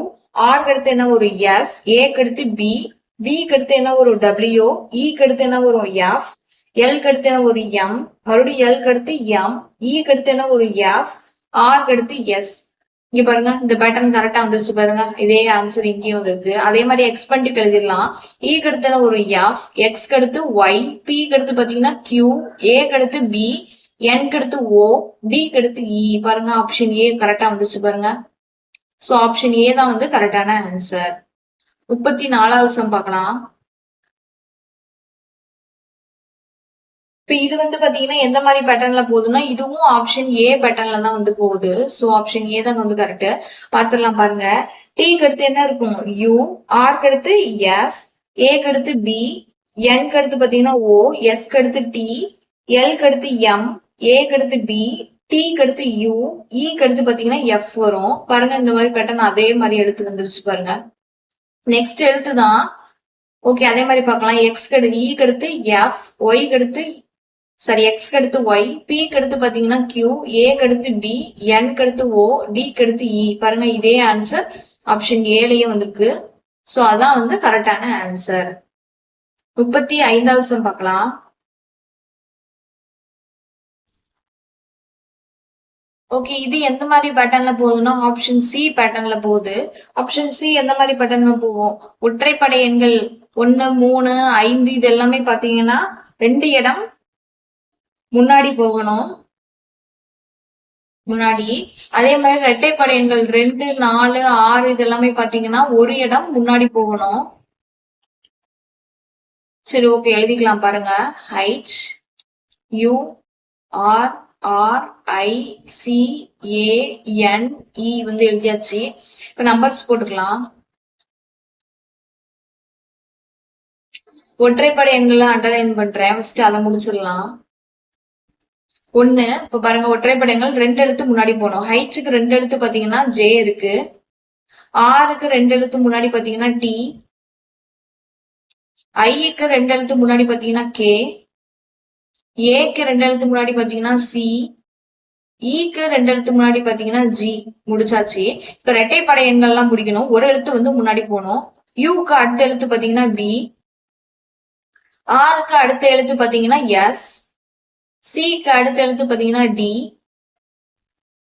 ஆர்க்கு அடுத்து என்ன வரும், எஸ். ஏக்கு அடுத்து பி. பிக்கு அடுத்து என்ன வரும், டபிள்யூ. ஈக்கு அடுத்து என்ன வரும், எஃப். எல்க்கு அடுத்து என்ன வரும், எம். மறுபடியும் எல்க்கு அடுத்து எம். ஈக்கு அடுத்து என்ன வரும், எஃப். ஆர்க்கு அடுத்து எஸ். இங்க பாருங்க இந்த பேட்டர்ன் கரெக்டா வந்துருச்சு பாருங்க. இதே ஆன்சர் இங்கேயும் வந்துருக்கு. அதே மாதிரி எக்ஸ்பெண்ட் எழுதிடலாம். ஈக்கு அடுத்து ஒரு எஃப், எக்ஸ்க்கு அடுத்து ஒய், பிக்கு அடுத்து பாத்தீங்கன்னா கியூ, ஏக்கு அடுத்து பி, என்க்கு அடுத்து ஓ, டிக்கு அடுத்து இ. பாருங்க ஆப்ஷன் ஏ கரெக்டா வந்துச்சு பாருங்க. சோ ஆப்ஷன் ஏ தான் வந்து கரெக்டான ஆன்சர். 34வது சம் பார்க்கலாம். இப்ப இது வந்து பாத்தீங்கன்னா எந்த மாதிரி பேட்டர்ன்ல போகுதுன்னா இதுவும் ஆப்ஷன் ஏ பேட்டர்ன்ல தான் வந்து போகுது. சோ ஆப்ஷன் ஏ தான் வந்து கரெக்ட். பாத்துடலாம் பாருங்க. டீக்கு அடுத்து என்ன இருக்கும்? யூ, ஆர்க்கு அடுத்து எஸ், ஏக்கு அடுத்து பி, என்க்கு அடுத்து பாத்தீங்கன்னா ஓ, எஸ்க்கு அடுத்து டி, எல்க்கு அடுத்து எம், ஏக்கு அடுத்து பி, டீக்கு அடுத்து யூ, ஈக்கு அடுத்து பாத்தீங்கன்னா எஃப் வரும். பாருங்க இந்த மாதிரி பேட்டர்ன் அதே மாதிரி எடுத்து வந்துருச்சு பாருங்க. நெக்ஸ்ட் எழுத்து தான். ஓகே அதே மாதிரி பார்க்கலாம். எக்ஸ்க்கு அடுத்து ஈக்கு அடுத்து எஃப், ஒய்க்கு அடுத்து சரி எக்ஸ்க்கு அடுத்து ஒய், பிக்கு அடுத்து பாத்தீங்கன்னா கியூ, ஏக்கு அடுத்து பி, என்க்கு அடுத்து ஓ, டிக்கு அடுத்து இ. பாருங்க இதே ஆன்சர் ஆப்ஷன் ஏலயே வந்திருக்கு. சோ அதான் வந்து கரெக்டான ஆன்சர். 35வது சம் பார்க்கலாம். ஓகே இது எந்த மாதிரி பேட்டர்ன்ல போகுதுன்னா ஆப்ஷன் சி பேட்டர்ன்ல போகுது. ஆப்ஷன் சி எந்த மாதிரி பேட்டர்ன்ல போகும்? ஒற்றைப்படை எண்கள் 1, 3, 5 இது எல்லாமே பாத்தீங்கன்னா 2 இடம் முன்னாடி போகணும். முன்னாடி அதே மாதிரி இரட்டைப்படை எண்கள் 2, 4, 6 இது எல்லாமே பாத்தீங்கன்னா ஒரு இடம் முன்னாடி போகணும். சரி ஓகே எழுதிக்கலாம் பாருங்க. H U R R I C A N E வந்து எழுதியாச்சு. இப்ப நம்பர்ஸ் போட்டுக்கலாம். ஒற்றைப்படை எண்களை அண்டர்லைன் பண்றேன். ஃபர்ஸ்ட் அதை முடிச்சிடலாம். 1 இப்ப பாருங்க ஒற்றைப்படைகள் 2 எழுத்து முன்னாடி போனோம். ஹைட்ஸுக்கு 2 எழுத்து பாத்தீங்கன்னா ஜே இருக்கு. ஆருக்கு 2 எழுத்து முன்னாடி பாத்தீங்கன்னா டி, ஐக்கு 2 எழுத்து முன்னாடி பாத்தீங்கன்னா கே, ஏக்கு 2 எழுத்து முன்னாடி பாத்தீங்கன்னா சி, ஈக்கு 2 எழுத்து முன்னாடி பாத்தீங்கன்னா ஜி. முடிச்சாச்சு. இப்ப இரட்டைப்படை எண்கள் எல்லாம் முடிக்கணும். ஒரு எழுத்து வந்து முன்னாடி போகணும். யூக்கு அடுத்த எழுத்து பாத்தீங்கன்னா பி, ஆருக்கு அடுத்த எழுத்து பாத்தீங்கன்னா எஸ், சிக்கு அடுத்த எழுத்து பாத்தீங்கன்னா டி,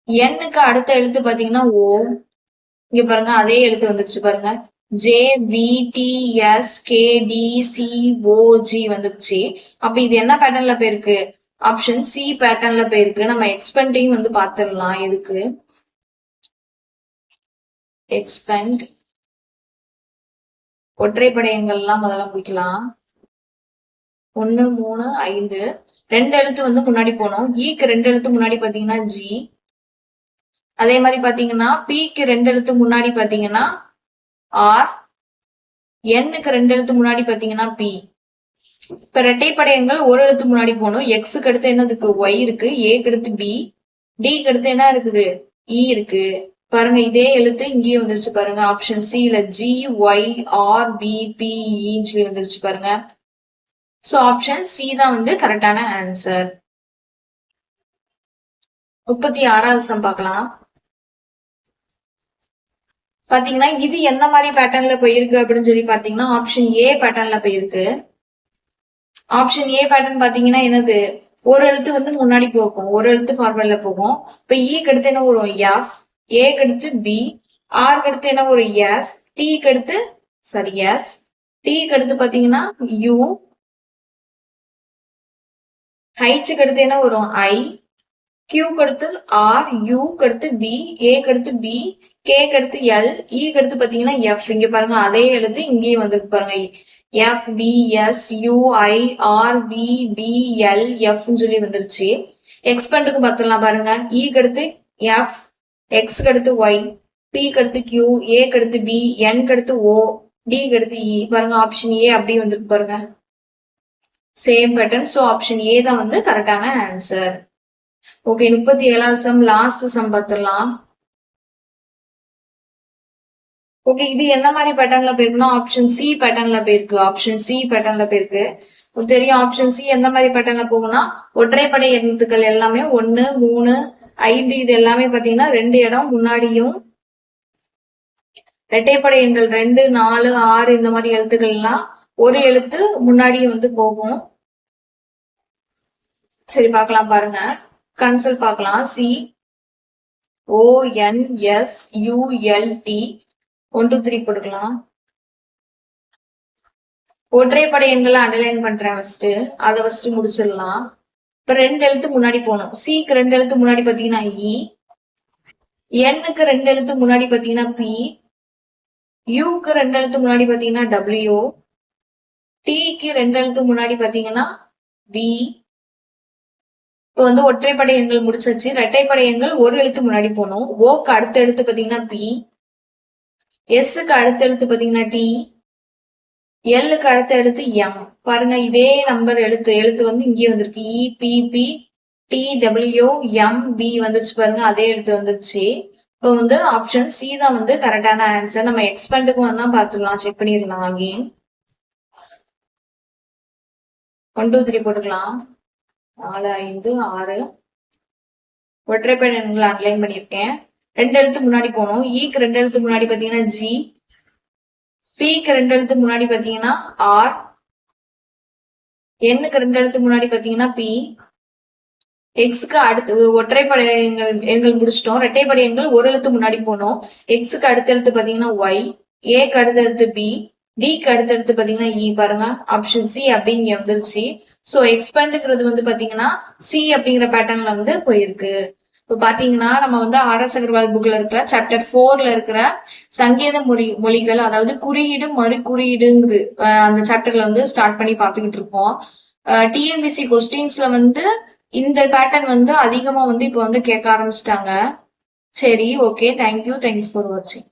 எண்ணுக்கு அடுத்த எழுத்து பாத்தீங்கன்னா ஓ. இங்க பாருங்க அதே எழுத்து வந்துருச்சு பாருங்க. J V T S K T C O G வந்துருச்சு. அப்ப இது என்ன பேட்டர்ன்ல போயிருக்கு? ஆப்ஷன் சி பேட்டர்ன்ல போயிருக்கு. நம்ம எக்ஸ்பெண்டையும் வந்து பாத்துடலாம். எதுக்கு எக்ஸ்பெண்ட் ஒற்றைப்படை எண்கள் எல்லாம் முதல்ல முடிக்கலாம். 1, 3, 5 2 எழுத்து வந்து முன்னாடி போனோம். ஈக்கு 2 எழுத்து முன்னாடி பாத்தீங்கன்னா ஜி, அதே மாதிரி பாத்தீங்கன்னா பிக்கு 2 எழுத்து முன்னாடி பாத்தீங்கன்னா ஆர், எண்ணுக்கு 2 எழுத்து முன்னாடி பாத்தீங்கன்னா பி. இப்ப இரட்டைப்படை எண்கள் ஒரு எழுத்து முன்னாடி போகணும். எக்ஸுக்கு அடுத்து என்னதுக்கு? ஒய் இருக்கு. ஏக்கு அடுத்து பி, டிக்கு அடுத்து என்ன இருக்குது? இ இருக்கு. பாருங்க இதே எழுத்து இங்கேயே வந்துருச்சு பாருங்க. ஆப்ஷன் சில G Y R P P இன்னு சொல்லி வந்துருச்சு பாருங்க. சோ ஆப்ஷன் சி தான் வந்து கரெக்டான ஆன்சர். 36வது சம் பார்க்கலாம். பாத்தீங்கன்னா இது எந்த மாதிரி பேட்டர்ன்ல போயிருக்கு அப்படின்னு சொல்லி பாத்தீங்கன்னா ஆப்ஷன் ஏ பேட்டர்ன்ல போயிருக்கு. ஆப்ஷன் ஏ பேட்டர்ன் பாத்தீங்கன்னா என்னது? ஒரு எழுத்து வந்து முன்னாடி போகும், ஒரு எழுத்து ஃபார்வர்ட்ல போகும். இப்ப ஈக்கு அடுத்து என்ன வரும்? எஃப், ஏக்கு அடுத்து பி, ஆருக்கு அடுத்து என்ன வரும்? எஸ், டிக்கு அடுத்து எஸ், டிக்கு அடுத்து பாத்தீங்கன்னா யூ, ஹைச்சுக்கு அடுத்து என்ன வரும்? ஐ, கியூக்கு அடுத்து ஆர், யூக்கு அடுத்து பி, ஏக்கு அடுத்து பி, கேக்கு அடுத்து எல், ஈக்கு அடுத்து பாத்தீங்கன்னா எஃப். இங்க பாருங்க அதே எழுத்து இங்கேயும் வந்துருக்கு பாருங்க. F P S U I R P P L F சொல்லி வந்துருச்சு. எக்ஸ்பெண்டுக்கு பார்த்துடலாம் பாருங்க. ஈக்கு அடுத்து எஃப், எக்ஸ்க்கு அடுத்து ஒய், பிக்கு அடுத்து கியூ, ஏக்கு அடுத்து பி, என்க்கு அடுத்து ஓ, டிக்கு அடுத்து இ. பாருங்க ஆப்ஷன் ஏ அப்படியே வந்துருக்கு பாருங்க. Same pattern. So option A தான் வந்து கரெக்டான ஆன்சர். ஓகே 37வது சம் லாஸ்ட் சம் பார்த்துடலாம். ஓகே இது என்ன மாதிரி பேட்டர்ன்ல போயிருக்குன்னா ஆப்ஷன் சி பேட்டர்ன்ல போயிருக்கு. ஆப்ஷன் சி பேட்டர்ன்ல போயிருக்கு. தெரியும் ஆப்ஷன் சி எந்த மாதிரி பேட்டர்ன்ல போகும்னா ஒற்றைப்படை எழுத்துக்கள் எல்லாமே 1, 3, 5 இது எல்லாமே பாத்தீங்கன்னா 2 இடம் முன்னாடியும், இரட்டைப்படை எண்கள் 2, 4, 6 இந்த மாதிரி எழுத்துக்கள் எல்லாம் ஒரு எழுத்து முன்னாடியும் வந்து போகும். சரி பார்க்கலாம் பாருங்க. கன்சோல் பார்க்கலாம். C O N S U L T 1 2 3 போட்டுக்கலாம். ஒற்றைப்படை எண்களை அண்டர்லைன் பண்றேன் ஃபர்ஸ்ட். அதை ஃபர்ஸ்ட் முடிச்சிடலாம். இப்ப 2 எழுத்து முன்னாடி போகணும். சிக்கு 2 எழுத்து முன்னாடி பாத்தீங்கன்னா இ, எண்ணுக்கு 2 எழுத்து முன்னாடி பாத்தீங்கன்னா பி, யூக்கு 2 எழுத்து முன்னாடி பாத்தீங்கன்னா டபிள்யூ, டிக்கு 2 எழுத்து முன்னாடி பாத்தீங்கன்னா பி. இப்ப வந்து ஒற்றைப்படை எண்கள் முடிச்சாச்சு. இரட்டைப்படை எண்கள் ஒரு எழுத்து முன்னாடி போகணும். ஓக்கு அடுத்த எழுத்து பாத்தீங்கன்னா பி, எஸ்க்கு அடுத்த எழுத்து பாத்தீங்கன்னா டி, எல்லுக்கு அடுத்த எழுத்து எம். பாருங்க இதே நம்பர் எழுத்து வந்து இங்கே வந்திருக்கு. E, P, P, D, W, M, P வந்துருச்சு பாருங்க. அதே எழுத்து வந்துருச்சு. இப்போ வந்து ஆப்ஷன் சி தான் வந்து கரெக்டான ஆன்சர். நம்ம எக்ஸ்பேண்டுக்கு வந்து பாத்துக்கலாம், செக் பண்ணிடலாம். அகெயின் 1 2 3 போட்டுக்கலாம். 4 5 6 ஒற்றைப்படை எண்களை அன்லைன் பண்ணியிருக்கேன். 2 எழுத்து முன்னாடி போகணும். ஈக்கு 2 எழுத்து முன்னாடி பாத்தீங்கன்னா ஜி, பிக்கு 2 எழுத்து முன்னாடி பாத்தீங்கன்னா ஆர், எண்ணுக்கு 2 எழுத்து முன்னாடி பாத்தீங்கன்னா பி, எக்ஸுக்கு அடுத்து ஒற்றைப்படை எண்கள் முடிச்சிட்டோம். இரட்டைப்படை எண்கள் ஒரு எழுத்து முன்னாடி போனோம். எக்ஸுக்கு அடுத்த எழுத்து பாத்தீங்கன்னா ஒய், ஏக்கு அடுத்த எழுத்து பி, டிக்கு அடுத்த எழுத்து பாத்தீங்கன்னா இ. பாருங்க ஆப்ஷன் சி அப்படிங்க வந்துருச்சு. சோ எக்ஸ்பேண்டுங்கிறது வந்து பாத்தீங்கன்னா சி அப்படிங்கிற பேட்டர்ன்ல வந்து போயிருக்கு. இப்ப பாத்தீங்கன்னா நம்ம வந்து ஆர்.எஸ். அகர்வால் புக்ல இருக்கிற சாப்டர் 4ல இருக்கிற சங்கேத மொழிகள், அதாவது குறியீடு மறு குறியீடுங்கிறது அந்த சாப்டர்ல வந்து ஸ்டார்ட் பண்ணி பாத்துக்கிட்டு இருக்கோம். டிஎன்பிசி கொஸ்டின்ஸ்ல வந்து இந்த பேட்டர்ன் வந்து அதிகமா வந்து இப்ப வந்து கேட்க ஆரம்பிச்சிட்டாங்க. சரி, ஓகே, தேங்க்யூ ஃபார் வாட்சிங்.